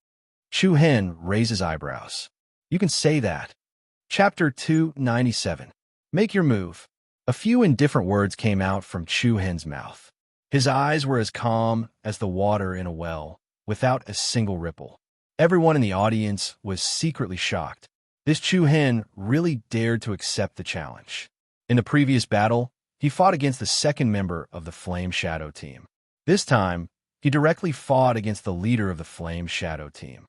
Chu Han raised his eyebrows. You can say that. Chapter 297. Make your move. A few indifferent words came out from Chu Han's mouth. His eyes were as calm as the water in a well, without a single ripple. Everyone in the audience was secretly shocked. This Chu Han really dared to accept the challenge. In the previous battle, he fought against the second member of the Flame Shadow team. This time, he directly fought against the leader of the Flame Shadow team.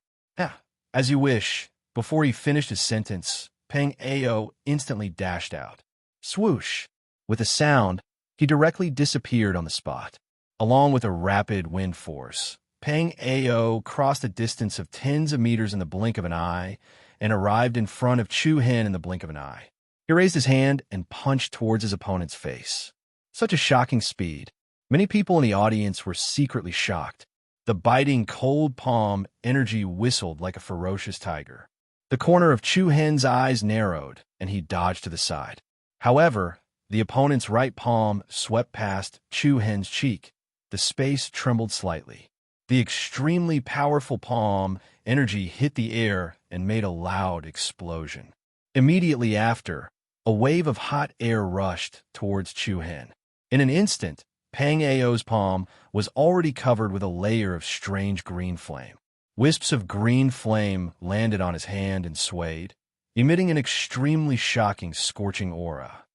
As you wish. Before he finished his sentence, Pang Ao instantly dashed out. Swoosh! With a sound, he directly disappeared on the spot. Along with a rapid wind force, Pang Ao crossed a distance of tens of meters in the blink of an eye and arrived in front of Chu Han in the blink of an eye. He raised his hand and punched towards his opponent's face. Such a shocking speed. Many people in the audience were secretly shocked. The biting, cold palm energy whistled like a ferocious tiger. The corner of Chu Han's eyes narrowed, and he dodged to the side. However, the opponent's right palm swept past Chu Han's cheek. The space trembled slightly. The extremely powerful palm energy hit the air and made a loud explosion. Immediately after, a wave of hot air rushed towards Chu Han. In an instant, Pang Ao's palm was already covered with a layer of strange green flame. Wisps of green flame landed on his hand and swayed, emitting an extremely shocking, scorching aura.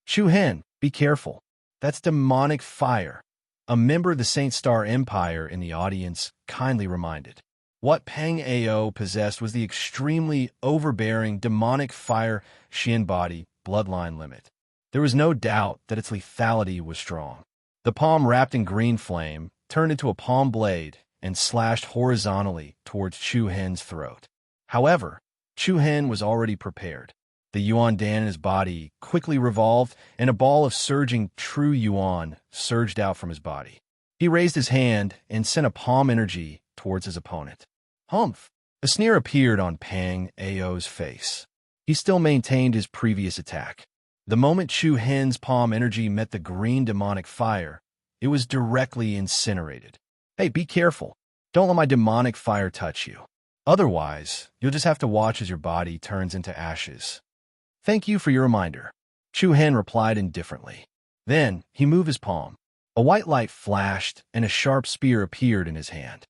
Chu Han, be careful. That's demonic fire. A member of the Saint Star Empire in the audience kindly reminded. What Pang Ao possessed was the extremely overbearing demonic fire she embodied bloodline limit. There was no doubt that its lethality was strong. The palm wrapped in green flame turned into a palm blade and slashed horizontally towards Chu Hen's throat. However, Chu Hen was already prepared. The yuan dan in his body quickly revolved, and a ball of surging true yuan surged out from his body. He raised his hand and sent a palm energy towards his opponent. Humph! A sneer appeared on Pang Ao's face. He still maintained his previous attack. The moment Chu Hen's palm energy met the green demonic fire, it was directly incinerated. Hey, be careful. Don't let my demonic fire touch you. Otherwise, you'll just have to watch as your body turns into ashes. Thank you for your reminder. Chu Hen replied indifferently. Then, he moved his palm. A white light flashed, and a sharp spear appeared in his hand.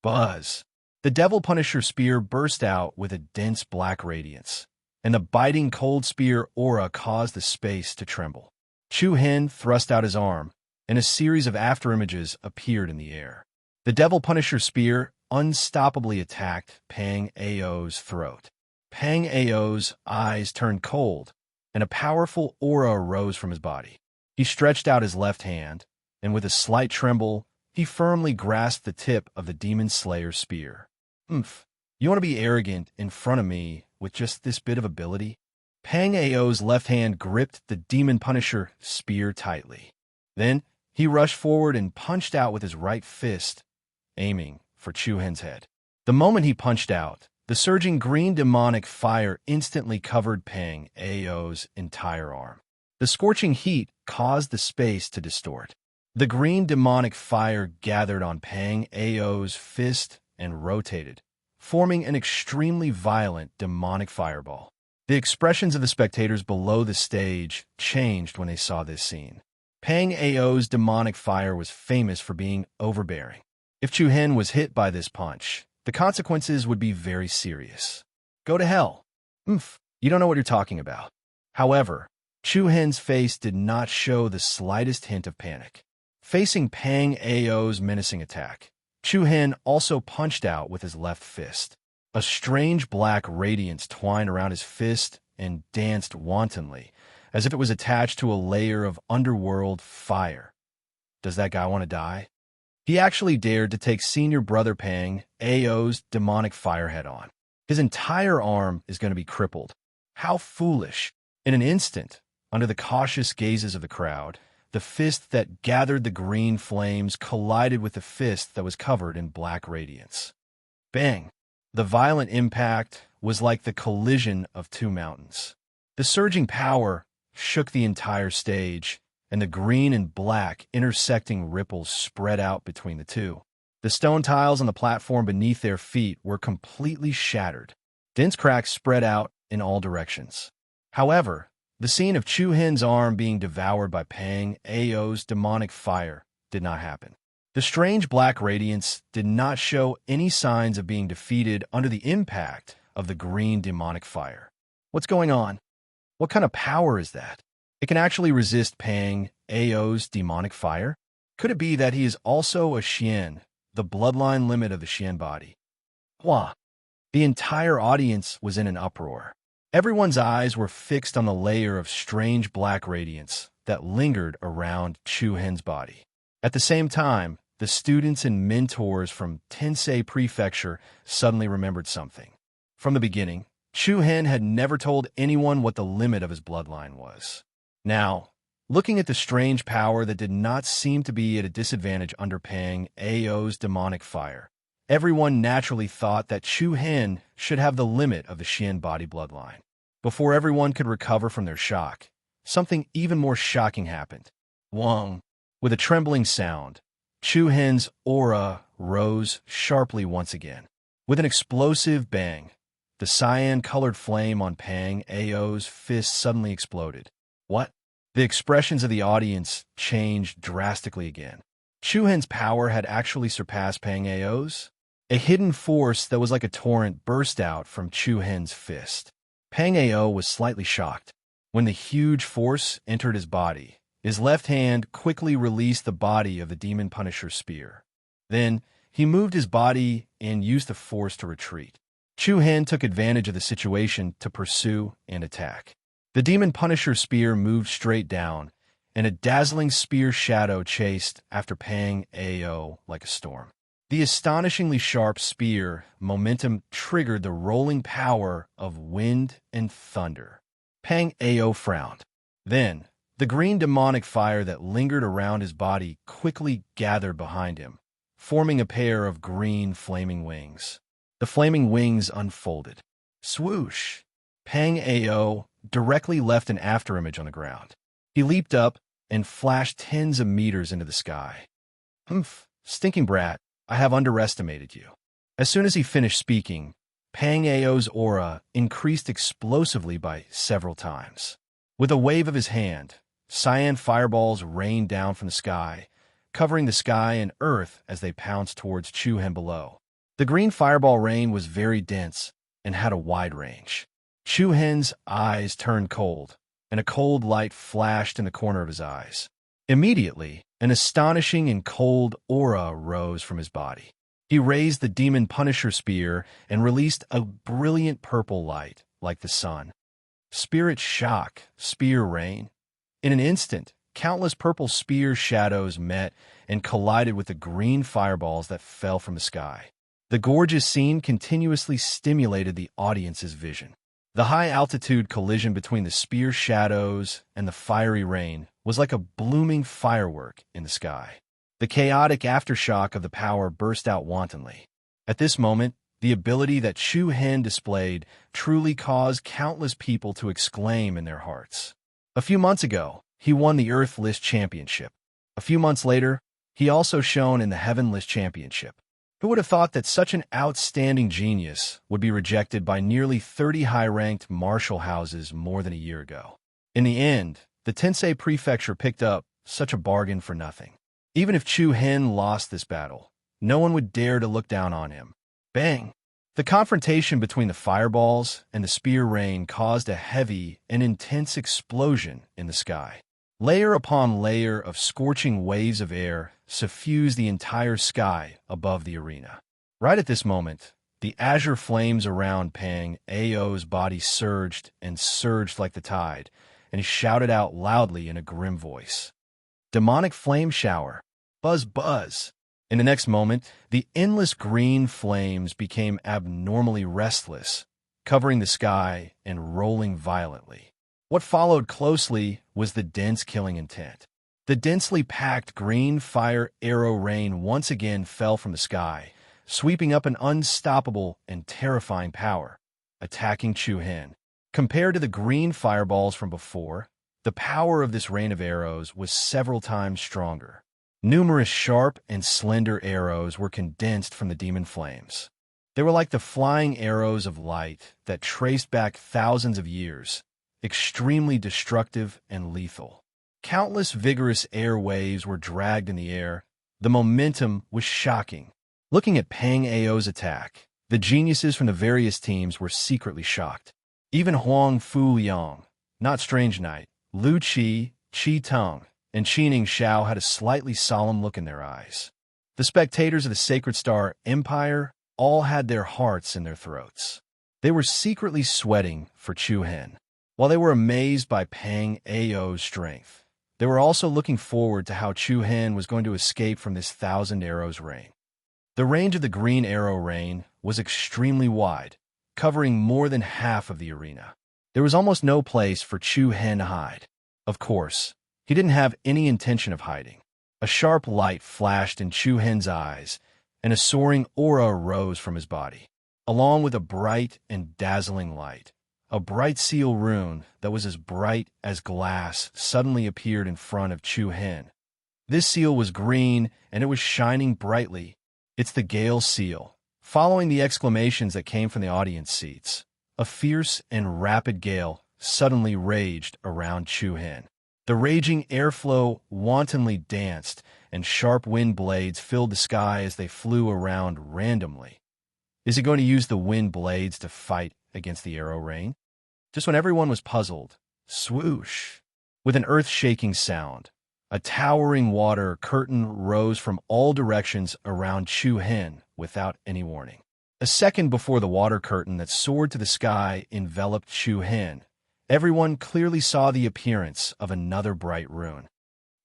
Buzz! The Devil Punisher spear burst out with a dense black radiance, and the biting cold spear aura caused the space to tremble. Chu Hen thrust out his arm, and a series of afterimages appeared in the air. The Devil Punisher spear unstoppably attacked Pang Ao's throat. Pang Ao's eyes turned cold, and a powerful aura arose from his body. He stretched out his left hand, and with a slight tremble, he firmly grasped the tip of the Demon Slayer's spear. You want to be arrogant in front of me with just this bit of ability? Pang Ao's left hand gripped the Demon Punisher spear tightly. Then, he rushed forward and punched out with his right fist, aiming for Chu Hen's head. The moment he punched out, the surging green demonic fire instantly covered Pang Ao's entire arm. The scorching heat caused the space to distort. The green demonic fire gathered on Pang Ao's fist and rotated, forming an extremely violent demonic fireball. The expressions of the spectators below the stage changed when they saw this scene. Pang Ao's demonic fire was famous for being overbearing. If Chu Hen was hit by this punch, the consequences would be very serious. Go to hell. You don't know what you're talking about. However, Chu Hen's face did not show the slightest hint of panic. Facing Pang Ao's menacing attack, Chu Hen also punched out with his left fist. A strange black radiance twined around his fist and danced wantonly, as if it was attached to a layer of underworld fire. Does that guy want to die? He actually dared to take senior brother Pang Ao's demonic fire head on. His entire arm is going to be crippled. How foolish! In an instant, under the cautious gazes of the crowd, the fist that gathered the green flames collided with the fist that was covered in black radiance. Bang! The violent impact was like the collision of two mountains. The surging power shook the entire stage, and the green and black intersecting ripples spread out between the two. The stone tiles on the platform beneath their feet were completely shattered. Dense cracks spread out in all directions. However, the scene of Chu Hen's arm being devoured by Pang Ao's demonic fire did not happen. The strange black radiance did not show any signs of being defeated under the impact of the green demonic fire. What's going on? What kind of power is that? It can actually resist Pang Ao's demonic fire? Could it be that he is also a Xian, the bloodline limit of the Xian body? Hua! The entire audience was in an uproar. Everyone's eyes were fixed on the layer of strange black radiance that lingered around Chu Hen's body. At the same time, the students and mentors from Tensei Prefecture suddenly remembered something. From the beginning, Chu Hen had never told anyone what the limit of his bloodline was. Now, looking at the strange power that did not seem to be at a disadvantage under Pang Ao's demonic fire, everyone naturally thought that Chu Hen should have the limit of the Xian body bloodline. Before everyone could recover from their shock, something even more shocking happened. Wong! With a trembling sound, Chu Hen's aura rose sharply once again. With an explosive bang, the cyan-colored flame on Pang Ao's fist suddenly exploded. What? The expressions of the audience changed drastically again. Chu Hen's power had actually surpassed Pang Ao's? A hidden force that was like a torrent burst out from Chu Hen's fist. Pang Ao was slightly shocked. When the huge force entered his body, his left hand quickly released the body of the Demon Punisher's spear. Then, he moved his body and used the force to retreat. Chu Hen took advantage of the situation to pursue and attack. The demon Punisher spear moved straight down, and a dazzling spear shadow chased after Pang Ao like a storm. The astonishingly sharp spear momentum triggered the rolling power of wind and thunder. Pang Ao frowned. Then, the green demonic fire that lingered around his body quickly gathered behind him, forming a pair of green flaming wings. The flaming wings unfolded. Swoosh! Pang Ao directly left an afterimage on the ground. He leaped up and flashed tens of meters into the sky. Humph, stinking brat, I have underestimated you. As soon as he finished speaking, Pang Ao's aura increased explosively by several times. With a wave of his hand, cyan fireballs rained down from the sky, covering the sky and earth as they pounced towards Chu Hen below. The green fireball rain was very dense and had a wide range. Chu Hen's eyes turned cold, and a cold light flashed in the corner of his eyes. Immediately, an astonishing and cold aura rose from his body. He raised the demon Punisher spear and released a brilliant purple light, like the sun. Spirit shock, spear rain. In an instant, countless purple spear shadows met and collided with the green fireballs that fell from the sky. The gorgeous scene continuously stimulated the audience's vision. The high-altitude collision between the spear shadows and the fiery rain was like a blooming firework in the sky. The chaotic aftershock of the power burst out wantonly. At this moment, the ability that Chu Hen displayed truly caused countless people to exclaim in their hearts. A few months ago, he won the Earth List Championship. A few months later, he also shone in the Heaven List Championship. Who would have thought that such an outstanding genius would be rejected by nearly 30 high-ranked martial houses more than a year ago? In the end, the Tensei Prefecture picked up such a bargain for nothing. Even if Chu Hen lost this battle, no one would dare to look down on him. Bang! The confrontation between the fireballs and the spear rain caused a heavy and intense explosion in the sky. Layer upon layer of scorching waves of air suffused the entire sky above the arena. Right at this moment, the azure flames around Pang Ao's body surged and surged like the tide, and he shouted out loudly in a grim voice. Demonic flame shower. Buzz, buzz. In the next moment, the endless green flames became abnormally restless, covering the sky and rolling violently. What followed closely was the dense killing intent. The densely packed green fire arrow rain once again fell from the sky, sweeping up an unstoppable and terrifying power, attacking Chu Hen. Compared to the green fireballs from before, the power of this rain of arrows was several times stronger. Numerous sharp and slender arrows were condensed from the demon flames. They were like the flying arrows of light that traced back thousands of years, extremely destructive and lethal. Countless vigorous air waves were dragged in the air. The momentum was shocking. Looking at Pang Ao's attack, the geniuses from the various teams were secretly shocked. Even Huang Fu Yang, Not Strange Knight, Lu Qi, Qi Tong, and Qining Xiao had a slightly solemn look in their eyes. The spectators of the Sacred Star Empire all had their hearts in their throats. They were secretly sweating for Chu Hen. While they were amazed by Pang Ao's strength, they were also looking forward to how Chu Hen was going to escape from this thousand arrows rain. The range of the green arrow rain was extremely wide, covering more than half of the arena. There was almost no place for Chu Hen to hide. Of course, he didn't have any intention of hiding. A sharp light flashed in Chu Hen's eyes, and a soaring aura rose from his body. Along with a bright and dazzling light, a bright seal rune that was as bright as glass suddenly appeared in front of Chu Hen. This seal was green, and it was shining brightly. It's the Gale Seal. Following the exclamations that came from the audience seats, a fierce and rapid gale suddenly raged around Chu Hen. The raging airflow wantonly danced, and sharp wind blades filled the sky as they flew around randomly. Is he going to use the wind blades to fight against the arrow rain? Just when everyone was puzzled, swoosh! With an earth-shaking sound, a towering water curtain rose from all directions around Chu Hen without any warning. A second before the water curtain that soared to the sky enveloped Chu Hen, Everyone clearly saw the appearance of another bright rune.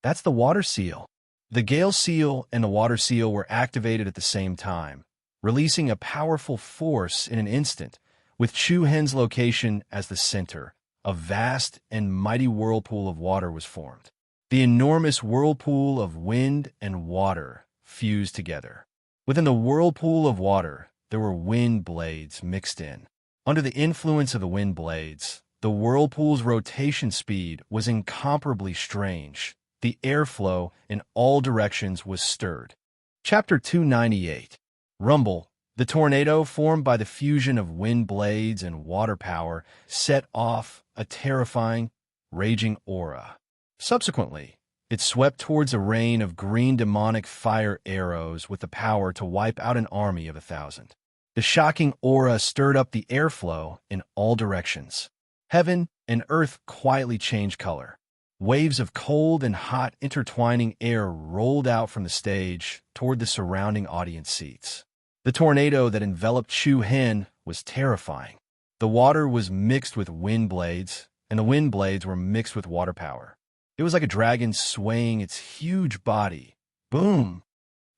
That's the water seal. The gale seal and the water seal were activated at the same time, releasing a powerful force in an instant, with Chu Hen's location as the center. A vast and mighty whirlpool of water was formed. The enormous whirlpool of wind and water fused together. Within the whirlpool of water, there were wind blades mixed in. Under the influence of the wind blades, the whirlpool's rotation speed was incomparably strange. The airflow in all directions was stirred. Chapter 298. Rumble. The tornado formed by the fusion of wind blades and water power set off a terrifying, raging aura. Subsequently, it swept towards a rain of green demonic fire arrows with the power to wipe out an army of 1,000. The shocking aura stirred up the airflow in all directions. Heaven and earth quietly changed color. Waves of cold and hot intertwining air rolled out from the stage toward the surrounding audience seats. The tornado that enveloped Chu Hen was terrifying. The water was mixed with wind blades, and the wind blades were mixed with water power. It was like a dragon swaying its huge body. Boom!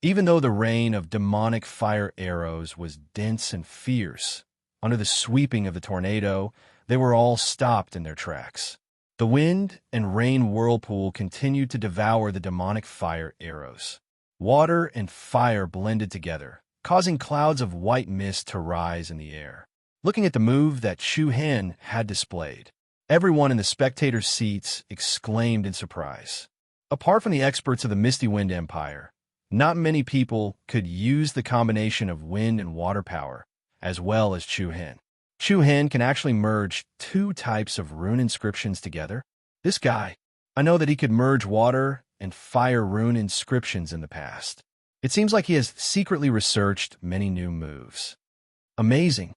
Even though the rain of demonic fire arrows was dense and fierce, under the sweeping of the tornado, they were all stopped in their tracks. The wind and rain whirlpool continued to devour the demonic fire arrows. Water and fire blended together, causing clouds of white mist to rise in the air. Looking at the move that Chu Hen had displayed, everyone in the spectators' seats exclaimed in surprise. Apart from the experts of the Misty Wind Empire, not many people could use the combination of wind and water power as well as Chu Hen. Chu Hen can actually merge two types of rune inscriptions together. This guy, I know that he could merge water and fire rune inscriptions in the past. It seems like he has secretly researched many new moves. Amazing.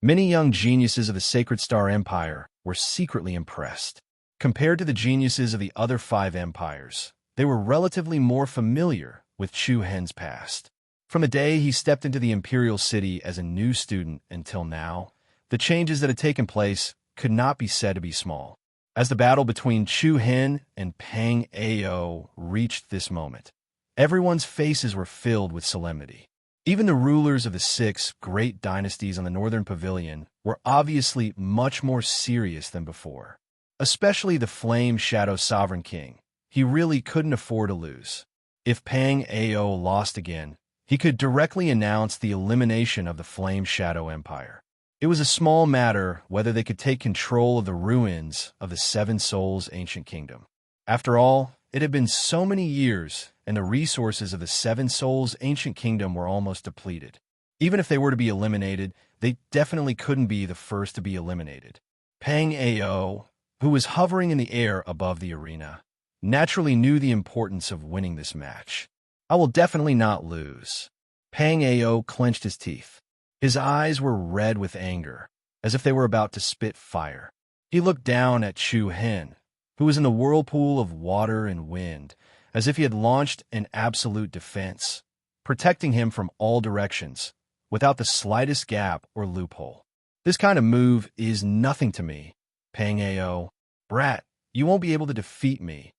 Many young geniuses of the Sacred Star Empire were secretly impressed. Compared to the geniuses of the other 5 empires, they were relatively more familiar with Chu Hen's past. From the day he stepped into the Imperial City as a new student until now, the changes that had taken place could not be said to be small. As the battle between Chu Hen and Pang Ao reached this moment, everyone's faces were filled with solemnity. Even the rulers of the 6 great dynasties on the Northern Pavilion were obviously much more serious than before. Especially the Flame Shadow Sovereign King. He really couldn't afford to lose. If Pang Ao lost again, he could directly announce the elimination of the Flame Shadow Empire. It was a small matter whether they could take control of the ruins of the 7 Souls' ancient kingdom. After all, it had been so many years, and the resources of the 7 Souls' ancient kingdom were almost depleted. Even if they were to be eliminated, they definitely couldn't be the first to be eliminated. Pang Ao, who was hovering in the air above the arena, naturally knew the importance of winning this match. I will definitely not lose. Pang Ao clenched his teeth. His eyes were red with anger, as if they were about to spit fire. He looked down at Chu Hen, who was in the whirlpool of water and wind, as if he had launched an absolute defense, protecting him from all directions, without the slightest gap or loophole. This kind of move is nothing to me, Pang Ao. Brat, you won't be able to defeat me.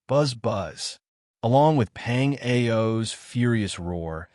Buzz buzz. Along with Pang Ao's furious roar,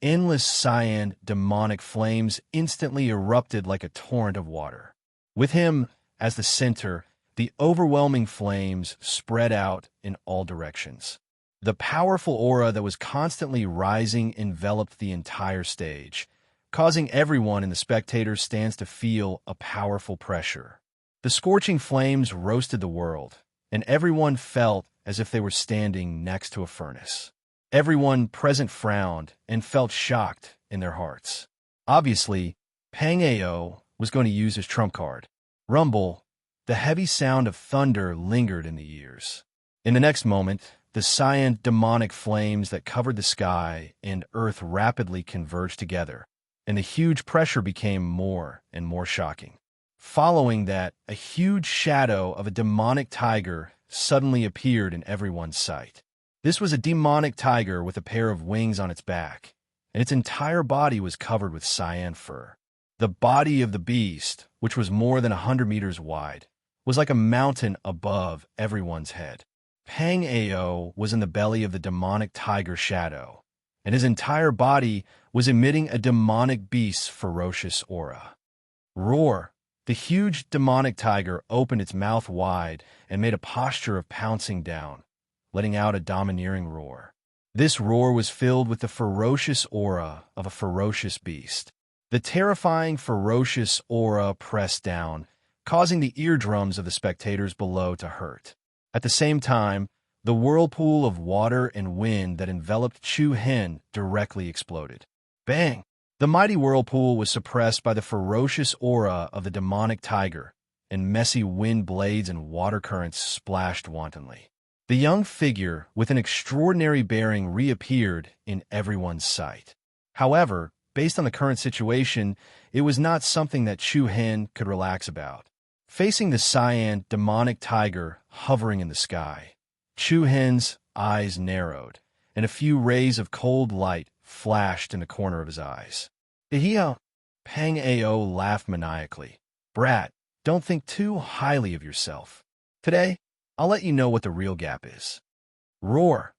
endless cyan demonic flames instantly erupted like a torrent of water. With him as the center, the overwhelming flames spread out in all directions. The powerful aura that was constantly rising enveloped the entire stage, causing everyone in the spectators' stands to feel a powerful pressure. The scorching flames roasted the world, and everyone felt as if they were standing next to a furnace. Everyone present frowned and felt shocked in their hearts. Obviously, Pang Ao was going to use his trump card. Rumble. The heavy sound of thunder lingered in the ears. In the next moment, the cyan demonic flames that covered the sky and earth rapidly converged together, and the huge pressure became more and more shocking. Following that, a huge shadow of a demonic tiger suddenly appeared in everyone's sight. This was a demonic tiger with a pair of wings on its back, and its entire body was covered with cyan fur. The body of the beast, which was more than 100 meters wide, was like a mountain above everyone's head. Pang Ao was in the belly of the demonic tiger Shadow, and his entire body was emitting a demonic beast's ferocious aura. Roar! The huge demonic tiger opened its mouth wide and made a posture of pouncing down, letting out a domineering roar. This roar was filled with the ferocious aura of a ferocious beast. The terrifying, ferocious aura pressed down, causing the eardrums of the spectators below to hurt. At the same time, the whirlpool of water and wind that enveloped Chu Hen directly exploded. Bang! The mighty whirlpool was suppressed by the ferocious aura of the demonic tiger, and messy wind blades and water currents splashed wantonly. The young figure with an extraordinary bearing reappeared in everyone's sight. However, based on the current situation, it was not something that Chu Hen could relax about. Facing the cyan demonic tiger hovering in the sky, Chu Hen's eyes narrowed, and a few rays of cold light flashed in the corner of his eyes. Ihio! Pang Ao laughed maniacally. Brat, don't think too highly of yourself. Today, I'll let you know what the real gap is. Roar!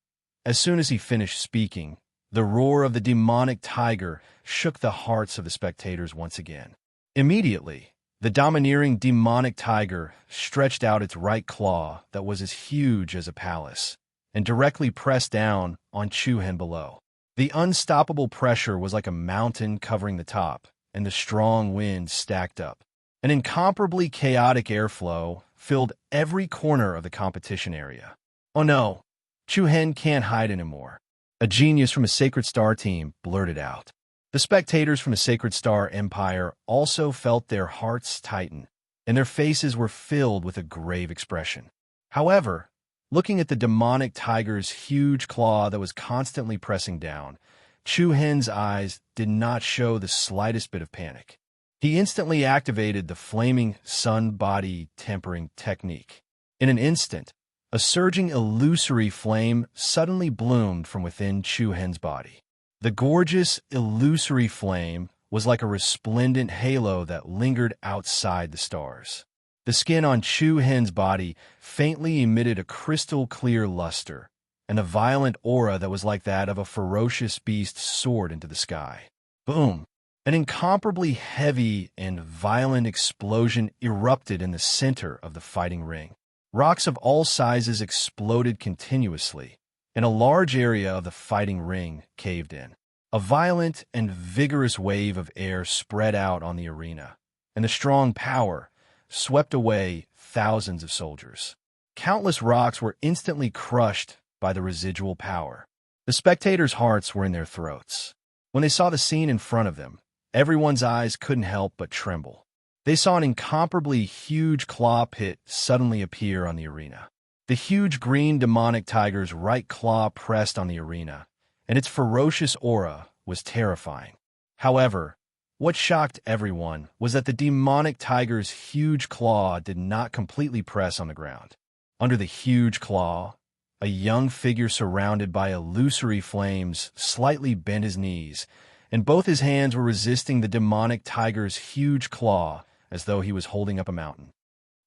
As soon as he finished speaking, the roar of the demonic tiger shook the hearts of the spectators once again. Immediately, the domineering demonic tiger stretched out its right claw that was as huge as a palace and directly pressed down on Chu Hen below. The unstoppable pressure was like a mountain covering the top, and the strong wind stacked up. An incomparably chaotic airflow filled every corner of the competition area. Oh no, Chu Hen can't hide anymore. A genius from a Sacred Star team blurted out. The spectators from the Sacred Star Empire also felt their hearts tighten, and their faces were filled with a grave expression. However, looking at the demonic tiger's huge claw that was constantly pressing down, Chu Hen's eyes did not show the slightest bit of panic. He instantly activated the flaming sun body tempering technique. In an instant, a surging illusory flame suddenly bloomed from within Chu Hen's body. The gorgeous, illusory flame was like a resplendent halo that lingered outside the stars. The skin on Chu Hen's body faintly emitted a crystal-clear luster, and a violent aura that was like that of a ferocious beast soared into the sky. Boom! An incomparably heavy and violent explosion erupted in the center of the fighting ring. Rocks of all sizes exploded continuously, and a large area of the fighting ring caved in. A violent and vigorous wave of air spread out on the arena, and the strong power swept away thousands of soldiers. Countless rocks were instantly crushed by the residual power. The spectators' hearts were in their throats. When they saw the scene in front of them, everyone's eyes couldn't help but tremble. They saw an incomparably huge claw pit suddenly appear on the arena. The huge green demonic tiger's right claw pressed on the arena, and its ferocious aura was terrifying. However, what shocked everyone was that the demonic tiger's huge claw did not completely press on the ground. Under the huge claw, a young figure surrounded by illusory flames slightly bent his knees, and both his hands were resisting the demonic tiger's huge claw as though he was holding up a mountain.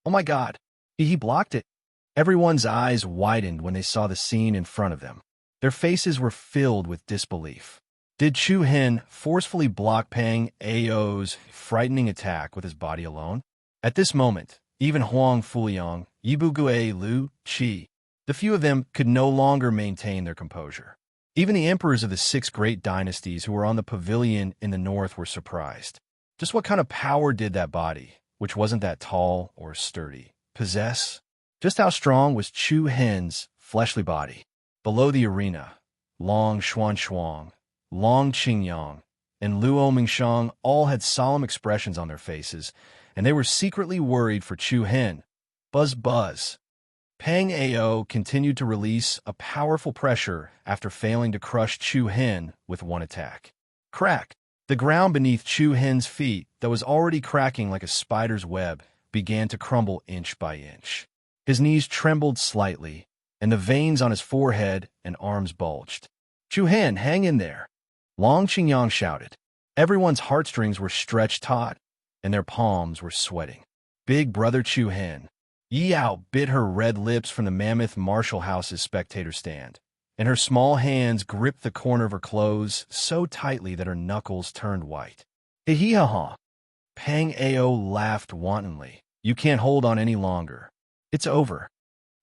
Oh my God, he blocked it. Everyone's eyes widened when they saw the scene in front of them. Their faces were filled with disbelief. Did Chu Hen forcefully block Pang Ao's frightening attack with his body alone? At this moment, even Huang Fuliang, Yibu Gue Lu, Qi, the few of them could no longer maintain their composure. Even the emperors of the 6 great dynasties who were on the pavilion in the north were surprised. Just what kind of power did that body, which wasn't that tall or sturdy, possess? Just how strong was Chu Hen's fleshly body? Below the arena, Long Xuan, Long Qingyang, and Luo Mingshang all had solemn expressions on their faces, and they were secretly worried for Chu Hen. Buzz buzz. Pang Ao continued to release a powerful pressure after failing to crush Chu Hen with one attack. Crack! The ground beneath Chu Hen's feet, that was already cracking like a spider's web, began to crumble inch by inch. His knees trembled slightly, and the veins on his forehead and arms bulged. Chu Hen, hang in there! Long Qingyang shouted. Everyone's heartstrings were stretched taut, and their palms were sweating. Big brother Chu Hen, Yao bit her red lips from the mammoth Marshall House's spectator stand, and her small hands gripped the corner of her clothes so tightly that her knuckles turned white. Hee-hee-ha-ha. Pang Ao laughed wantonly. You can't hold on any longer. It's over.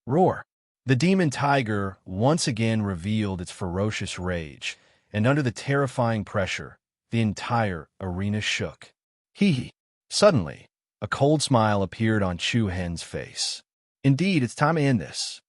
Roar. The demon tiger once again revealed its ferocious rage, and under the terrifying pressure, the entire arena shook. Hee-hee. Suddenly, a cold smile appeared on Chu Hen's face. Indeed, it's time to end this.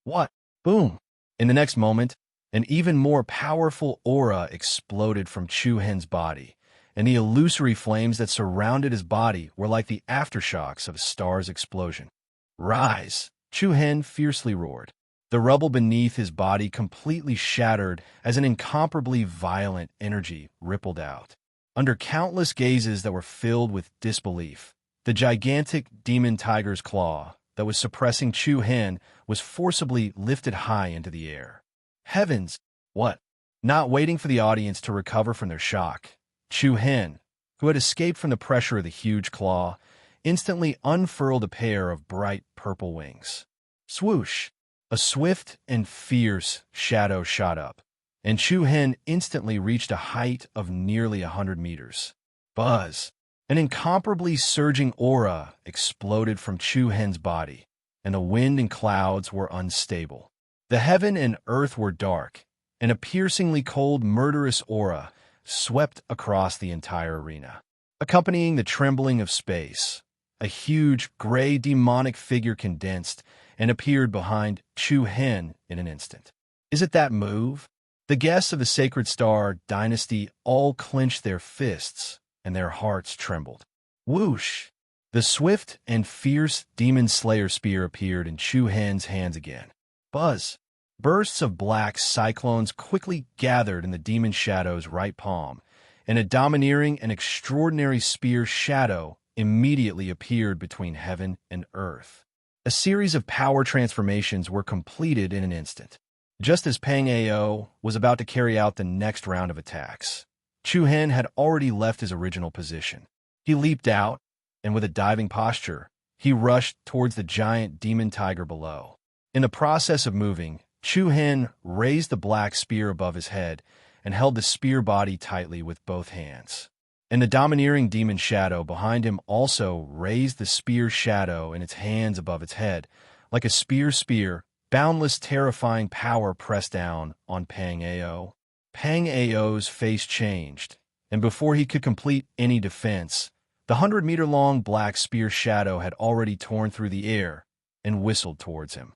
What? Boom. In the next moment, an even more powerful aura exploded from Chu Hen's body, and the illusory flames that surrounded his body were like the aftershocks of a star's explosion. Rise! Chu Hen fiercely roared. The rubble beneath his body completely shattered as an incomparably violent energy rippled out. Under countless gazes that were filled with disbelief, the gigantic demon tiger's claw that was suppressing Chu Hen was forcibly lifted high into the air. Heavens! What? Not waiting for the audience to recover from their shock, Chu Hen, who had escaped from the pressure of the huge claw, instantly unfurled a pair of bright purple wings. Swoosh! A swift and fierce shadow shot up, and Chu Hen instantly reached a height of nearly 100 meters. Buzz! An incomparably surging aura exploded from Chu Hen's body, and the wind and clouds were unstable. The heaven and earth were dark, and a piercingly cold, murderous aura swept across the entire arena. Accompanying the trembling of space, a huge, gray, demonic figure condensed and appeared behind Chu Hen in an instant. Is it that move? The guests of the Sacred Star dynasty all clenched their fists, and their hearts trembled. Whoosh! The swift and fierce Demon Slayer spear appeared in Chu Hen's hands again. Buzz! Bursts of black cyclones quickly gathered in the demon shadow's right palm, and a domineering and extraordinary spear shadow immediately appeared between heaven and earth. A series of power transformations were completed in an instant. Just as Pang Ao was about to carry out the next round of attacks, Chu Hen had already left his original position. He leaped out, and with a diving posture, he rushed towards the giant demon tiger below. In the process of moving, Chu Hen raised the black spear above his head and held the spear body tightly with both hands. And the domineering demon shadow behind him also raised the spear shadow in its hands above its head, like a spear, boundless terrifying power pressed down on Pang Ao. Pang Ao's face changed, and before he could complete any defense, the 100-meter-long black spear shadow had already torn through the air and whistled towards him.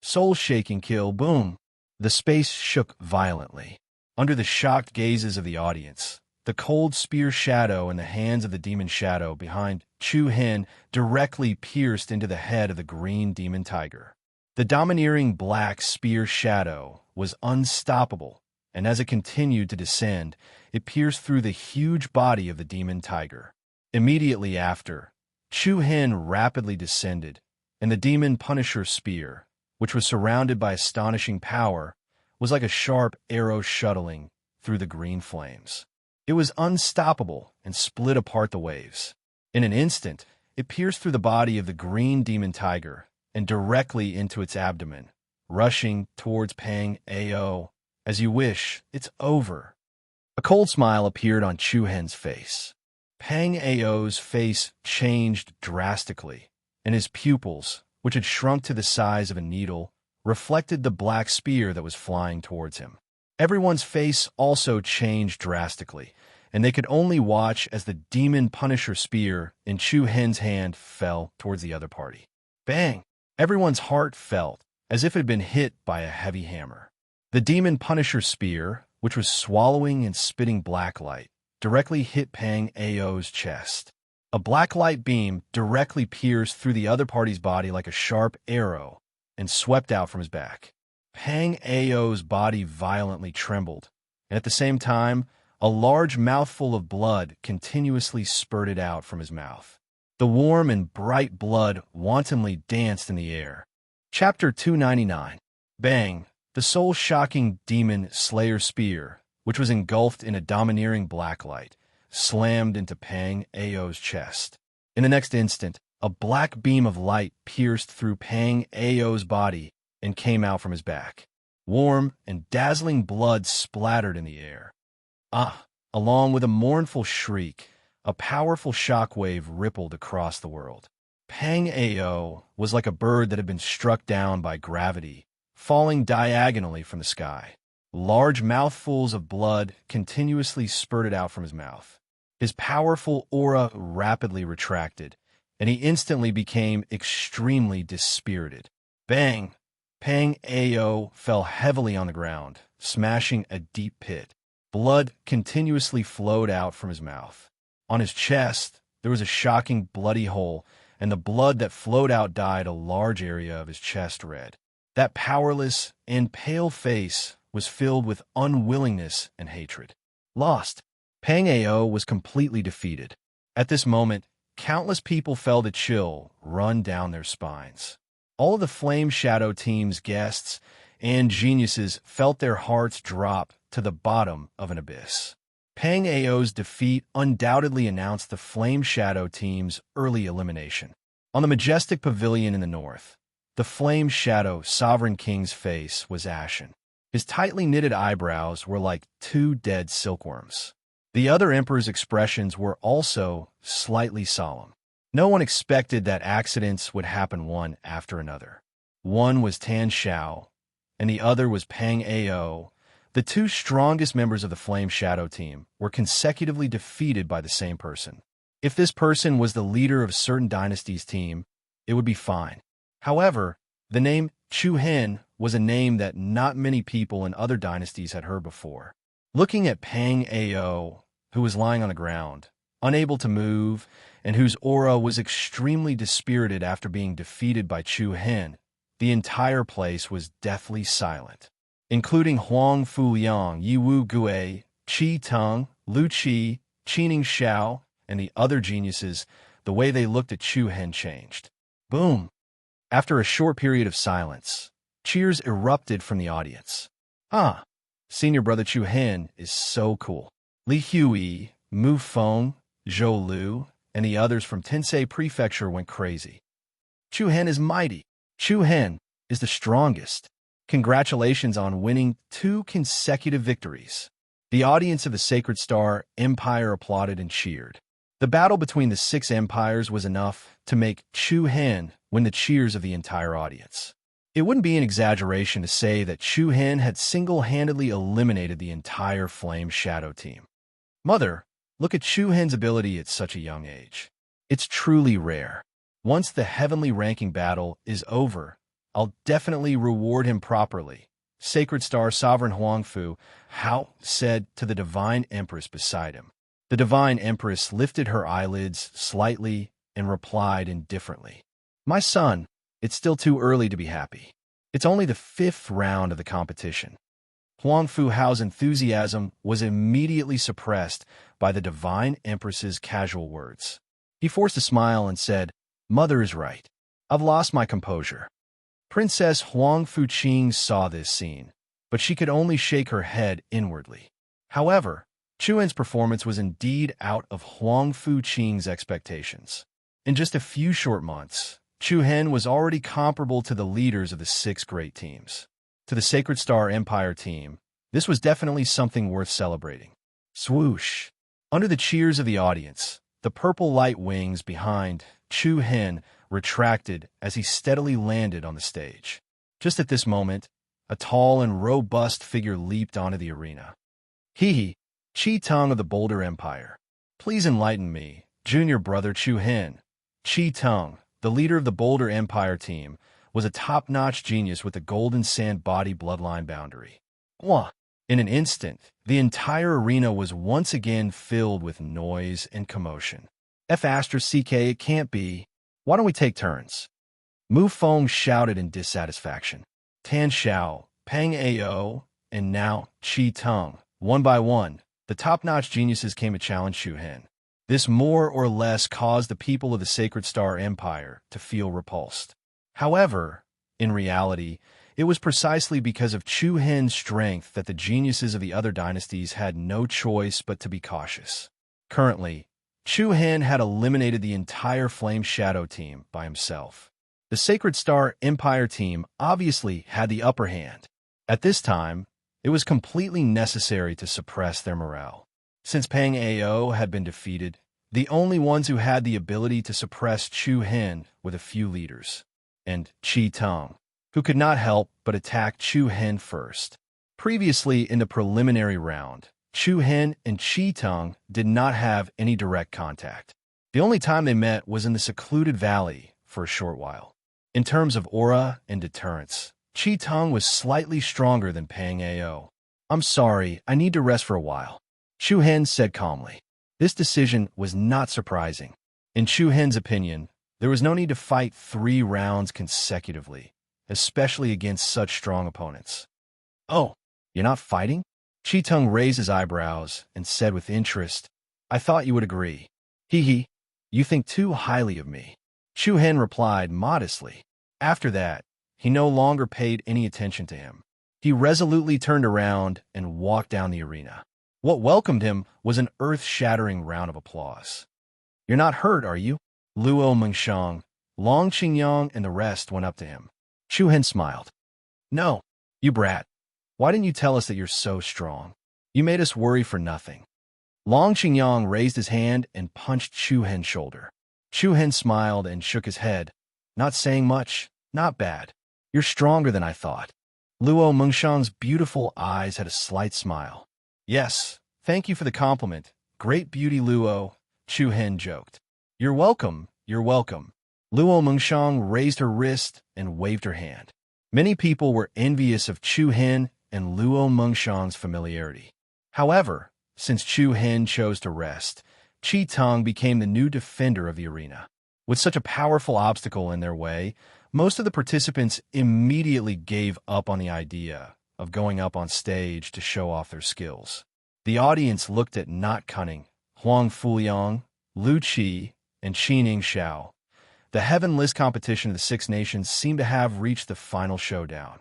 Soul-shaking kill, boom! The space shook violently. Under the shocked gazes of the audience, the cold spear shadow in the hands of the demon shadow behind Chu Hen directly pierced into the head of the green demon tiger. The domineering black spear shadow was unstoppable, and as it continued to descend, it pierced through the huge body of the demon tiger. Immediately after, Chu Hen rapidly descended, and the demon Punisher spear, which was surrounded by astonishing power, was like a sharp arrow shuttling through the green flames. It was unstoppable and split apart the waves. In an instant, it pierced through the body of the green demon tiger and directly into its abdomen, rushing towards Pang Ao. As you wish, it's over. A cold smile appeared on Chu Hen's face. Pang Ao's face changed drastically, and his pupils, which had shrunk to the size of a needle, reflected the black spear that was flying towards him. Everyone's face also changed drastically, and they could only watch as the demon Punisher spear in Chu Hen's hand fell towards the other party. Bang! Everyone's heart felt as if it had been hit by a heavy hammer. The demon Punisher spear, which was swallowing and spitting black light, directly hit Pang Ao's chest. A black light beam directly pierced through the other party's body like a sharp arrow and swept out from his back. Pang Ao's body violently trembled, and at the same time, a large mouthful of blood continuously spurted out from his mouth. The warm and bright blood wantonly danced in the air. Chapter 299. Bang! The soul-shocking demon Slayer spear, which was engulfed in a domineering black light, slammed into Pang Ao's chest. In the next instant, a black beam of light pierced through Pang Ao's body and came out from his back. Warm and dazzling blood splattered in the air. Along with a mournful shriek, a powerful shockwave rippled across the world. Pang Ao was like a bird that had been struck down by gravity, falling diagonally from the sky. Large mouthfuls of blood continuously spurted out from his mouth. His powerful aura rapidly retracted, and he instantly became extremely dispirited. Bang! Pang Ao fell heavily on the ground, smashing a deep pit. Blood continuously flowed out from his mouth. On his chest, there was a shocking bloody hole, and the blood that flowed out dyed a large area of his chest red. That powerless and pale face was filled with unwillingness and hatred. Lost. Pang Ao was completely defeated. At this moment, countless people felt a chill run down their spines. All of the Flame Shadow team's guests and geniuses felt their hearts drop to the bottom of an abyss. Pang Ao's defeat undoubtedly announced the Flame Shadow team's early elimination. On the majestic pavilion in the north, the Flame Shadow Sovereign King's face was ashen. His tightly knitted eyebrows were like two dead silkworms. The other emperor's expressions were also slightly solemn. No one expected that accidents would happen one after another. One was Tan Xiao, and the other was Pang Ao. The two strongest members of the Flame Shadow team were consecutively defeated by the same person. If this person was the leader of a certain dynasty's team, it would be fine. However, the name Chu Hen was a name that not many people in other dynasties had heard before. Looking at Pang Ao, who was lying on the ground, unable to move, and whose aura was extremely dispirited after being defeated by Chu Hen, the entire place was deathly silent. Including Huang Fuliang, Yiwu Gue, Qi Teng, Lu Qi, Qining Xiao, and the other geniuses, the way they looked at Chu Hen changed. Boom! After a short period of silence, cheers erupted from the audience. Senior brother Chu Hen is so cool. Li Hui, Mu Feng, Zhou Lu, and the others from Tensei Prefecture went crazy. Chu Hen is mighty. Chu Hen is the strongest. Congratulations on winning 2 consecutive victories. The audience of the Sacred Star Empire applauded and cheered. The battle between the 6 empires was enough to make Chu Hen win the cheers of the entire audience. It wouldn't be an exaggeration to say that Chu Hen had single-handedly eliminated the entire Flame Shadow team. Mother, look at Chu Hen's ability at such a young age. It's truly rare. Once the heavenly ranking battle is over, I'll definitely reward him properly, Sacred Star Sovereign Huangfu Hao said to the Divine Empress beside him. The Divine Empress lifted her eyelids slightly and replied indifferently. My son, it's still too early to be happy. It's only the 5th round of the competition. Huangfu Hao's enthusiasm was immediately suppressed by the Divine Empress's casual words. He forced a smile and said, Mother is right. I've lost my composure. Princess Huang Fuqing saw this scene, but she could only shake her head inwardly. However, Chu Hen's performance was indeed out of Huang Fuqing's expectations. In just a few short months, Chu Hen was already comparable to the leaders of the 6 great teams. To the Sacred Star Empire team, this was definitely something worth celebrating. Swoosh! Under the cheers of the audience, the purple light wings behind Chu Hen retracted as he steadily landed on the stage. Just at this moment, a tall and robust figure leaped onto the arena. Qi Teng of the Boulder Empire. Please enlighten me, junior brother Chu Hen. Qi Teng, the leader of the Boulder Empire team, was a top-notch genius with the Golden Sand body bloodline boundary. In an instant, the entire arena was once again filled with noise and commotion. F***CK, it can't be. Why don't we take turns? Mu Feng shouted in dissatisfaction. Tan Xiao, Pang Ao, and now Qi Teng. One by one, the top-notch geniuses came to challenge Chu Hen. This more or less caused the people of the Sacred Star Empire to feel repulsed. However, in reality, it was precisely because of Chu Hen's strength that the geniuses of the other dynasties had no choice but to be cautious. Currently, Chu Hen had eliminated the entire Flame Shadow team by himself. The Sacred Star Empire team obviously had the upper hand. At this time, it was completely necessary to suppress their morale. Since Pang Ao had been defeated, the only ones who had the ability to suppress Chu Hen were the few leaders, and Chi Tong, who could not help but attack Chu Hen first. Previously in the preliminary round, Chu Hen and Chi Tong did not have any direct contact. The only time they met was in the secluded valley for a short while. In terms of aura and deterrence, Chi Tong was slightly stronger than Pang Ao. "I'm sorry, I need to rest for a while," Chu Hen said calmly. This decision was not surprising. In Chu Hen's opinion, there was no need to fight 3 rounds consecutively, especially against such strong opponents. "Oh, you're not fighting?" Chi Tong raised his eyebrows and said with interest, "I thought you would agree." "Hee hee, you think too highly of me," Chu Hen replied modestly. After that, he no longer paid any attention to him. He resolutely turned around and walked down the arena. What welcomed him was an earth-shattering round of applause. "You're not hurt, are you?" Luo Mengshang, Long Qingyang, and the rest went up to him. Chu Hen smiled. "No, you brat. Why didn't you tell us that you're so strong? You made us worry for nothing." Long Qingyang raised his hand and punched Chu Hen's shoulder. Chu Hen smiled and shook his head, not saying much. "Not bad. You're stronger than I thought." Luo Mengshang's beautiful eyes had a slight smile. "Yes, thank you for the compliment. Great beauty, Luo," Chu Hen joked. You're welcome, you're welcome." Luo Mengshang raised her wrist and waved her hand. Many people were envious of Chu Hen and Luo Mengshang's familiarity. However, since Chu Hen chose to rest, Chi Tong became the new defender of the arena. With such a powerful obstacle in their way, most of the participants immediately gave up on the idea of going up on stage to show off their skills. The audience looked at Not Cunning, Huang Fuyang, Lu Qi, and Qining Xiao. The heavenless competition of the 6 nations seemed to have reached the final showdown.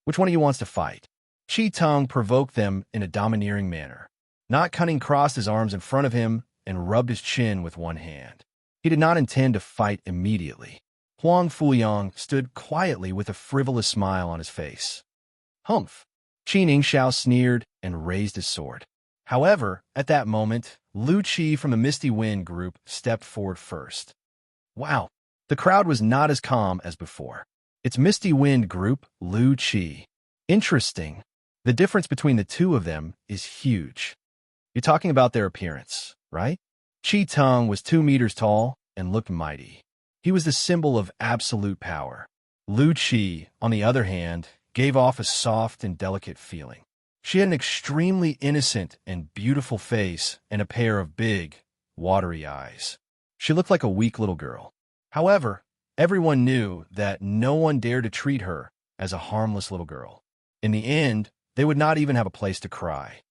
Which one of you wants to fight? Chi Tong provoked them in a domineering manner. Not Cunning crossed his arms in front of him and rubbed his chin with one hand. He did not intend to fight immediately. Huang Fuyang stood quietly with a frivolous smile on his face. "Humph!" Qining Xiao sneered and raised his sword. However, at that moment, Lu Qi from the Misty Wind group stepped forward first. Wow! The crowd was not as calm as before. It's Misty Wind group, Lu Qi. Interesting. The difference between the two of them is huge. You're talking about their appearance, right? Chi Tong was 2 meters tall and looked mighty. He was the symbol of absolute power. Lu Qi, on the other hand, gave off a soft and delicate feeling. She had an extremely innocent and beautiful face and a pair of big, watery eyes. She looked like a weak little girl. However, everyone knew that no one dared to treat her as a harmless little girl. In the end, they would not even have a place to cry.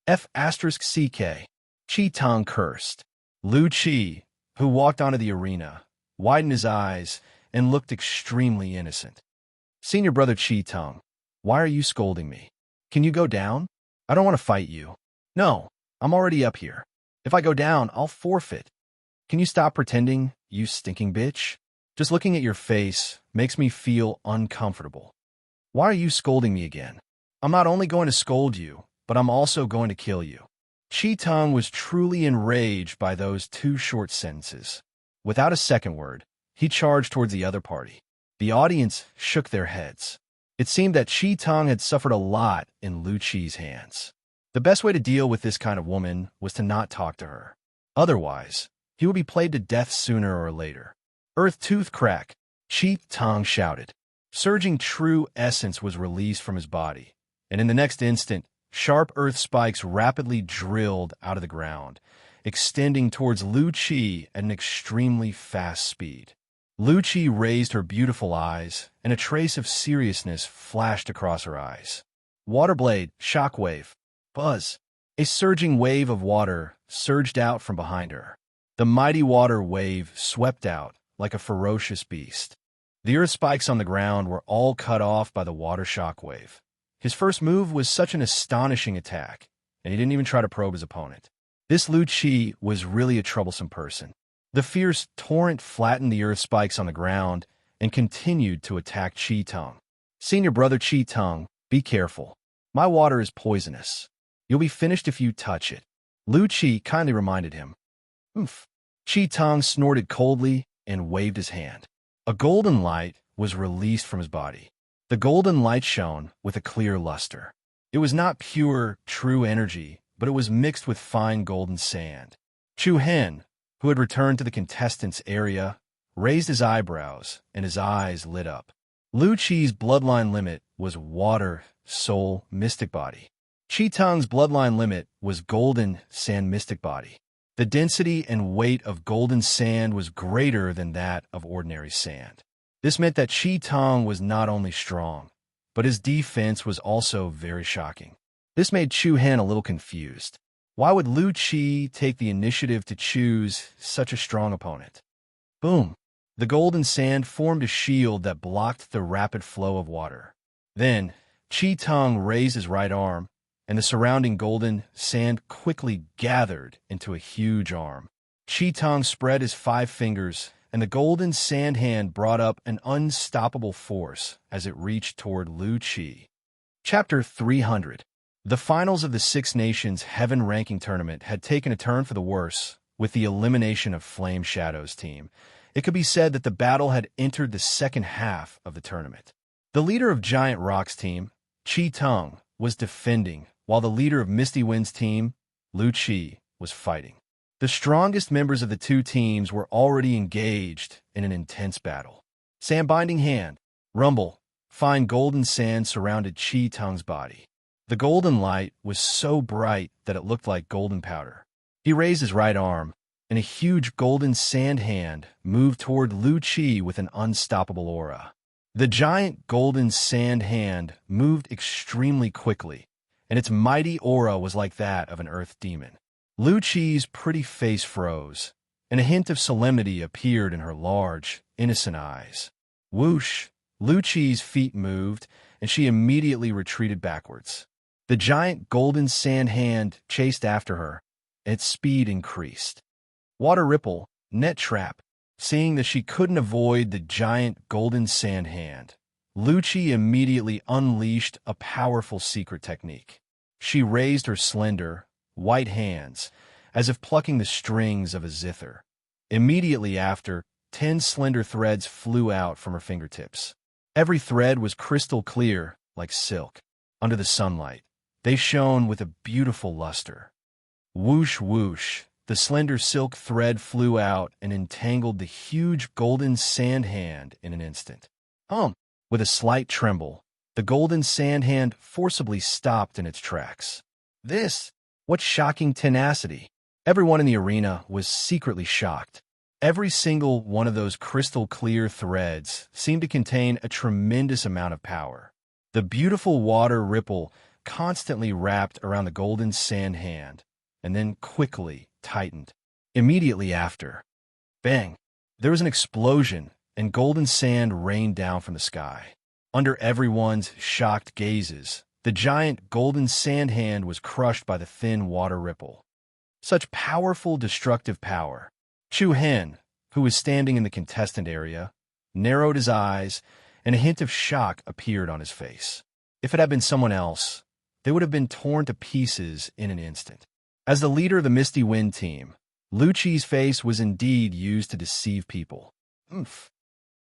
F*CK. Chi Tong cursed. Lu Qi, who walked onto the arena, widened his eyes and looked extremely innocent. "Senior brother Chi Tong, why are you scolding me? Can you go down? I don't want to fight you." "No, I'm already up here. If I go down, I'll forfeit." "Can you stop pretending, you stinking bitch? Just looking at your face makes me feel uncomfortable. Why are you scolding me again? I'm not only going to scold you, but I'm also going to kill you." Chi Tong was truly enraged by those 2 short sentences. Without a second word, he charged towards the other party. The audience shook their heads. It seemed that Chi Tong had suffered a lot in Lu Qi's hands. The best way to deal with this kind of woman was to not talk to her. Otherwise, he would be played to death sooner or later. "Earth Tooth Crack!" Chi Tong shouted. Surging true essence was released from his body, and in the next instant, sharp earth spikes rapidly drilled out of the ground, extending towards Lu Qi at an extremely fast speed. Lu Qi raised her beautiful eyes, and a trace of seriousness flashed across her eyes. Waterblade, shockwave, buzz. A surging wave of water surged out from behind her. The mighty water wave swept out like a ferocious beast. The earth spikes on the ground were all cut off by the water shockwave. His first move was such an astonishing attack, and he didn't even try to probe his opponent. This Lu Chi was really a troublesome person. The fierce torrent flattened the earth spikes on the ground and continued to attack Chi Tung. Senior brother Chi Tung, be careful. My water is poisonous. You'll be finished if you touch it. Lu Chi kindly reminded him. Oomph. Chi Tung snorted coldly and waved his hand. A golden light was released from his body. The golden light shone with a clear luster. It was not pure, true energy, but it was mixed with fine golden sand. Chu Hen, who had returned to the contestants' area, raised his eyebrows and his eyes lit up. Lu Chi's bloodline limit was water, soul, mystic body. Chi Tung's bloodline limit was golden, sand, mystic body. The density and weight of golden sand was greater than that of ordinary sand. This meant that Chi Tung was not only strong, but his defense was also very shocking. This made Chu Hen a little confused. Why would Lu Chi take the initiative to choose such a strong opponent? Boom! The golden sand formed a shield that blocked the rapid flow of water. Then, Chi Tung raised his right arm, and the surrounding golden sand quickly gathered into a huge arm. Chi Tung spread his 5 fingers, and the golden sand hand brought up an unstoppable force as it reached toward Lu Chi. Chapter 300. The finals of the Six Nations Heaven Ranking Tournament had taken a turn for the worse with the elimination of Flame Shadow's team. It could be said that the battle had entered the second half of the tournament. The leader of Giant Rock's team, Chi Tung, was defending, while the leader of Misty Wind's team, Lu Chi, was fighting. The strongest members of the two teams were already engaged in an intense battle. Sand-binding hand, rumble, fine golden sand surrounded Chi Tung's body. The golden light was so bright that it looked like golden powder. He raised his right arm, and a huge golden sand hand moved toward Lu Chi with an unstoppable aura. The giant golden sand hand moved extremely quickly, and its mighty aura was like that of an earth demon. Lu Chi's pretty face froze, and a hint of solemnity appeared in her large, innocent eyes. Whoosh! Lu Chi's feet moved, and she immediately retreated backwards. The giant golden sand hand chased after her, and its speed increased. Water ripple, net trap. Seeing that she couldn't avoid the giant golden sand hand, Lu Chi immediately unleashed a powerful secret technique. She raised her slender, white hands, as if plucking the strings of a zither. Immediately after, 10 slender threads flew out from her fingertips. Every thread was crystal clear, like silk. Under the sunlight, they shone with a beautiful luster. Whoosh, whoosh. The slender silk thread flew out and entangled the huge golden sand hand in an instant. With a slight tremble, the golden sand hand forcibly stopped in its tracks. What shocking tenacity! Everyone in the arena was secretly shocked. Every single one of those crystal-clear threads seemed to contain a tremendous amount of power. The beautiful water ripple constantly wrapped around the golden sand hand, and then quickly tightened. Immediately after, bang, there was an explosion, and golden sand rained down from the sky. Under everyone's shocked gazes, the giant golden sand hand was crushed by the thin water ripple. Such powerful destructive power. Chu Hen, who was standing in the contestant area, narrowed his eyes, and a hint of shock appeared on his face. If it had been someone else, they would have been torn to pieces in an instant. As the leader of the Misty Wind team, Lu Chi's face was indeed used to deceive people.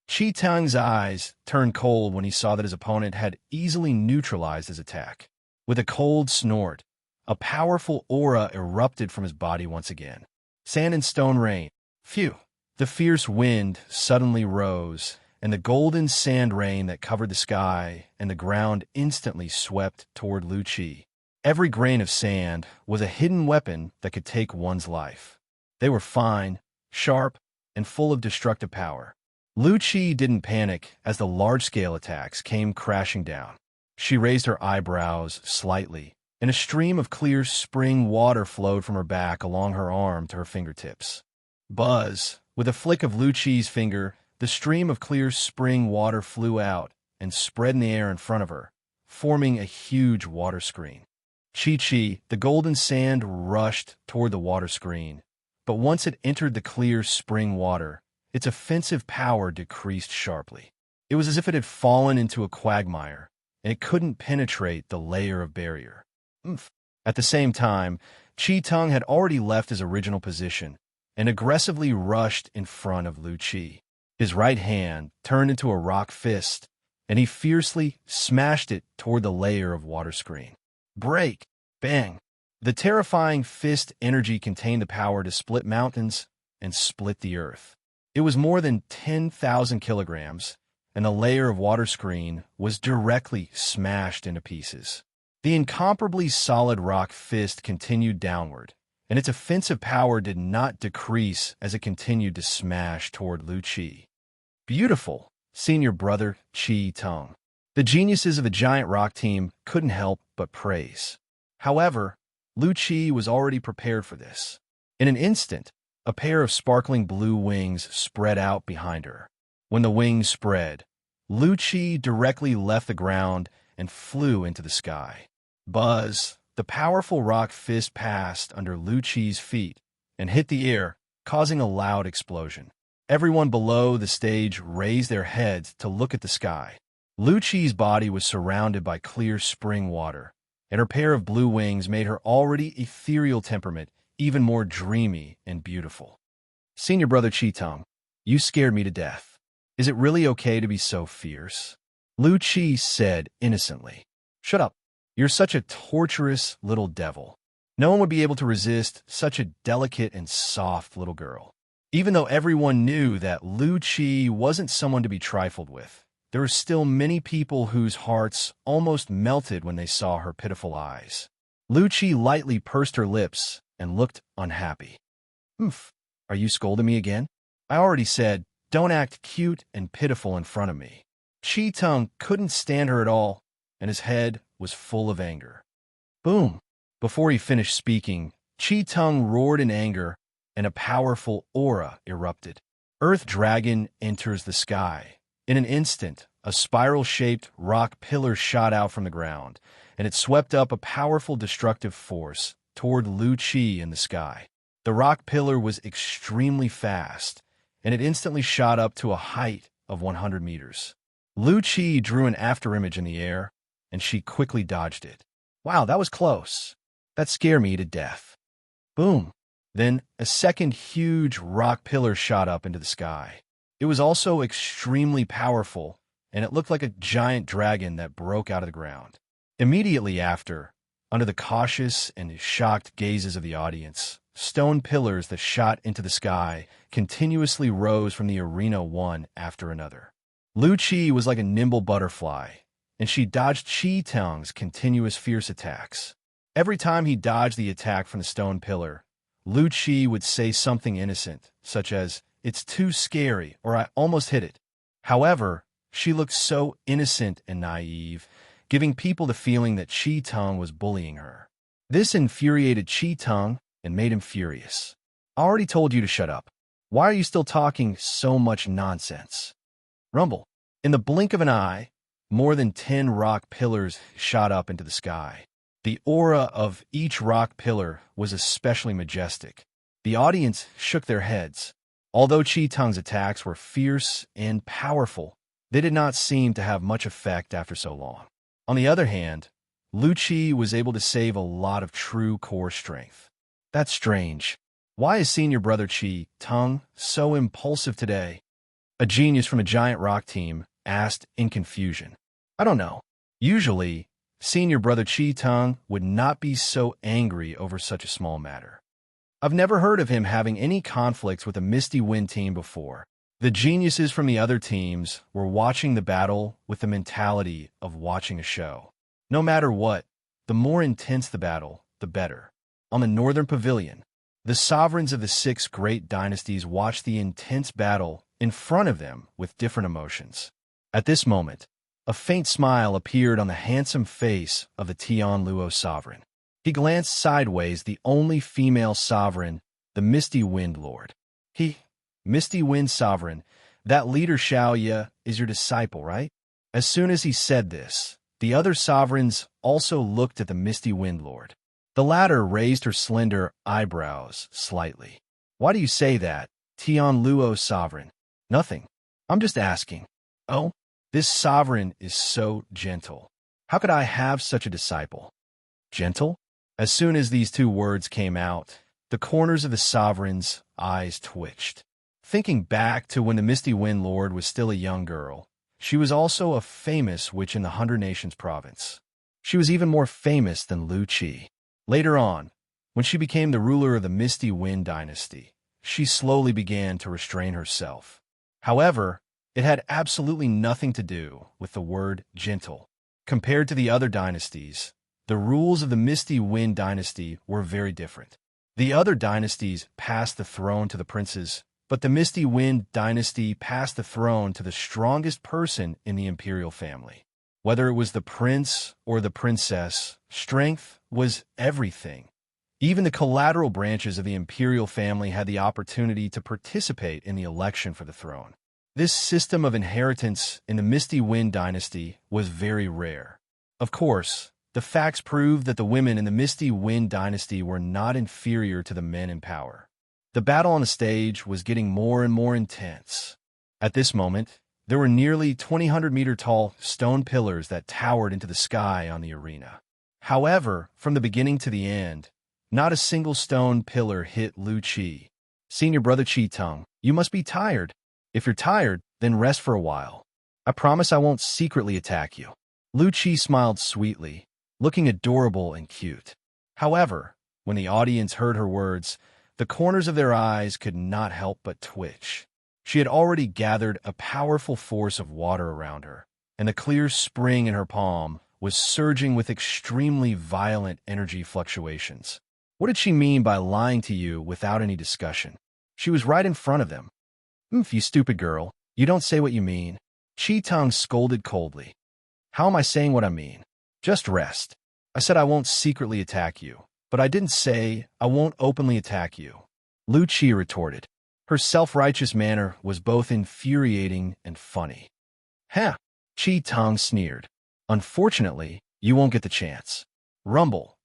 Chi Tung's eyes turned cold when he saw that his opponent had easily neutralized his attack. With a cold snort, a powerful aura erupted from his body once again. Sand and stone rain. Phew! The fierce wind suddenly rose, and the golden sand rain that covered the sky and the ground instantly swept toward Lu Chi. Every grain of sand was a hidden weapon that could take one's life. They were fine, sharp, and full of destructive power. Lu Chi didn't panic as the large-scale attacks came crashing down. She raised her eyebrows slightly, and a stream of clear spring water flowed from her back along her arm to her fingertips. Buzz! With a flick of Lu Chi's finger, the stream of clear spring water flew out and spread in the air in front of her, forming a huge water screen. Chi-Chi, the golden sand rushed toward the water screen, but once it entered the clear spring water, its offensive power decreased sharply. It was as if it had fallen into a quagmire, and it couldn't penetrate the layer of barrier. Oomph. At the same time, Chi-Tung had already left his original position and aggressively rushed in front of Lu Chi. His right hand turned into a rock fist, and he fiercely smashed it toward the layer of water screen. Break! Bang! The terrifying fist energy contained the power to split mountains and split the earth. It was more than 10,000 kilograms, and the layer of water screen was directly smashed into pieces. The incomparably solid rock fist continued downward, and its offensive power did not decrease as it continued to smash toward Lu Chi. Beautiful, senior brother Chi-Tung. The geniuses of the giant rock team couldn't help but praise. However, Lu Chi was already prepared for this. In an instant, a pair of sparkling blue wings spread out behind her. When the wings spread, Lu Chi directly left the ground and flew into the sky. Buzz! The powerful rock fist passed under Lu Chi's feet and hit the air, causing a loud explosion. Everyone below the stage raised their heads to look at the sky. Lu Chi's body was surrounded by clear spring water, and her pair of blue wings made her already ethereal temperament even more dreamy and beautiful. Senior brother Chi-Tung, you scared me to death. Is it really okay to be so fierce? Lu Chi said innocently. Shut up. You're such a torturous little devil. No one would be able to resist such a delicate and soft little girl. Even though everyone knew that Lu Chi wasn't someone to be trifled with, there were still many people whose hearts almost melted when they saw her pitiful eyes. Lu Chi lightly pursed her lips and looked unhappy. Oof, are you scolding me again? I already said, don't act cute and pitiful in front of me. Chi-Tung couldn't stand her at all, and his head was full of anger. Boom! Before he finished speaking, Chi-Tung roared in anger, and a powerful aura erupted. Earth Dragon enters the sky. In an instant, a spiral-shaped rock pillar shot out from the ground, and it swept up a powerful destructive force toward Lu Chi in the sky. The rock pillar was extremely fast, and it instantly shot up to a height of 100 meters. Lu Chi drew an afterimage in the air, and she quickly dodged it. Wow, that was close. That scared me to death. Boom! Then a second huge rock pillar shot up into the sky. It was also extremely powerful, and it looked like a giant dragon that broke out of the ground. Immediately after, under the cautious and shocked gazes of the audience, stone pillars that shot into the sky continuously rose from the arena one after another. Lu Chi was like a nimble butterfly, and she dodged Chi-Tung's continuous fierce attacks. Every time he dodged the attack from the stone pillar, Lu Chi would say something innocent, such as, "It's too scary," or "I almost hit it." However, she looked so innocent and naive, giving people the feeling that Chi-Tung was bullying her. This infuriated Chi-Tung and made him furious. I already told you to shut up. Why are you still talking so much nonsense? Rumble. In the blink of an eye, more than 10 rock pillars shot up into the sky. The aura of each rock pillar was especially majestic. The audience shook their heads. Although Chi-Tung's attacks were fierce and powerful, they did not seem to have much effect after so long. On the other hand, Lu Chi was able to save a lot of true core strength. That's strange. Why is senior brother Chi-Tung so impulsive today? A genius from a giant rock team asked in confusion. I don't know. Usually, senior brother Chi-Tung would not be so angry over such a small matter. I've never heard of him having any conflicts with a Misty Wind team before. The geniuses from the other teams were watching the battle with the mentality of watching a show. No matter what, the more intense the battle, the better. On the Northern Pavilion, the sovereigns of the 6 great dynasties watched the intense battle in front of them with different emotions. At this moment, a faint smile appeared on the handsome face of the Tian Luo sovereign. He glanced sideways the only female sovereign, the Misty Wind Lord. Misty Wind Sovereign, that leader Xiao Ye is your disciple, right? As soon as he said this, The other sovereigns also looked at the misty wind lord. The latter raised her slender eyebrows slightly. "Why do you say that, Tian Luo sovereign?" "Nothing. I'm just asking." "Oh, this sovereign is so gentle. How could I have such a disciple?" "Gentle?" As soon as these two words came out, the corners of the sovereign's eyes twitched. Thinking back to when the misty wind lord was still a young girl, she was also a famous witch in the 100 Nations province. She was even more famous than Lu Qi. Later on, when she became the ruler of the Misty Wind dynasty, she slowly began to restrain herself. However, it had absolutely nothing to do with the word gentle. Compared to the other dynasties, the rules of the Misty Wind dynasty were very different. The other dynasties passed the throne to the princes, but the Misty Wind dynasty passed the throne to the strongest person in the imperial family. Whether it was the prince or the princess, strength was everything. Even the collateral branches of the imperial family had the opportunity to participate in the election for the throne. This system of inheritance in the Misty Wind dynasty was very rare. Of course, the facts proved that the women in the Misty Wind dynasty were not inferior to the men in power. The battle on the stage was getting more and more intense. At this moment, there were nearly 200-meter-tall stone pillars that towered into the sky on the arena. However, from the beginning to the end, not a single stone pillar hit Lu Qi. "Senior brother Qi Tong, you must be tired. If you're tired, then rest for a while. I promise I won't secretly attack you." Lu Qi smiled sweetly, looking adorable and cute. However, when the audience heard her words, the corners of their eyes could not help but twitch. She had already gathered a powerful force of water around her, and the clear spring in her palm was surging with extremely violent energy fluctuations. What did she mean by lying to you without any discussion? She was right in front of them. You stupid girl, you don't say what you mean." Qi Tong scolded coldly. "How am I saying what I mean? Just rest. I said I won't secretly attack you, but I didn't say I won't openly attack you," Lu Qi retorted. Her self-righteous manner was both infuriating and funny. "Huh," Qi Tong sneered. "Unfortunately, you won't get the chance." Rumble.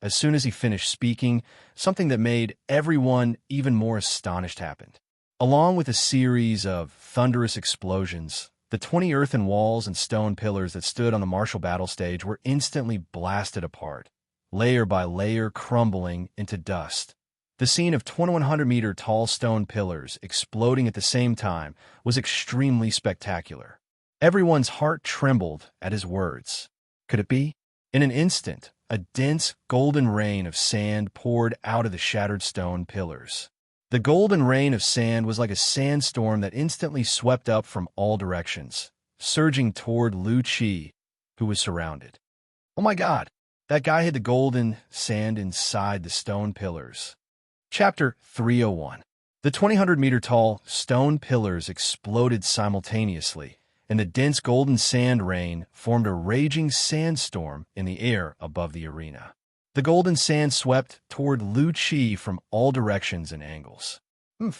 As soon as he finished speaking, something that made everyone even more astonished happened. Along with a series of thunderous explosions, the 20 earthen walls and stone pillars that stood on the martial battle stage were instantly blasted apart, layer by layer crumbling into dust. The scene of 2,100-meter-tall stone pillars exploding at the same time was extremely spectacular. Everyone's heart trembled at his words. Could it be? In an instant, a dense golden rain of sand poured out of the shattered stone pillars. The golden rain of sand was like a sandstorm that instantly swept up from all directions, surging toward Lu Qi, who was surrounded. "Oh my God! That guy hid the golden sand inside the stone pillars." Chapter 301. The 2,000-meter-tall stone pillars exploded simultaneously, and the dense golden sand rain formed a raging sandstorm in the air above the arena. The golden sand swept toward Lu Qi from all directions and angles.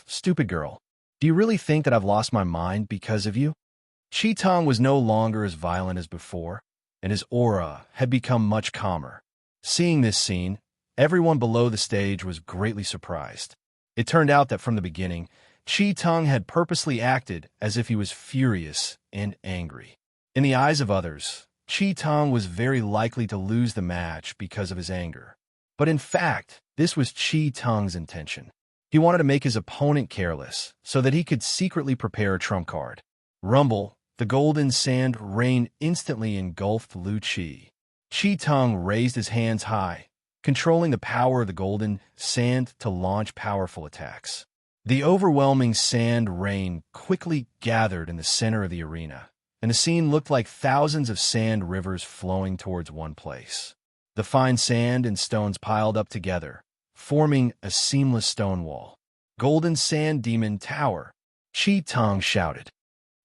Stupid girl. Do you really think that I've lost my mind because of you?" Qi Tong was no longer as violent as before, and his aura had become much calmer. Seeing this scene, everyone below the stage was greatly surprised. It turned out that from the beginning, Qi Tong had purposely acted as if he was furious and angry. In the eyes of others, Qi Tong was very likely to lose the match because of his anger. But in fact, this was Qi Tong's intention. He wanted to make his opponent careless so that he could secretly prepare a trump card. Rumble, the golden sand rain instantly engulfed Lu Qi. Qi Tong raised his hands high, controlling the power of the golden sand to launch powerful attacks. The overwhelming sand rain quickly gathered in the center of the arena, and the scene looked like thousands of sand rivers flowing towards one place. The fine sand and stones piled up together, forming a seamless stone wall. "Golden Sand Demon Tower," Qi Tong shouted.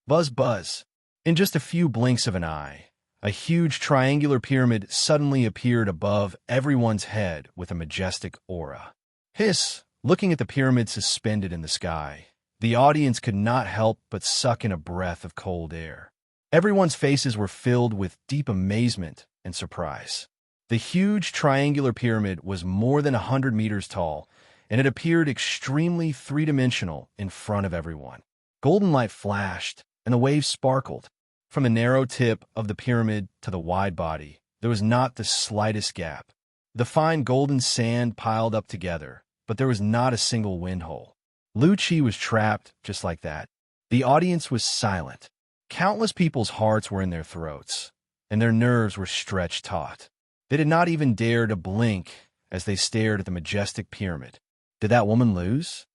Buzz buzz. In just a few blinks of an eye, a huge triangular pyramid suddenly appeared above everyone's head with a majestic aura. Hiss! Looking at the pyramid suspended in the sky, the audience could not help but suck in a breath of cold air. Everyone's faces were filled with deep amazement and surprise. The huge triangular pyramid was more than 100 meters tall, and it appeared extremely three-dimensional in front of everyone. Golden light flashed, and the waves sparkled. From the narrow tip of the pyramid to the wide body, there was not the slightest gap. The fine golden sand piled up together, but there was not a single windhole. Lu Qi was trapped just like that. The audience was silent. Countless people's hearts were in their throats, and their nerves were stretched taut. They did not even dare to blink as they stared at the majestic pyramid. Did that woman lose?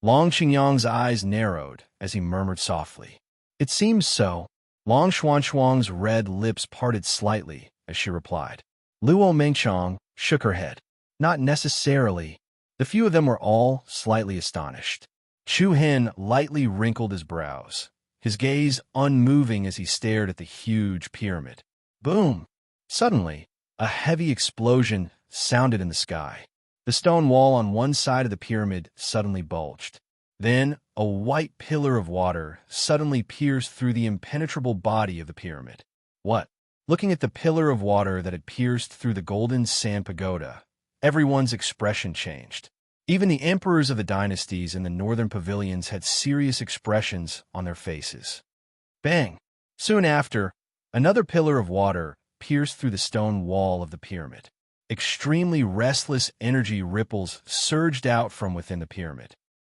Long Xingyang's eyes narrowed as he murmured softly. It seems so. Long Xuanshuang's red lips parted slightly as she replied. Luo Mengchong shook her head. Not necessarily. The few of them were all slightly astonished. Chu Hen lightly wrinkled his brows, his gaze unmoving as he stared at the huge pyramid. Boom! Suddenly, a heavy explosion sounded in the sky. The stone wall on one side of the pyramid suddenly bulged. Then, a white pillar of water suddenly pierced through the impenetrable body of the pyramid. What? Looking at the pillar of water that had pierced through the golden sand pagoda, everyone's expression changed. Even the emperors of the dynasties in the northern pavilions had serious expressions on their faces. Bang! Soon after, another pillar of water pierced through the stone wall of the pyramid. Extremely restless energy ripples surged out from within the pyramid.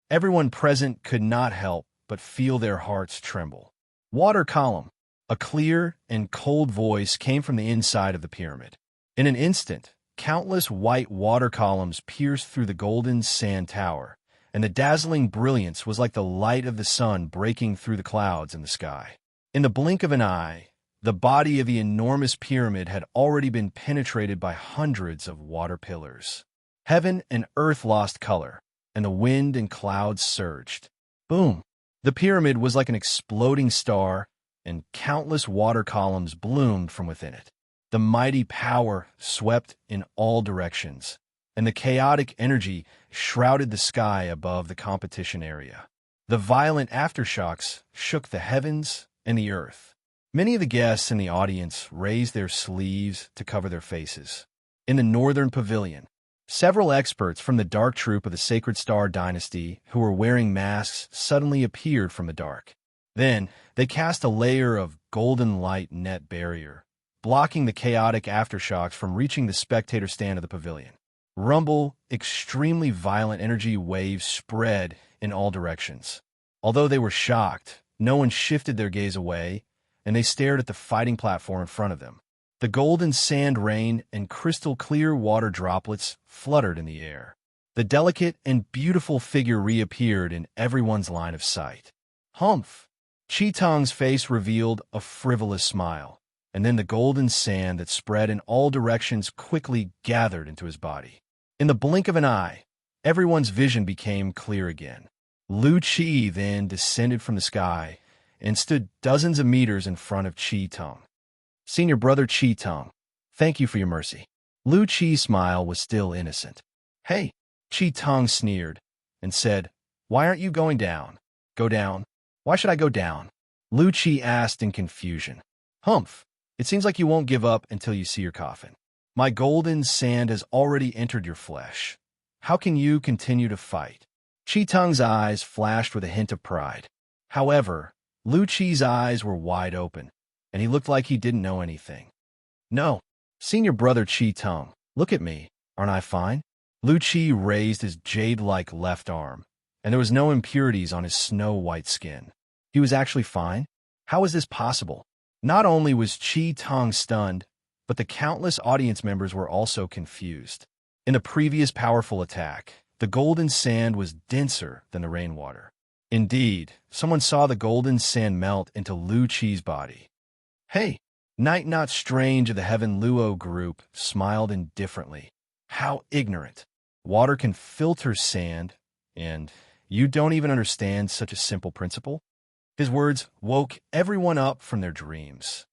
Everyone present could not help but feel their hearts tremble. Water column. A clear and cold voice came from the inside of the pyramid. In an instant, countless white water columns pierced through the golden sand tower, and the dazzling brilliance was like the light of the sun breaking through the clouds in the sky. In the blink of an eye, the body of the enormous pyramid had already been penetrated by hundreds of water pillars. Heaven and earth lost color, and the wind and clouds surged. Boom! The pyramid was like an exploding star, and countless water columns bloomed from within it. The mighty power swept in all directions, and the chaotic energy shrouded the sky above the competition area. The violent aftershocks shook the heavens and the earth. Many of the guests in the audience raised their sleeves to cover their faces. In the northern pavilion, several experts from the dark troop of the Sacred Star Dynasty who were wearing masks suddenly appeared from the dark. Then, they cast a layer of golden light net barrier, blocking the chaotic aftershocks from reaching the spectator stand of the pavilion. Rumble, extremely violent energy waves spread in all directions. Although they were shocked, no one shifted their gaze away, and they stared at the fighting platform in front of them. The golden sand rain and crystal-clear water droplets fluttered in the air. The delicate and beautiful figure reappeared in everyone's line of sight. Humph! Qi Tong's face revealed a frivolous smile, and then the golden sand that spread in all directions quickly gathered into his body. In the blink of an eye, everyone's vision became clear again. Lu Qi then descended from the sky and stood dozens of meters in front of Qi Tong. Senior brother Qi Tong, thank you for your mercy. Lu Qi's smile was still innocent. Hey, Qi Tong sneered and said, why aren't you going down? Go down. Why should I go down? Lu Qi asked in confusion. Humph, it seems like you won't give up until you see your coffin. My golden sand has already entered your flesh. How can you continue to fight? Qi Tong's eyes flashed with a hint of pride. However, Lu Qi's eyes were wide open, and he looked like he didn't know anything. No, senior brother Qi Tong, look at me. Aren't I fine? Lu Qi raised his jade-like left arm, and there was no impurities on his snow-white skin. He was actually fine? How was this possible? Not only was Qi Tong stunned, but the countless audience members were also confused. In the previous powerful attack, the golden sand was denser than the rainwater. Indeed, someone saw the golden sand melt into Lu Qi's body. Hey, Night Not Strange of the Heaven Luo group smiled indifferently. How ignorant. Water can filter sand, and you don't even understand such a simple principle? His words woke everyone up from their dreams.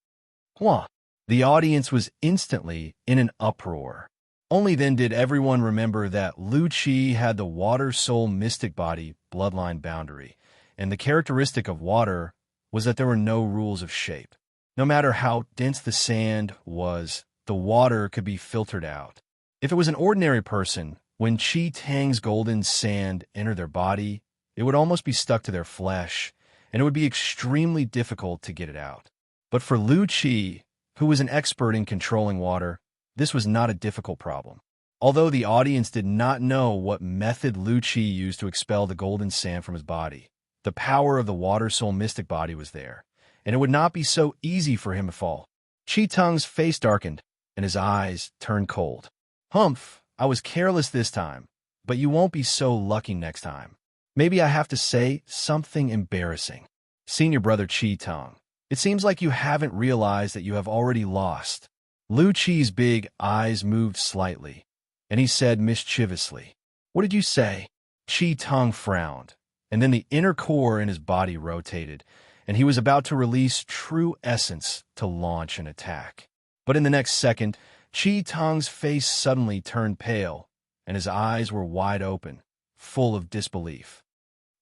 Huh. The audience was instantly in an uproar. Only then did everyone remember that Lu Qi had the water-soul mystic body bloodline boundary, and the characteristic of water was that there were no rules of shape. No matter how dense the sand was, the water could be filtered out. If it was an ordinary person, when Chi Tang's golden sand entered their body, it would almost be stuck to their flesh, and it would be extremely difficult to get it out. But for Lu Qi, who was an expert in controlling water, this was not a difficult problem. Although the audience did not know what method Lu Qi used to expel the golden sand from his body, the power of the water soul mystic body was there, and it would not be so easy for him to fall. Chi Tung's face darkened, and his eyes turned cold. Humph, I was careless this time, but you won't be so lucky next time. Maybe I have to say something embarrassing. Senior brother Chi Tung, it seems like you haven't realized that you have already lost. Lu Qi's big eyes moved slightly, and he said mischievously, "What did you say?" Chi Tung frowned, and then the inner core in his body rotated, and he was about to release true essence to launch an attack. But in the next second, Chi Tung's face suddenly turned pale, and his eyes were wide open, full of disbelief.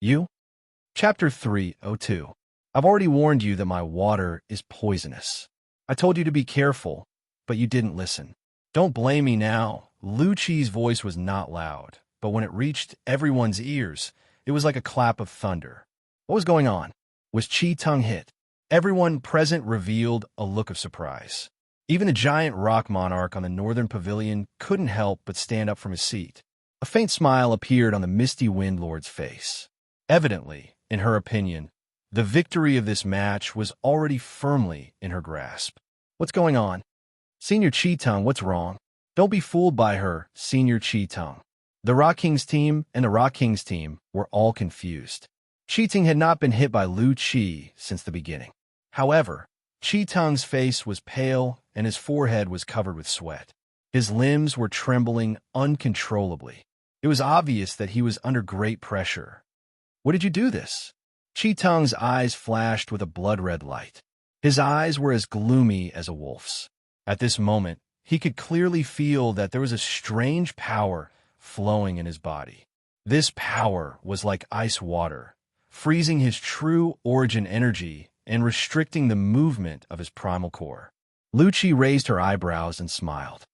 You? Chapter 302. I've already warned you that my water is poisonous. I told you to be careful, but you didn't listen. Don't blame me now. Lu Qi's voice was not loud, but when it reached everyone's ears, it was like a clap of thunder. What was going on? Was Chi Tung hit? Everyone present revealed a look of surprise. Even the giant rock monarch on the northern pavilion couldn't help but stand up from his seat. A faint smile appeared on the misty wind lord's face. Evidently, in her opinion, the victory of this match was already firmly in her grasp. What's going on? Senior Chi Tung, what's wrong? Don't be fooled by her, Senior Chi Tung. The Rock King's team and the Rock King's team were all confused. Chi Tung had not been hit by Lu Qi since the beginning. However, Chi Tung's face was pale and his forehead was covered with sweat. His limbs were trembling uncontrollably. It was obvious that he was under great pressure. What did you do this? Chi Tung's eyes flashed with a blood-red light. His eyes were as gloomy as a wolf's. At this moment, he could clearly feel that there was a strange power flowing in his body. This power was like ice water, freezing his true origin energy and restricting the movement of his primal core. Lu Qi raised her eyebrows and smiled.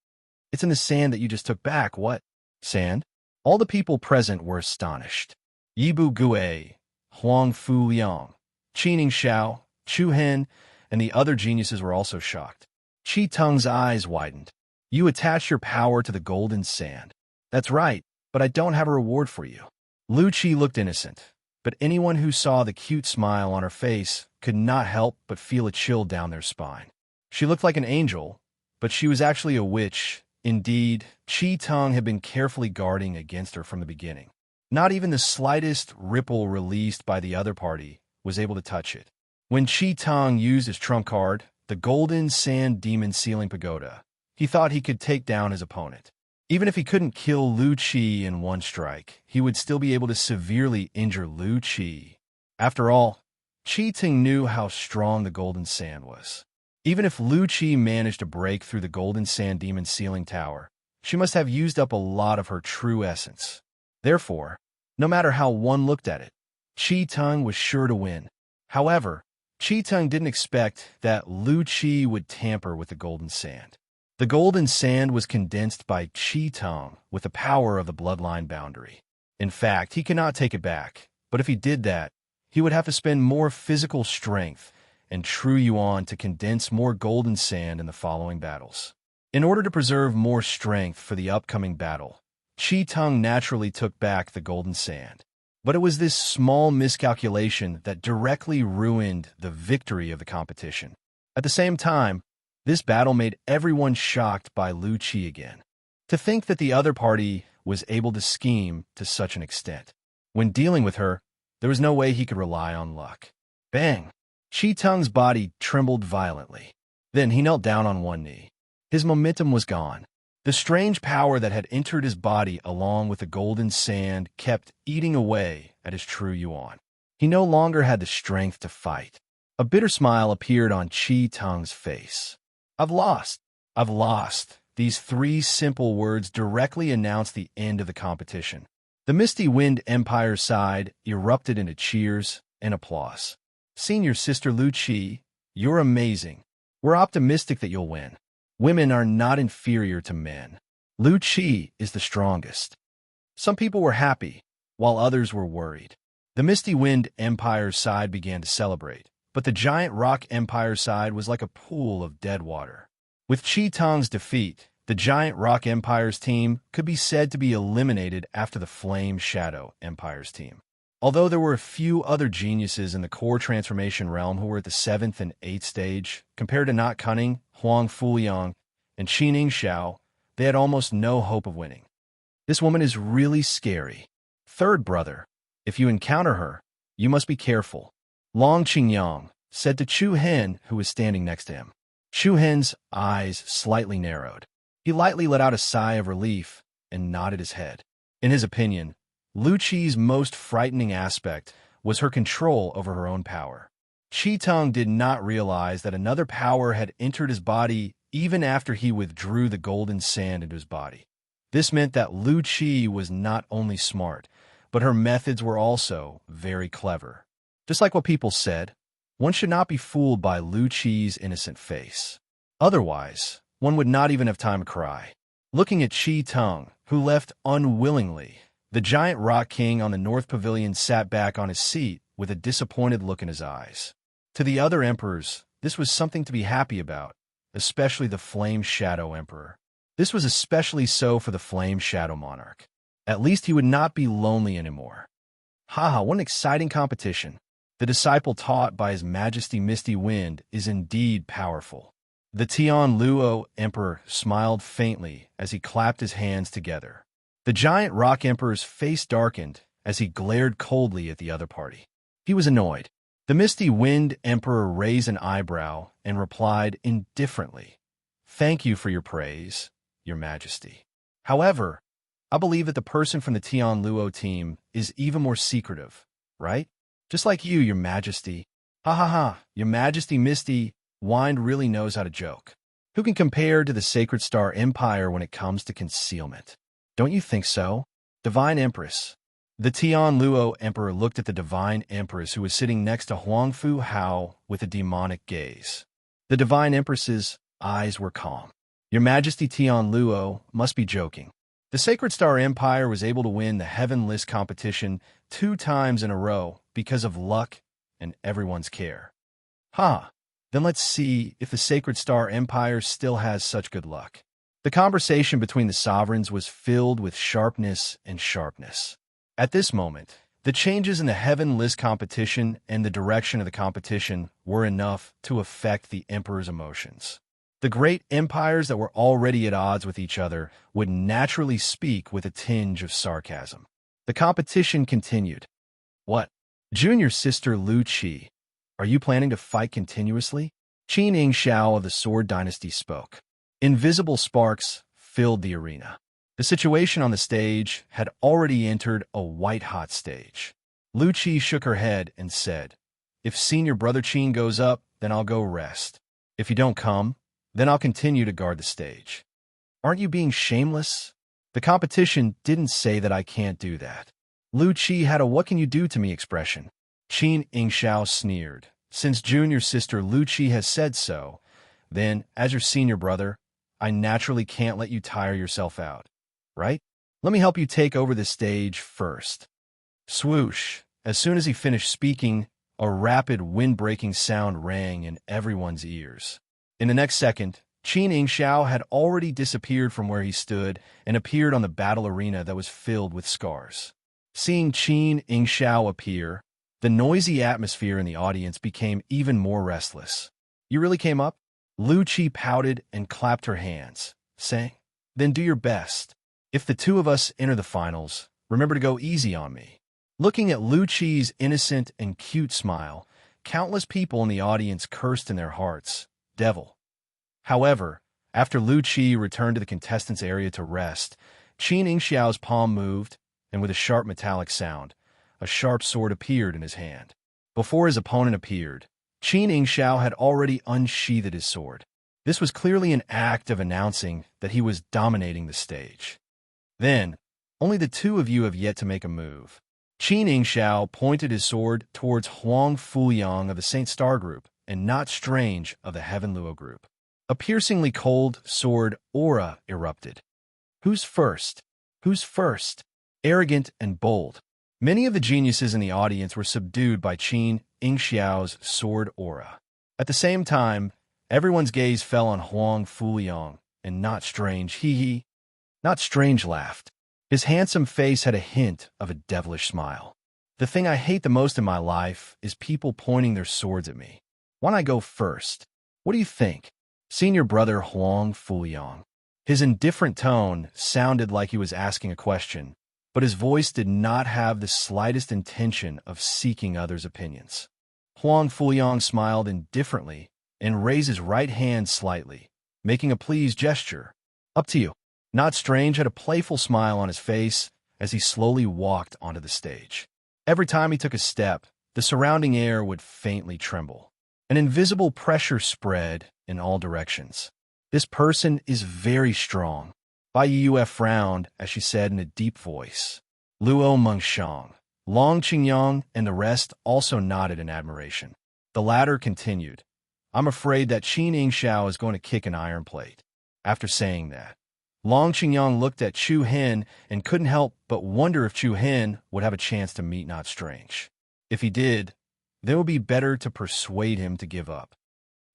It's in the sand that you just took back, what? Sand? All the people present were astonished. Yibu Gue, Huang Fu Liang, Qining Xiao, Chu Hen, and the other geniuses were also shocked. Chi Tung's eyes widened. You attach your power to the golden sand. That's right, but I don't have a reward for you. Lu Qi looked innocent, but anyone who saw the cute smile on her face could not help but feel a chill down their spine. She looked like an angel, but she was actually a witch. Indeed, Chi Tung had been carefully guarding against her from the beginning. Not even the slightest ripple released by the other party was able to touch it. When Chi Tung used his trump card, the Golden Sand Demon Sealing Pagoda, he thought he could take down his opponent. Even if he couldn't kill Lu Qi in one strike, he would still be able to severely injure Lu Qi. After all, Chi Tung knew how strong the Golden Sand was. Even if Lu Qi managed to break through the Golden Sand Demon Sealing Tower, she must have used up a lot of her true essence. Therefore, no matter how one looked at it, Chi Tung was sure to win. However, Chi Tung didn't expect that Lu Qi would tamper with the Golden Sand. The Golden Sand was condensed by Chi Tung with the power of the bloodline boundary. In fact, he could not take it back, but if he did that, he would have to spend more physical strength and true yuan to condense more Golden Sand in the following battles. In order to preserve more strength for the upcoming battle, Chi Tung naturally took back the Golden Sand. But it was this small miscalculation that directly ruined the victory of the competition. At the same time, this battle made everyone shocked by Lu Qi again. To think that the other party was able to scheme to such an extent. When dealing with her, there was no way he could rely on luck. Bang! Chi Tung's body trembled violently. Then he knelt down on one knee. His momentum was gone. The strange power that had entered his body along with the Golden Sand kept eating away at his true yuan. He no longer had the strength to fight. A bitter smile appeared on Chi Tung's face. I've lost. I've lost. These three simple words directly announced the end of the competition. The Misty Wind Empire's side erupted into cheers and applause. Senior Sister Lu Qi, you're amazing. We're optimistic that you'll win. Women are not inferior to men. Lu Qi is the strongest. Some people were happy, while others were worried. The Misty Wind Empire's side began to celebrate, but the Giant Rock Empire's side was like a pool of dead water. With Qi Tong's defeat, the Giant Rock Empire's team could be said to be eliminated after the Flame Shadow Empire's team. Although there were a few other geniuses in the core transformation realm who were at the 7th and 8th stage, compared to Not Cunning, Huang Fuliang, and Qining Xiao, they had almost no hope of winning. This woman is really scary. Third brother, if you encounter her, you must be careful, Long Qingyang said to Chu Hen, who was standing next to him. Chu Hen's eyes slightly narrowed. He lightly let out a sigh of relief and nodded his head. In his opinion, Lu Qi's most frightening aspect was her control over her own power. Qi Tong did not realize that another power had entered his body even after he withdrew the golden sand into his body. This meant that Lu Qi was not only smart, but her methods were also very clever. Just like what people said, one should not be fooled by Lu Qi's innocent face. Otherwise, one would not even have time to cry. Looking at Qi Tong, who left unwillingly, the Giant Rock King on the North Pavilion sat back on his seat with a disappointed look in his eyes. To the other emperors, this was something to be happy about, especially the Flame Shadow Emperor. This was especially so for the Flame Shadow Monarch. At least he would not be lonely anymore. Haha, what an exciting competition. The disciple taught by His Majesty Misty Wind is indeed powerful. The Tian Luo Emperor smiled faintly as he clapped his hands together. The Giant Rock Emperor's face darkened as he glared coldly at the other party. He was annoyed. The Misty Wind Emperor raised an eyebrow and replied indifferently, "Thank you for your praise, Your Majesty. However, I believe that the person from the Tian Luo team is even more secretive, right? Just like you, Your Majesty." Ha ha ha, Your Majesty Misty Wind really knows how to joke. Who can compare to the Sacred Star Empire when it comes to concealment? Don't you think so? Divine Empress. The Tian Luo Emperor looked at the Divine Empress who was sitting next to Huang Fu Hao with a demonic gaze. The Divine Empress's eyes were calm. Your Majesty Tian Luo must be joking. The Sacred Star Empire was able to win the Heaven List competition 2 times in a row because of luck and everyone's care. Then let's see if the Sacred Star Empire still has such good luck. The conversation between the sovereigns was filled with sharpness and sharpness. At this moment, the changes in the Heaven List competition and the direction of the competition were enough to affect the Emperor's emotions. The great empires that were already at odds with each other would naturally speak with a tinge of sarcasm. The competition continued. What? Junior sister Lu Qi, are you planning to fight continuously? Qining Xiao of the Sword Dynasty spoke. Invisible sparks filled the arena. The situation on the stage had already entered a white-hot stage. Lu Qi shook her head and said, "If Senior Brother Qin goes up, then I'll go rest. If you don't come, then I'll continue to guard the stage." Aren't you being shameless? The competition didn't say that I can't do that. Lu Qi had a "what can you do to me" expression. Qin Yingxiao sneered. Since junior sister Lu Qi has said so, then, as your senior brother, I naturally can't let you tire yourself out, right? Let me help you take over the stage first. Swoosh! As soon as he finished speaking, a rapid wind-breaking sound rang in everyone's ears. In the next second, Qin Yingxiao had already disappeared from where he stood and appeared on the battle arena that was filled with scars. Seeing Qin Yingxiao appear, the noisy atmosphere in the audience became even more restless. "You really came up?" Lu Qi pouted and clapped her hands, saying, "Then do your best. If the two of us enter the finals, remember to go easy on me." Looking at Lu Qi's innocent and cute smile, countless people in the audience cursed in their hearts, "Devil." However, after Lu Qi returned to the contestants' area to rest, Qin Yingxiao's palm moved, and with a sharp metallic sound, a sharp sword appeared in his hand. Before his opponent appeared, Qin Yingxiao had already unsheathed his sword. This was clearly an act of announcing that he was dominating the stage. Then, only the two of you have yet to make a move. Qin Yingxiao pointed his sword towards Huang Fuliang of the Saint Star Group, and not strange of the Heaven Luo group. A piercingly cold sword aura erupted. Who's first? Who's first? Arrogant and bold. Many of the geniuses in the audience were subdued by Qin Yingxiao's sword aura. At the same time, everyone's gaze fell on Huang Fuyang, and Not Strange, Not Strange laughed. His handsome face had a hint of a devilish smile. The thing I hate the most in my life is people pointing their swords at me. Why don't I go first? What do you think? Senior brother Huang Fuyang. His indifferent tone sounded like he was asking a question, but his voice did not have the slightest intention of seeking others' opinions. Huang Fuyang smiled indifferently and raised his right hand slightly, making a pleased gesture. Up to you. Not Strange had a playful smile on his face as he slowly walked onto the stage. Every time he took a step, the surrounding air would faintly tremble. An invisible pressure spread in all directions. This person is very strong. Bai Yue frowned as she said in a deep voice. Luo Mengshang, Long Qingyang, and the rest also nodded in admiration. The latter continued, I'm afraid that Qin Yingxiao is going to kick an iron plate. After saying that, Long Qingyang looked at Chu Hen and couldn't help but wonder if Chu Hen would have a chance to meet Not Strange. If he did, then it would be better to persuade him to give up.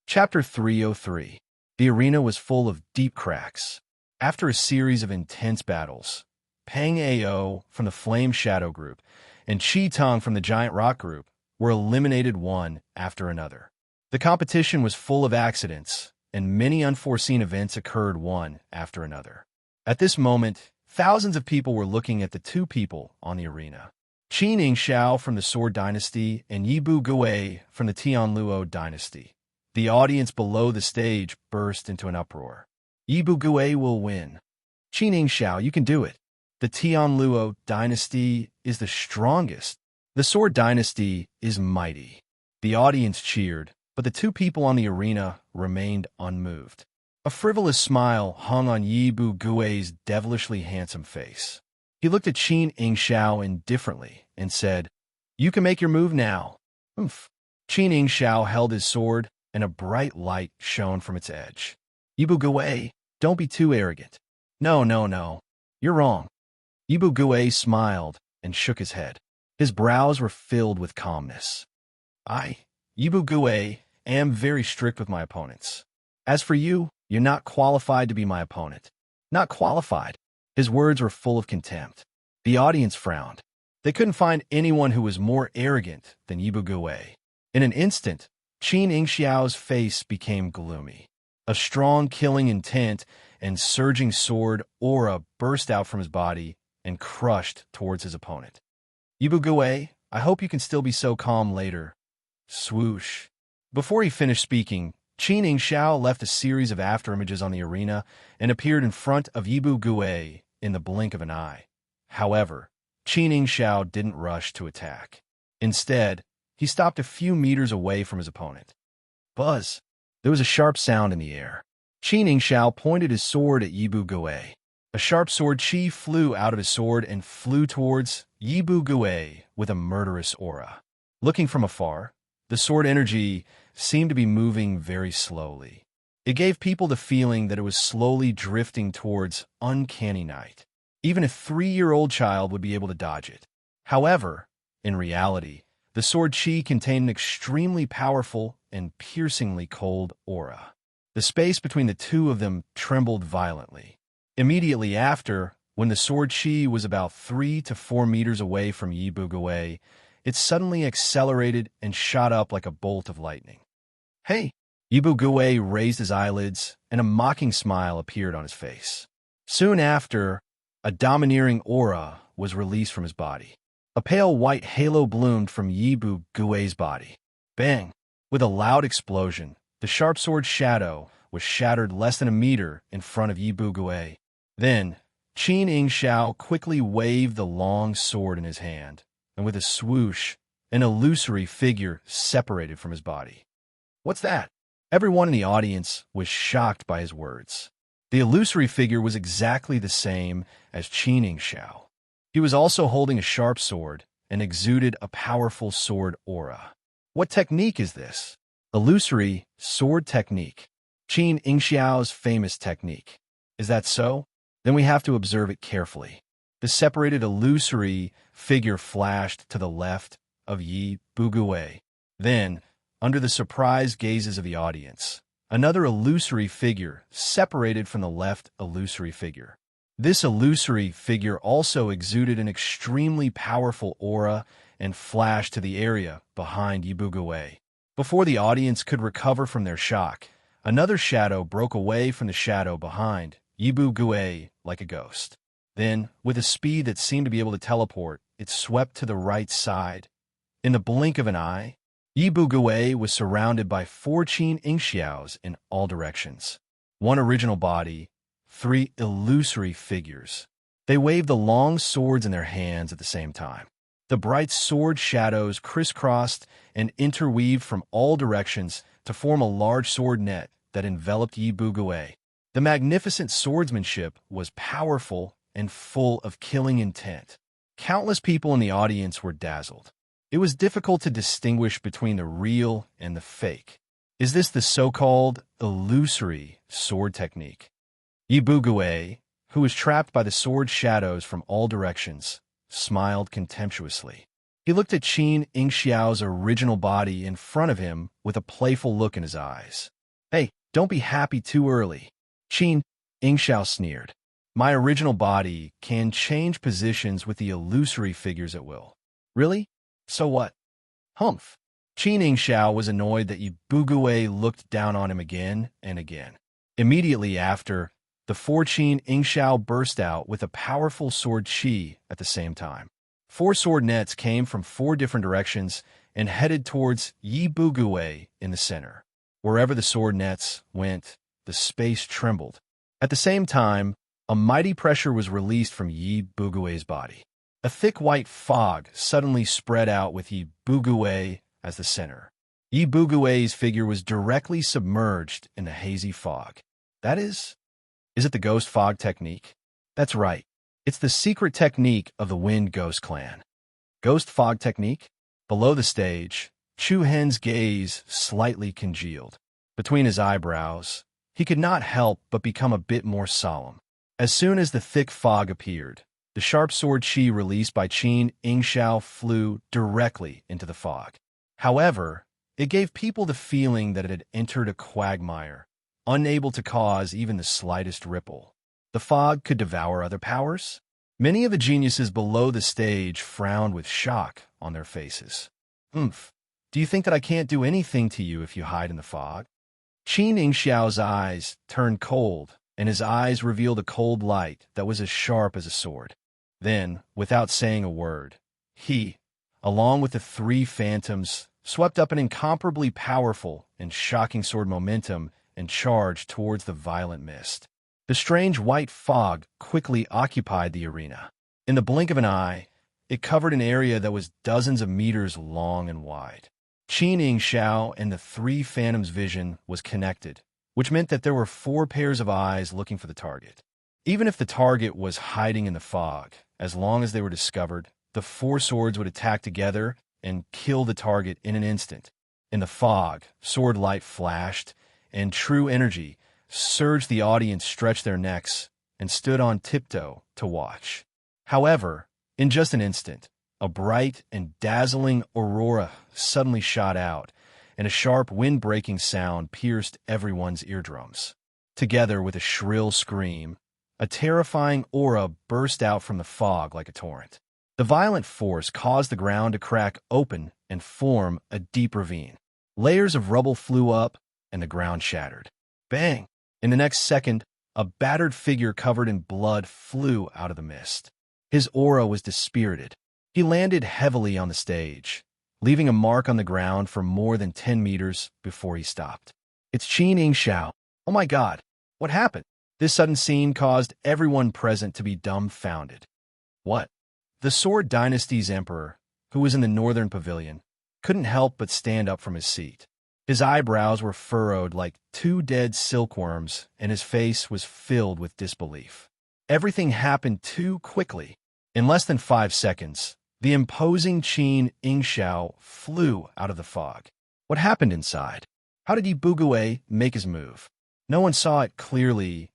Chapter 303. The arena was full of deep cracks. After a series of intense battles, Pang Ao from the Flame Shadow group and Chi Tong from the Giant Rock group were eliminated one after another. The competition was full of accidents, and many unforeseen events occurred one after another. At this moment, thousands of people were looking at the two people on the arena. Qin Yingxiao from the Sword Dynasty and Yibu Gui from the Tianluo Dynasty. The audience below the stage burst into an uproar. Yibu Gui will win. Qin Yingxiao, you can do it. The Tianluo Dynasty is the strongest. The Sword Dynasty is mighty. The audience cheered, but the two people on the arena remained unmoved. A frivolous smile hung on Yibu Gui's devilishly handsome face. He looked at Qin Yingxiao indifferently and said, You can make your move now. Oomph. Qin Yingxiao held his sword, and a bright light shone from its edge. Yibu Gui, don't be too arrogant. No. You're wrong. Yibu Gui smiled and shook his head. His brows were filled with calmness. I, Yibu Gui, am very strict with my opponents. As for you, you're not qualified to be my opponent. Not qualified. His words were full of contempt. The audience frowned. They couldn't find anyone who was more arrogant than Yibu Gui. In an instant, Qin Yingxiao's face became gloomy. A strong killing intent and surging sword aura burst out from his body and crushed towards his opponent. Yibu Gui, I hope you can still be so calm later. Swoosh. Before he finished speaking, Qin Yingxiao left a series of afterimages on the arena and appeared in front of Yibu Gui in the blink of an eye. However, Qin Yingxiao didn't rush to attack. Instead, he stopped a few meters away from his opponent. Buzz! There was a sharp sound in the air. Qin Yingxiao pointed his sword at Yibu Gui. A sharp sword chi flew out of his sword and flew towards Yibu Gui with a murderous aura. Looking from afar, the sword energy seemed to be moving very slowly. It gave people the feeling that it was slowly drifting towards uncanny night. Even a 3-year-old child would be able to dodge it. However, in reality, the sword chi contained an extremely powerful and piercingly cold aura. The space between the two of them trembled violently. Immediately after, when the sword chi was about 3 to 4 meters away from Yibu Gui, it suddenly accelerated and shot up like a bolt of lightning. Hey! Yibu Gui raised his eyelids, and a mocking smile appeared on his face. Soon after, a domineering aura was released from his body. A pale white halo bloomed from Yibu Gui's body. Bang! With a loud explosion, the sharp sword shadow was shattered less than a meter in front of Yibu Gui. Then, Qin Yingxiao quickly waved the long sword in his hand, and with a swoosh, an illusory figure separated from his body. What's that? Everyone in the audience was shocked by his words. The illusory figure was exactly the same as Qin Yingxiao. He was also holding a sharp sword and exuded a powerful sword aura. What technique is this? Illusory sword technique. Qin Yingxiao's famous technique. Is that so? Then we have to observe it carefully. The separated illusory figure flashed to the left of Yi Bugui. Then, under the surprised gazes of the audience, another illusory figure separated from the left illusory figure. This illusory figure also exuded an extremely powerful aura and flashed to the area behind Yi Bugui. Before the audience could recover from their shock, another shadow broke away from the shadow behind Yi Bugui like a ghost. Then, with a speed that seemed to be able to teleport, it swept to the right side. In the blink of an eye, Yi Bugui was surrounded by 4 Qin Yingxiaos in all directions. 1 original body, 3 illusory figures. They waved the long swords in their hands at the same time. The bright sword shadows crisscrossed and interweaved from all directions to form a large sword net that enveloped Yi Bugui. The magnificent swordsmanship was powerful and full of killing intent. Countless people in the audience were dazzled. It was difficult to distinguish between the real and the fake. Is this the so-called illusory sword technique? Yi Bugui, who was trapped by the sword shadows from all directions, smiled contemptuously. He looked at Qin Yingxiao's original body in front of him with a playful look in his eyes. Hey, don't be happy too early. Qin Yingxiao sneered. My original body can change positions with the illusory figures at will. Really? So what? Humph. Qin Yingxiao was annoyed that Yi Bugui looked down on him again and again. Immediately after, the 4 Qin Yingxiao burst out with a powerful sword qi at the same time. 4 sword nets came from 4 different directions and headed towards Yi Bugui in the center. Wherever the sword nets went, the space trembled. At the same time, a mighty pressure was released from Yi Bugui's body. A thick white fog suddenly spread out with Yi Bugui as the center. Yi Bugui's figure was directly submerged in the hazy fog. That is it the ghost fog technique? That's right. It's the secret technique of the Wind Ghost clan. Ghost fog technique? Below the stage, Chu Hen's gaze slightly congealed. Between his eyebrows, he could not help but become a bit more solemn. As soon as the thick fog appeared, the sharp sword qi released by Qin Yingxiao flew directly into the fog. However, it gave people the feeling that it had entered a quagmire, unable to cause even the slightest ripple. The fog could devour other powers? Many of the geniuses below the stage frowned with shock on their faces. Oomph. Do you think that I can't do anything to you if you hide in the fog? Qin Yingxiao's eyes turned cold, and his eyes revealed a cold light that was as sharp as a sword. Then, without saying a word, he, along with the 3 phantoms, swept up an incomparably powerful and shocking sword momentum and charged towards the violent mist. The strange white fog quickly occupied the arena. In the blink of an eye, it covered an area that was dozens of meters long and wide. Qin Yingxiao and the 3 phantoms' vision was connected, which meant that there were 4 pairs of eyes looking for the target. Even if the target was hiding in the fog, as long as they were discovered, the 4 swords would attack together and kill the target in an instant. In the fog, sword light flashed, and true energy surged. The audience stretched their necks and stood on tiptoe to watch. However, in just an instant, a bright and dazzling aurora suddenly shot out, and a sharp wind-breaking sound pierced everyone's eardrums. Together with a shrill scream, a terrifying aura burst out from the fog like a torrent. The violent force caused the ground to crack open and form a deep ravine. Layers of rubble flew up, and the ground shattered. Bang! In the next second, a battered figure covered in blood flew out of the mist. His aura was dispirited. He landed heavily on the stage, leaving a mark on the ground for more than 10 meters before he stopped. It's Qin Yingxiao. Oh my God, what happened? This sudden scene caused everyone present to be dumbfounded. What? The Sword Dynasty's emperor, who was in the northern pavilion, couldn't help but stand up from his seat. His eyebrows were furrowed like 2 dead silkworms, and his face was filled with disbelief. Everything happened too quickly. In less than 5 seconds, the imposing Qin Yingxiao flew out of the fog. What happened inside? How did Yi Bugue make his move? No one saw it clearly.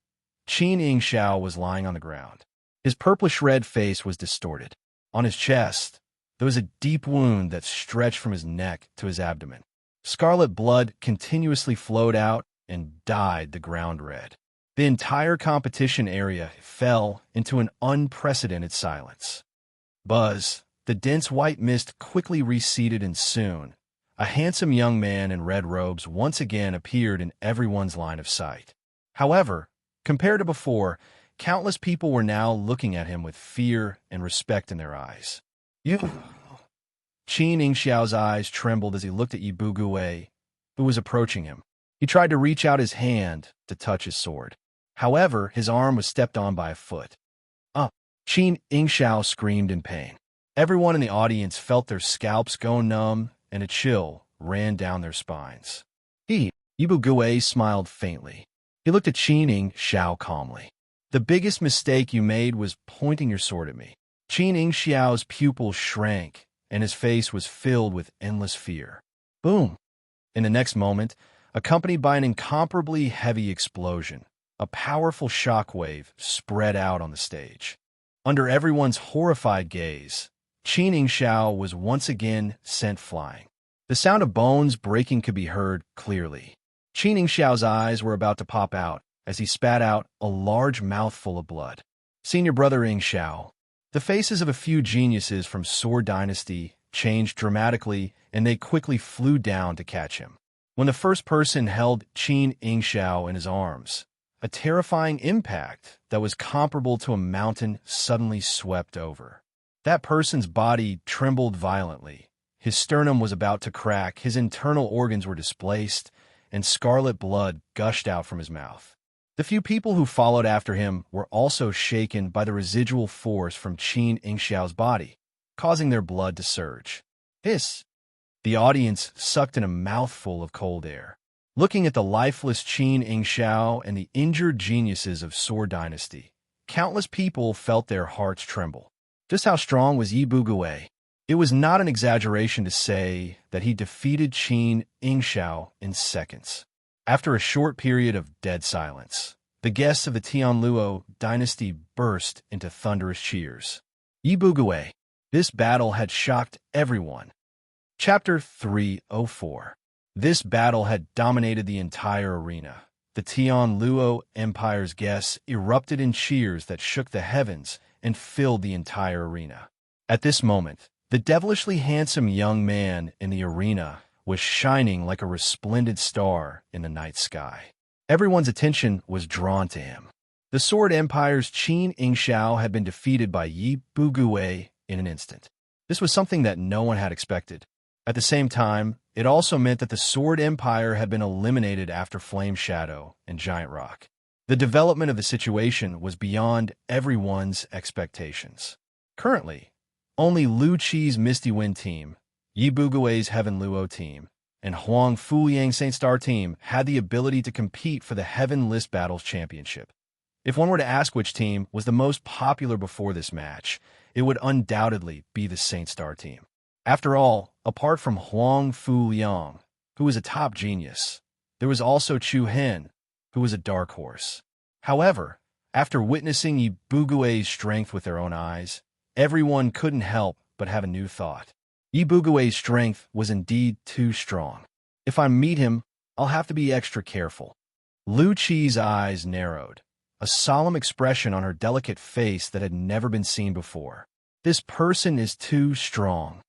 Qin Yingxiao was lying on the ground. His purplish-red face was distorted. On his chest, there was a deep wound that stretched from his neck to his abdomen. Scarlet blood continuously flowed out and dyed the ground red. The entire competition area fell into an unprecedented silence. Buzz, the dense white mist quickly receded, and soon, a handsome young man in red robes once again appeared in everyone's line of sight. However, compared to before, countless people were now looking at him with fear and respect in their eyes. You... Qin Yingxiao's eyes trembled as he looked at Yi Bugue, who was approaching him. He tried to reach out his hand to touch his sword. However, his arm was stepped on by a foot. Qin Yingxiao screamed in pain. Everyone in the audience felt their scalps go numb, and a chill ran down their spines. Yi Bugue smiled faintly. He looked at Qin Yingxiao calmly. The biggest mistake you made was pointing your sword at me. Qin Yingxiao's pupils shrank, and his face was filled with endless fear. Boom! In the next moment, accompanied by an incomparably heavy explosion, a powerful shockwave spread out on the stage. Under everyone's horrified gaze, Qin Yingxiao was once again sent flying. The sound of bones breaking could be heard clearly. Qin Yingxiao's eyes were about to pop out as he spat out a large mouthful of blood. Senior brother Yingxiao. The faces of a few geniuses from Sword Dynasty changed dramatically, and they quickly flew down to catch him. When the first person held Qin Yingxiao in his arms, a terrifying impact that was comparable to a mountain suddenly swept over. That person's body trembled violently. His sternum was about to crack, his internal organs were displaced, and scarlet blood gushed out from his mouth. The few people who followed after him were also shaken by the residual force from Qin Yingxiao's body, causing their blood to surge. Hiss! The audience sucked in a mouthful of cold air. Looking at the lifeless Qin Yingxiao and the injured geniuses of Sword Dynasty, countless people felt their hearts tremble. Just how strong was Yi Bugue? It was not an exaggeration to say that he defeated Qin Yingxiao in seconds. After a short period of dead silence, the guests of the Tianluo dynasty burst into thunderous cheers. Yi Bugue. This battle had shocked everyone. Chapter 304. This battle had dominated the entire arena. The Tianluo Empire's guests erupted in cheers that shook the heavens and filled the entire arena. At this moment, the devilishly handsome young man in the arena was shining like a resplendent star in the night sky. Everyone's attention was drawn to him. The Sword Empire's Qin Yingxiao had been defeated by Yi Bugue in an instant. This was something that no one had expected. At the same time, it also meant that the Sword Empire had been eliminated after Flame Shadow and Giant Rock. The development of the situation was beyond everyone's expectations. Currently, only Lu Qi's Misty Wind team, Yi Bugue's Heaven Luo team, and Huang Fuyang Saint Star team had the ability to compete for the Heaven List Battles Championship. If one were to ask which team was the most popular before this match, it would undoubtedly be the Saint Star team. After all, apart from Huang Fuyang, who was a top genius, there was also Chu Hen, who was a dark horse. However, after witnessing Yi Bugue's strength with their own eyes, everyone couldn't help but have a new thought. Yi Bugue's strength was indeed too strong. If I meet him, I'll have to be extra careful. Lu Qi's eyes narrowed, a solemn expression on her delicate face that had never been seen before. This person is too strong.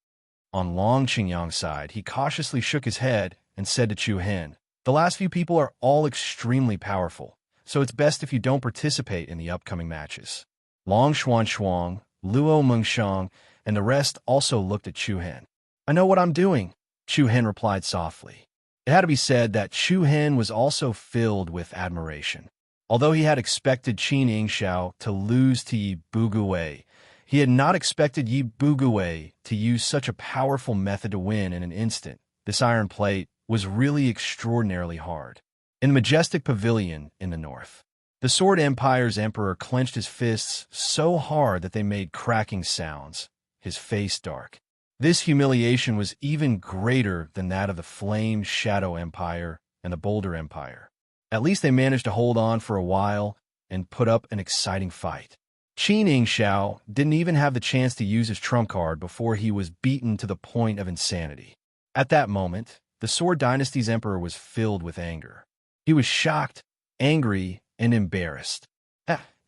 On Long Qingyang's side, he cautiously shook his head and said to Chu Hen, "The last few people are all extremely powerful, so it's best if you don't participate in the upcoming matches." Long Xuan, Luo Mengshang, and the rest also looked at Chu Hen. "I know what I'm doing," Chu Hen replied softly. It had to be said that Chu Hen was also filled with admiration. Although he had expected Qin Yingxiao to lose to Yi Bugue, he had not expected Yi Bugue to use such a powerful method to win in an instant. This iron plate was really extraordinarily hard. In the majestic pavilion in the north, the Sword Empire's emperor clenched his fists so hard that they made cracking sounds, his face dark. This humiliation was even greater than that of the Flame Shadow Empire and the Boulder Empire. At least they managed to hold on for a while and put up an exciting fight. Qin Xiao didn't even have the chance to use his trump card before he was beaten to the point of insanity. At that moment, the Sword Dynasty's emperor was filled with anger. He was shocked, angry, and embarrassed.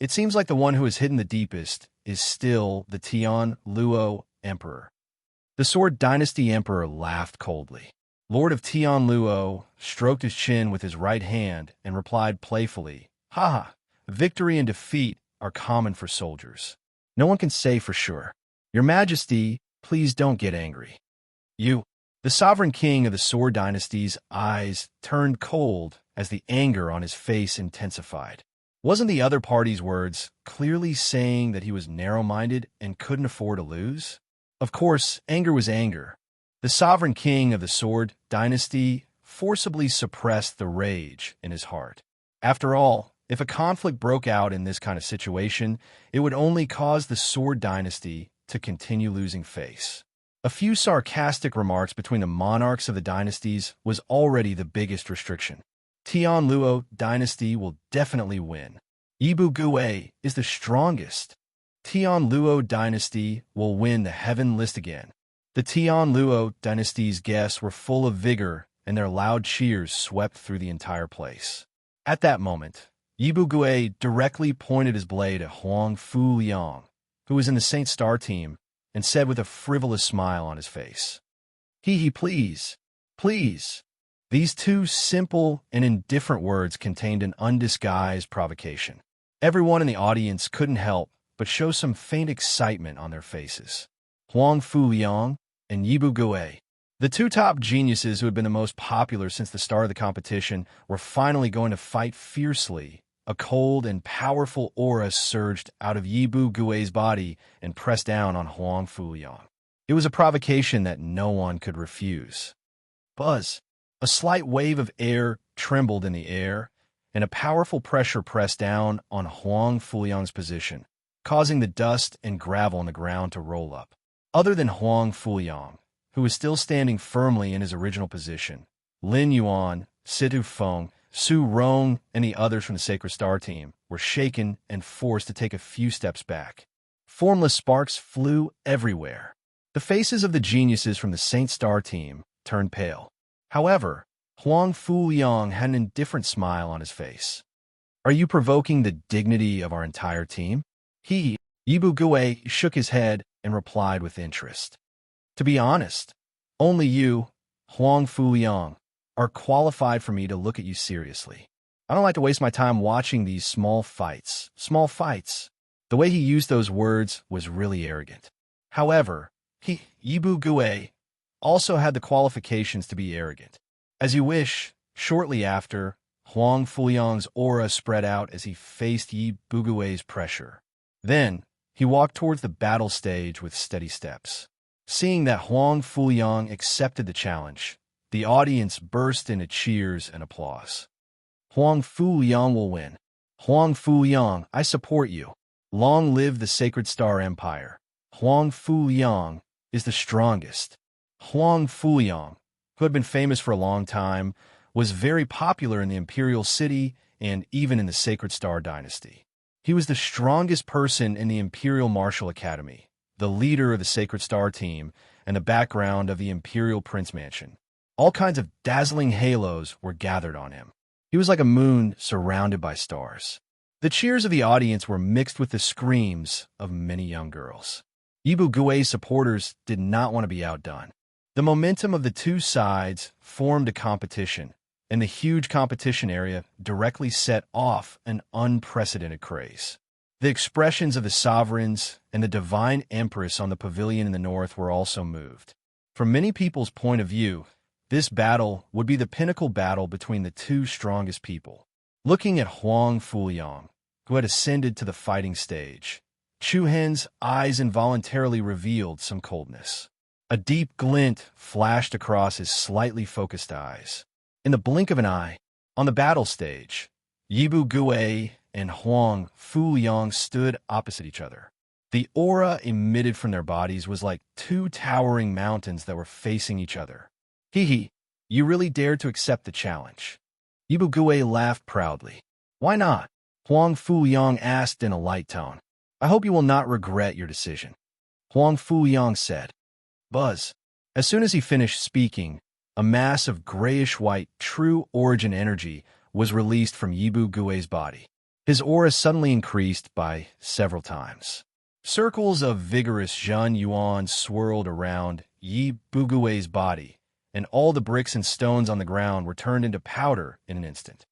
It seems like the one who is hidden the deepest is still the Tian Luo emperor. The Sword Dynasty emperor laughed coldly. Lord of Tian Luo stroked his chin with his right hand and replied playfully, "Ha! Victory and defeat are common for soldiers. No one can say for sure. Your Majesty, please don't get angry." The sovereign king of the Sword Dynasty's eyes turned cold as the anger on his face intensified. Wasn't the other party's words clearly saying that he was narrow-minded and couldn't afford to lose? Of course, anger was anger. The sovereign king of the Sword Dynasty forcibly suppressed the rage in his heart. After all, if a conflict broke out in this kind of situation, it would only cause the Sword Dynasty to continue losing face. A few sarcastic remarks between the monarchs of the dynasties was already the biggest restriction. Tian Luo dynasty will definitely win. Yibu Gui is the strongest. Tian Luo dynasty will win the heaven list again. The Tian Luo dynasty's guests were full of vigor, and their loud cheers swept through the entire place. At that moment, Yibu Gui directly pointed his blade at Huang Fu Liang, who was in the Saint Star team, and said with a frivolous smile on his face, Please, please." These two simple and indifferent words contained an undisguised provocation. Everyone in the audience couldn't help but show some faint excitement on their faces. Huang Fu Liang and Yibu Gui, the two top geniuses who had been the most popular since the start of the competition, were finally going to fight fiercely. A cold and powerful aura surged out of Yibu Gui's body and pressed down on Huang Fu Liang. It was a provocation that no one could refuse. Buzz! A slight wave of air trembled in the air, and a powerful pressure pressed down on Huang Fu Liang's position, causing the dust and gravel on the ground to roll up. Other than Huang Fu Liang, who was still standing firmly in his original position, Lin Yuan, Situ Feng, Su Rong, and the others from the Sacred Star team were shaken and forced to take a few steps back. Formless sparks flew everywhere. The faces of the geniuses from the Saint Star team turned pale. However, Huang Fu Liang had an indifferent smile on his face. "Are you provoking the dignity of our entire team?" Yibu Gui shook his head and replied with interest. "To be honest, only you, Huang Fu Liang, are qualified for me to look at you seriously. I don't like to waste my time watching these small fights. Small fights." The way he used those words was really arrogant. However, Yibu Gui also had the qualifications to be arrogant. As you wish, shortly after, Huang Fu Liang's aura spread out as he faced Yibu Gui's pressure. Then, he walked towards the battle stage with steady steps. Seeing that Huang Fu Liang accepted the challenge, the audience burst into cheers and applause. "Huang Fu Liang will win. Huang Fu Liang, I support you. Long live the Sacred Star Empire. Huang Fu Liang is the strongest." Huang Fu Liang, who had been famous for a long time, was very popular in the Imperial City and even in the Sacred Star Dynasty. He was the strongest person in the Imperial Martial Academy, the leader of the Sacred Star team, and the background of the Imperial Prince Mansion. All kinds of dazzling halos were gathered on him. He was like a moon surrounded by stars. The cheers of the audience were mixed with the screams of many young girls. Yibu Gui's supporters did not want to be outdone. The momentum of the two sides formed a competition, and the huge competition area directly set off an unprecedented craze. The expressions of the sovereigns and the divine empress on the pavilion in the north were also moved. From many people's point of view, this battle would be the pinnacle battle between the two strongest people. Looking at Huang Fu Liang, who had ascended to the fighting stage, Chu Hen's eyes involuntarily revealed some coldness. A deep glint flashed across his slightly focused eyes. In the blink of an eye, on the battle stage, Yibu Gui and Huang Fu Liang stood opposite each other. The aura emitted from their bodies was like two towering mountains that were facing each other. You really dared to accept the challenge. Yibu Gui laughed proudly. Why not? Huang Fuyang asked in a light tone. I hope you will not regret your decision. Huang Fuyang said. Buzz. As soon as he finished speaking, a mass of grayish-white true origin energy was released from Yibu Gui's body. His aura suddenly increased by several times. Circles of vigorous Zhen Yuan swirled around Yi Bugui's body, and all the bricks and stones on the ground were turned into powder in an instant.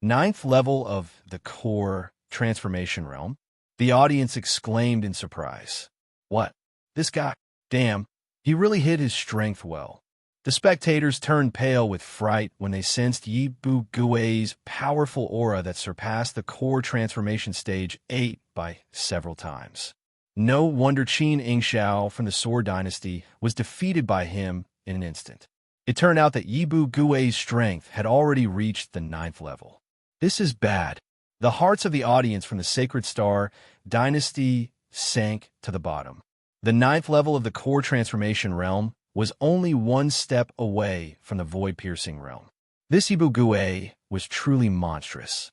Ninth level of the core transformation realm, the audience exclaimed in surprise. What? This guy? Damn, he really hid his strength well. The spectators turned pale with fright when they sensed Yi Bugui's powerful aura that surpassed the core transformation stage 8 by several times. No wonder Qin Ingshao from the Sword Dynasty was defeated by him in an instant. It turned out that Yibu Gui's strength had already reached the 9th level. This is bad. The hearts of the audience from the Sacred Star Dynasty sank to the bottom. The 9th level of the core transformation realm was only one step away from the void-piercing realm. This Yibu Gui was truly monstrous.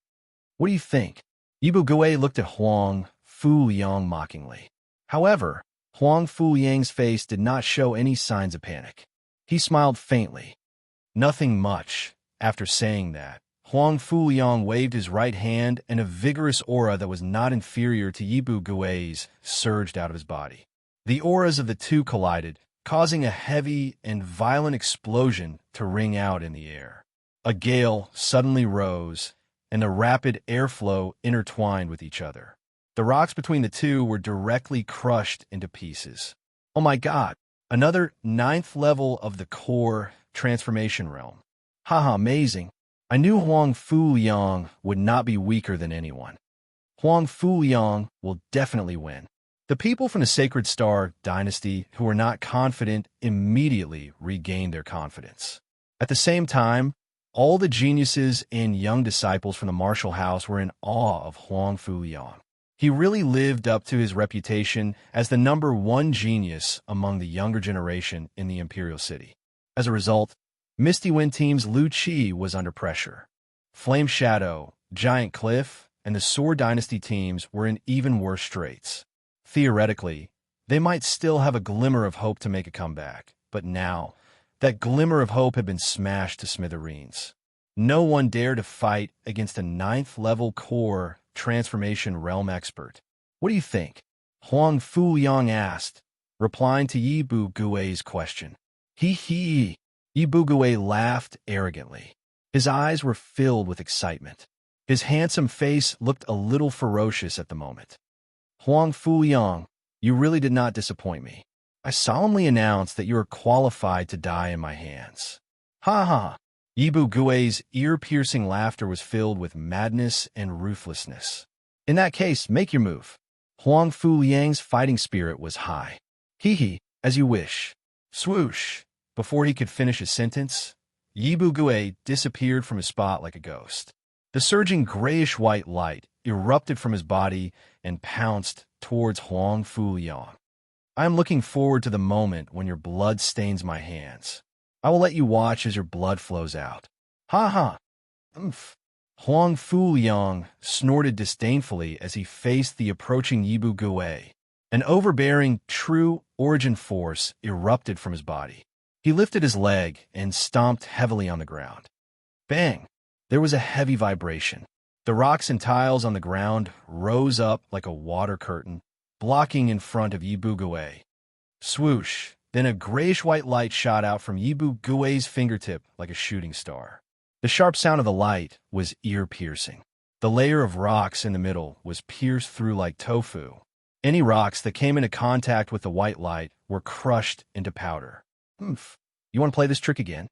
What do you think? Yibu Gui looked at Huang Fuyang mockingly. However, Huang Fuyang's face did not show any signs of panic. He smiled faintly. Nothing much. After saying that, Huang Fuyang waved his right hand and a vigorous aura that was not inferior to Yibu Gui's surged out of his body. The auras of the two collided, causing a heavy and violent explosion to ring out in the air. A gale suddenly rose, and the rapid airflow intertwined with each other. The rocks between the two were directly crushed into pieces. Oh my god, another 9th level of the core transformation realm. Haha, amazing. I knew Huang Fuyang would not be weaker than anyone. Huang Fuyang will definitely win. The people from the Sacred Star Dynasty who were not confident immediately regained their confidence. At the same time, all the geniuses and young disciples from the martial house were in awe of Huang Fuyang. He really lived up to his reputation as the #1 genius among the younger generation in the Imperial City. As a result, Misty Wind Team's Lu Qi was under pressure. Flame Shadow, Giant Cliff, and the Sword Dynasty teams were in even worse straits. Theoretically, they might still have a glimmer of hope to make a comeback, but now, that glimmer of hope had been smashed to smithereens. No one dared to fight against a 9th level core transformation realm expert. What do you think? Huang Fuyang asked, replying to Yibu Gui's question. Hee. Yibu Gui laughed arrogantly. His eyes were filled with excitement. His handsome face looked a little ferocious at the moment. Huang Fuyang, you really did not disappoint me. I solemnly announce that you are qualified to die in my hands. Ha ha! Yibu Gui's ear-piercing laughter was filled with madness and ruthlessness. In that case, make your move. Huang Fuyang's fighting spirit was high. Hee, as you wish. Swoosh! Before he could finish his sentence, Yibu Gui disappeared from his spot like a ghost. The surging grayish-white light erupted from his body and pounced towards Huang Fuyang. I am looking forward to the moment when your blood stains my hands. I will let you watch as your blood flows out. Ha ha! Umph! Huang Fuyang snorted disdainfully as he faced the approaching Yibu Gui. An overbearing, true origin force erupted from his body. He lifted his leg and stomped heavily on the ground. Bang! There was a heavy vibration. The rocks and tiles on the ground rose up like a water curtain, blocking in front of Yibu Gui. Swoosh! Then a grayish-white light shot out from Yibu Gui's fingertip like a shooting star. The sharp sound of the light was ear-piercing. The layer of rocks in the middle was pierced through like tofu. Any rocks that came into contact with the white light were crushed into powder. Humph. You want to play this trick again?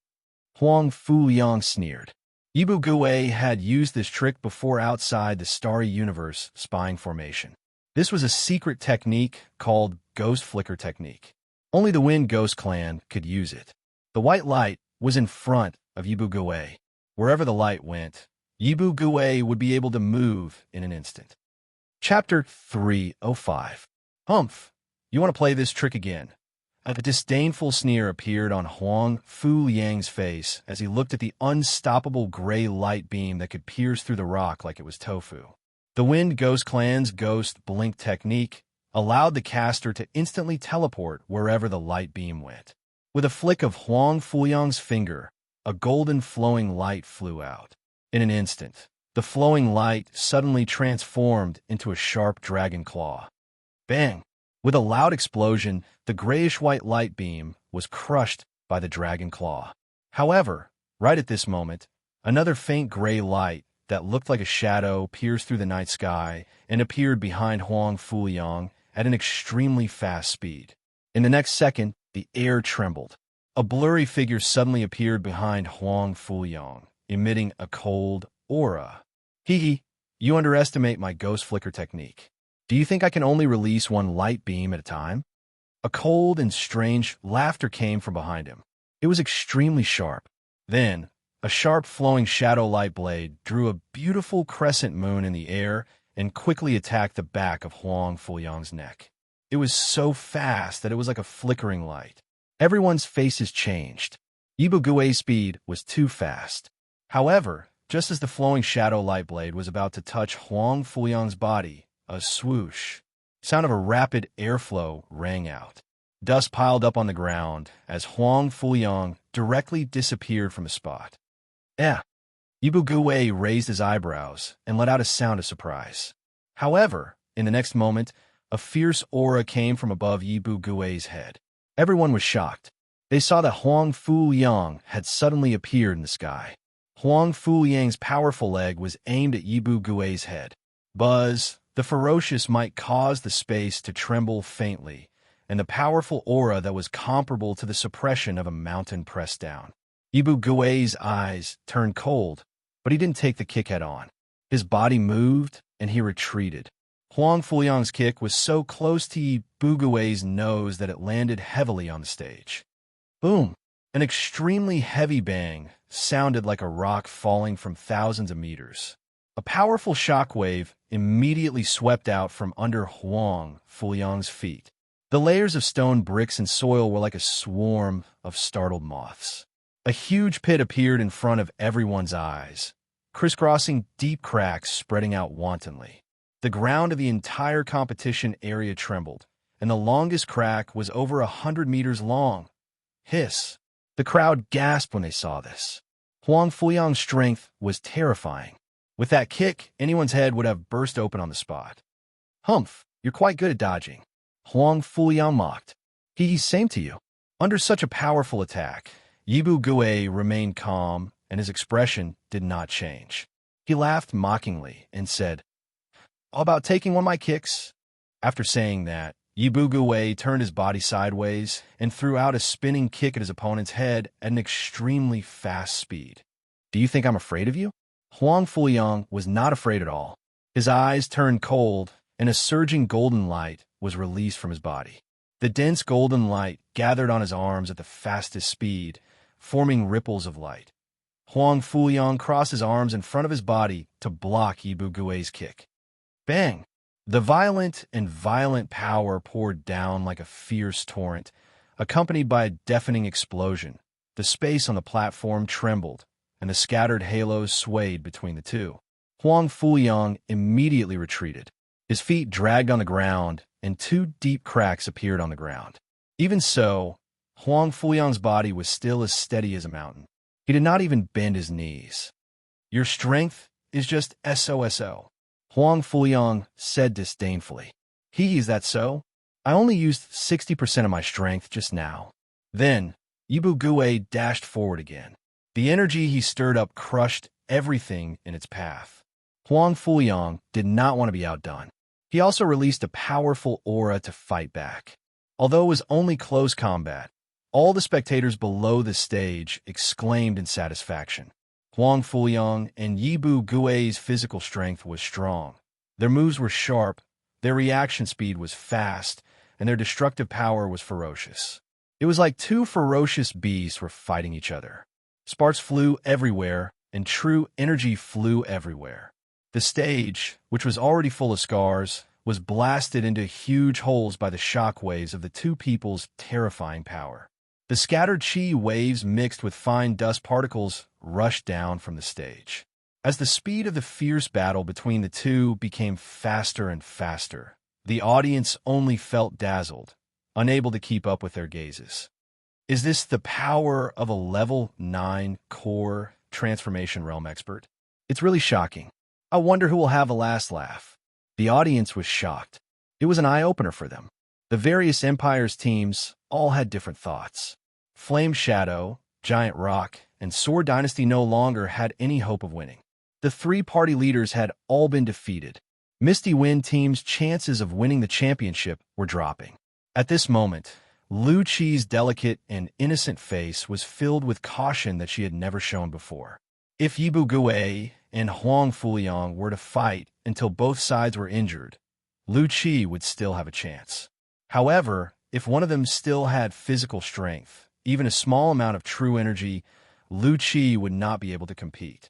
Huang Fuyang sneered. Yibu Gui had used this trick before outside the Starry Universe spying formation. This was a secret technique called Ghost Flicker Technique. Only the Wind Ghost Clan could use it. The white light was in front of Yibu Gui. Wherever the light went, Yibu Gui would be able to move in an instant. Chapter 305. Humph. You want to play this trick again? A disdainful sneer appeared on Huang Fu Yang's face as he looked at the unstoppable gray light beam that could pierce through the rock like it was tofu. The Wind Ghost Clan's Ghost Blink technique allowed the caster to instantly teleport wherever the light beam went. With a flick of Huang Fuyang's finger, a golden flowing light flew out. In an instant, the flowing light suddenly transformed into a sharp dragon claw. Bang! With a loud explosion, the grayish-white light beam was crushed by the dragon claw. However, right at this moment, another faint gray light that looked like a shadow pierced through the night sky and appeared behind Huang Fuyang at an extremely fast speed. In the next second, the air trembled. A blurry figure suddenly appeared behind Huang Fuyang, emitting a cold aura. Hee, you underestimate my ghost flicker technique. Do you think I can only release one light beam at a time? A cold and strange laughter came from behind him. It was extremely sharp. Then, a sharp flowing shadow light blade drew a beautiful crescent moon in the air and quickly attacked the back of Huang Fuyang's neck. It was so fast that it was like a flickering light. Everyone's faces changed. Yibu Gui's speed was too fast. However, just as the flowing shadow light blade was about to touch Huang Fuyang's body, a swoosh. Sound of a rapid airflow rang out. Dust piled up on the ground as Huang Fuyang directly disappeared from the spot. Yibu Gui raised his eyebrows and let out a sound of surprise. However, in the next moment, a fierce aura came from above Yibu Gui's head. Everyone was shocked. They saw that Huang Fuyang had suddenly appeared in the sky. Huang Fuyang's powerful leg was aimed at Yibu Gui's head. Buzz! The ferocious might caused the space to tremble faintly, and the powerful aura that was comparable to the suppression of a mountain pressed down. Yibu Gui's eyes turned cold, but he didn't take the kick head-on. His body moved, and he retreated. Huang Fuyang's kick was so close to Yibu Gui's nose that it landed heavily on the stage. Boom! An extremely heavy bang sounded like a rock falling from thousands of meters. A powerful shockwave immediately swept out from under Huang Fuyang's feet. The layers of stone bricks and soil were like a swarm of startled moths. A huge pit appeared in front of everyone's eyes, crisscrossing deep cracks spreading out wantonly. The ground of the entire competition area trembled, and the longest crack was over 100 meters long. Hiss! The crowd gasped when they saw this. Huang Fuyang's strength was terrifying. With that kick, anyone's head would have burst open on the spot. Humph, you're quite good at dodging. Huang Fuyang mocked. Same to you. Under such a powerful attack, Yibu Gui remained calm, and his expression did not change. He laughed mockingly and said, "How about taking one of my kicks?" After saying that, Yibu Gui turned his body sideways and threw out a spinning kick at his opponent's head at an extremely fast speed. Do you think I'm afraid of you? Huang Fuyang was not afraid at all. His eyes turned cold, and a surging golden light was released from his body. The dense golden light gathered on his arms at the fastest speed, forming ripples of light. Huang Fuyang crossed his arms in front of his body to block Yibu Gui's kick. Bang! The violent power poured down like a fierce torrent, accompanied by a deafening explosion. The space on the platform trembled, and the scattered halos swayed between the two. Huang Fuyang immediately retreated. His feet dragged on the ground, and two deep cracks appeared on the ground. Even so, Huang Fuyang's body was still as steady as a mountain. He did not even bend his knees. Your strength is just SOSO, Huang Fuyang said disdainfully. Is that so? I only used 60% of my strength just now. Then, Yibu Gui dashed forward again. The energy he stirred up crushed everything in its path. Huang Fuyang did not want to be outdone. He also released a powerful aura to fight back. Although it was only close combat, all the spectators below the stage exclaimed in satisfaction. Huang Fuyang and Yibu Gui's physical strength was strong. Their moves were sharp, their reaction speed was fast, and their destructive power was ferocious. It was like two ferocious beasts were fighting each other. Sparks flew everywhere, and true energy flew everywhere. The stage, which was already full of scars, was blasted into huge holes by the shock waves of the two people's terrifying power. The scattered chi waves mixed with fine dust particles rushed down from the stage. As the speed of the fierce battle between the two became faster and faster, the audience only felt dazzled, unable to keep up with their gazes. Is this the power of a level 9 core transformation realm expert? It's really shocking. I wonder who will have the last laugh. The audience was shocked. It was an eye-opener for them. The various Empire's teams all had different thoughts. Flame Shadow, Giant Rock, and Sword Dynasty no longer had any hope of winning. The three party leaders had all been defeated. Misty Wind team's chances of winning the championship were dropping. At this moment, Lu Qi's delicate and innocent face was filled with caution that she had never shown before. If Yibu Gui and Huang Fuliang were to fight until both sides were injured, Lu Qi would still have a chance. However, if one of them still had physical strength, even a small amount of true energy, Lu Qi would not be able to compete.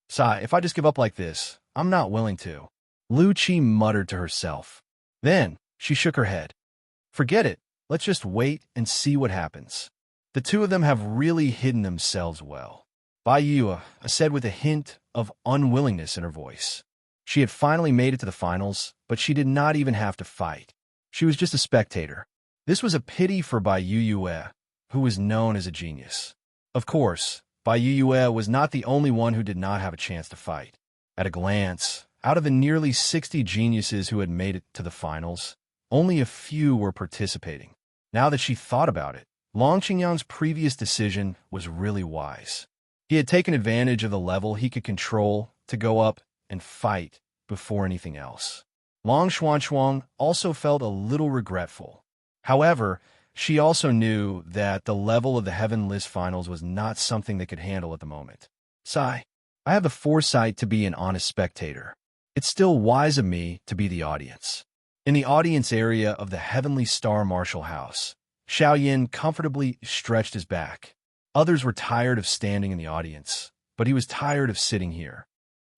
Sai, if I just give up like this, I'm not willing to. Lu Qi muttered to herself. Then, she shook her head. Forget it. Let's just wait and see what happens. The two of them have really hidden themselves well. Bai Yue said with a hint of unwillingness in her voice. She had finally made it to the finals, but she did not even have to fight. She was just a spectator. This was a pity for Bai Yue, who was known as a genius. Of course, Bai Yue was not the only one who did not have a chance to fight. At a glance, out of the nearly 60 geniuses who had made it to the finals, only a few were participating. Now that she thought about it, Long Qingyang's previous decision was really wise. He had taken advantage of the level he could control to go up and fight before anything else. Long Xuanchuang also felt a little regretful. However, she also knew that the level of the Heaven List Finals was not something they could handle at the moment. Sigh, I have the foresight to be an honest spectator. It's still wise of me to be the audience. In the audience area of the Heavenly Star Martial House, Xiaoyan comfortably stretched his back. Others were tired of standing in the audience, but he was tired of sitting here.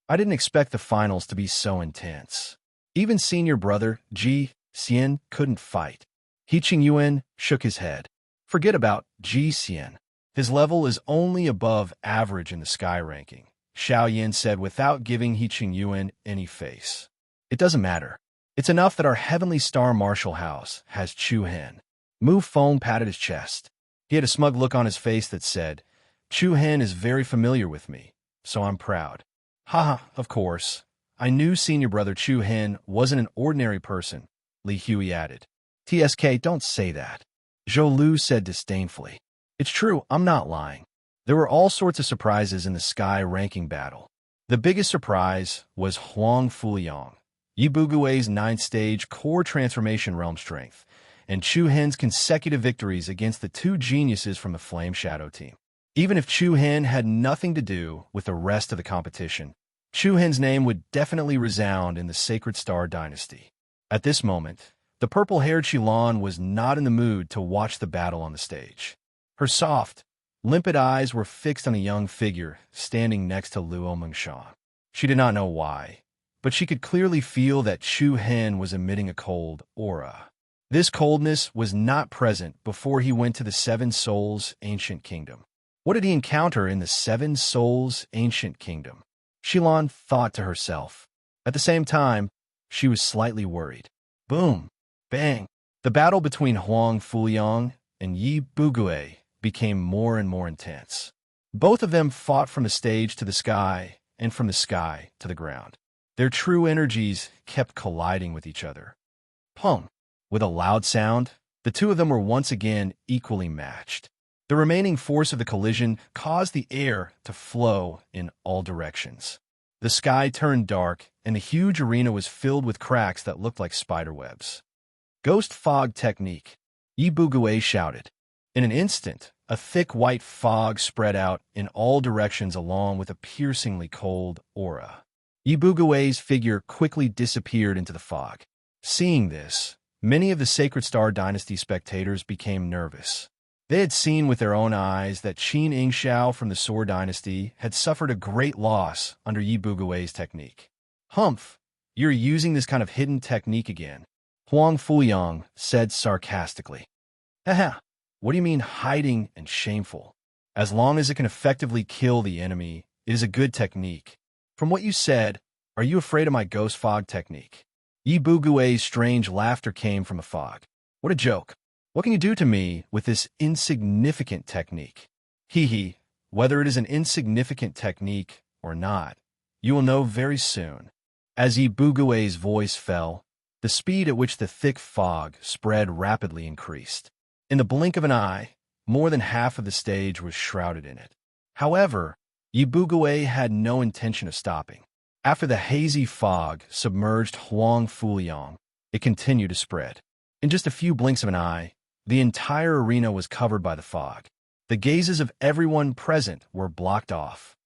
I didn't expect the finals to be so intense. Even senior brother Ji Xian couldn't fight. He Qingyuan shook his head. Forget about Ji Xian. His level is only above average in the sky ranking, Xiaoyan said without giving He Qingyuan any face. It doesn't matter. It's enough that our Heavenly Star Martial House has Chu Hen. Mu Feng patted his chest. He had a smug look on his face that said, Chu Hen is very familiar with me, so I'm proud. Haha, of course. I knew senior brother Chu Hen wasn't an ordinary person, Li Hui added. TSK, don't say that. Zhou Lu said disdainfully. It's true, I'm not lying. There were all sorts of surprises in the sky ranking battle. The biggest surprise was Huang Fuliang, Yibu Gui's 9th stage core transformation realm strength, and Chu Hen's consecutive victories against the two geniuses from the Flame Shadow team. Even if Chu Hen had nothing to do with the rest of the competition, Chu Hen's name would definitely resound in the Sacred Star Dynasty. At this moment, the purple-haired Qilan was not in the mood to watch the battle on the stage. Her soft, limpid eyes were fixed on a young figure standing next to Luo Mengshan. She did not know why, but she could clearly feel that Chu Hen was emitting a cold aura. This coldness was not present before he went to the Seven Souls Ancient Kingdom. What did he encounter in the Seven Souls Ancient Kingdom? Qilan thought to herself. At the same time, she was slightly worried. Boom! Bang! The battle between Huang Fuliang and Yi Bugui became more and more intense. Both of them fought from the stage to the sky and from the sky to the ground. Their true energies kept colliding with each other. Pum! With a loud sound, the two of them were once again equally matched. The remaining force of the collision caused the air to flow in all directions. The sky turned dark, and the huge arena was filled with cracks that looked like spiderwebs. Ghost fog technique, Yi Bugui shouted. In an instant, a thick white fog spread out in all directions along with a piercingly cold aura. Yi Bugui's figure quickly disappeared into the fog. Seeing this, many of the Sacred Star Dynasty spectators became nervous. They had seen with their own eyes that Qin Yingxiao from the Sword Dynasty had suffered a great loss under Yi Bugui's technique. Humph! You're using this kind of hidden technique again, Huang Fuyang said sarcastically. Haha, what do you mean hiding and shameful? As long as it can effectively kill the enemy, it is a good technique. From what you said, are you afraid of my ghost fog technique? Yi Bugui's strange laughter came from a fog. What a joke. What can you do to me with this insignificant technique? Hee hee, whether it is an insignificant technique or not, you will know very soon. As Yi Bugui's voice fell, the speed at which the thick fog spread rapidly increased. In the blink of an eye, more than half of the stage was shrouded in it. However, Yi Bugui had no intention of stopping. After the hazy fog submerged Huang Fuyang, it continued to spread. In just a few blinks of an eye, the entire arena was covered by the fog. The gazes of everyone present were blocked off.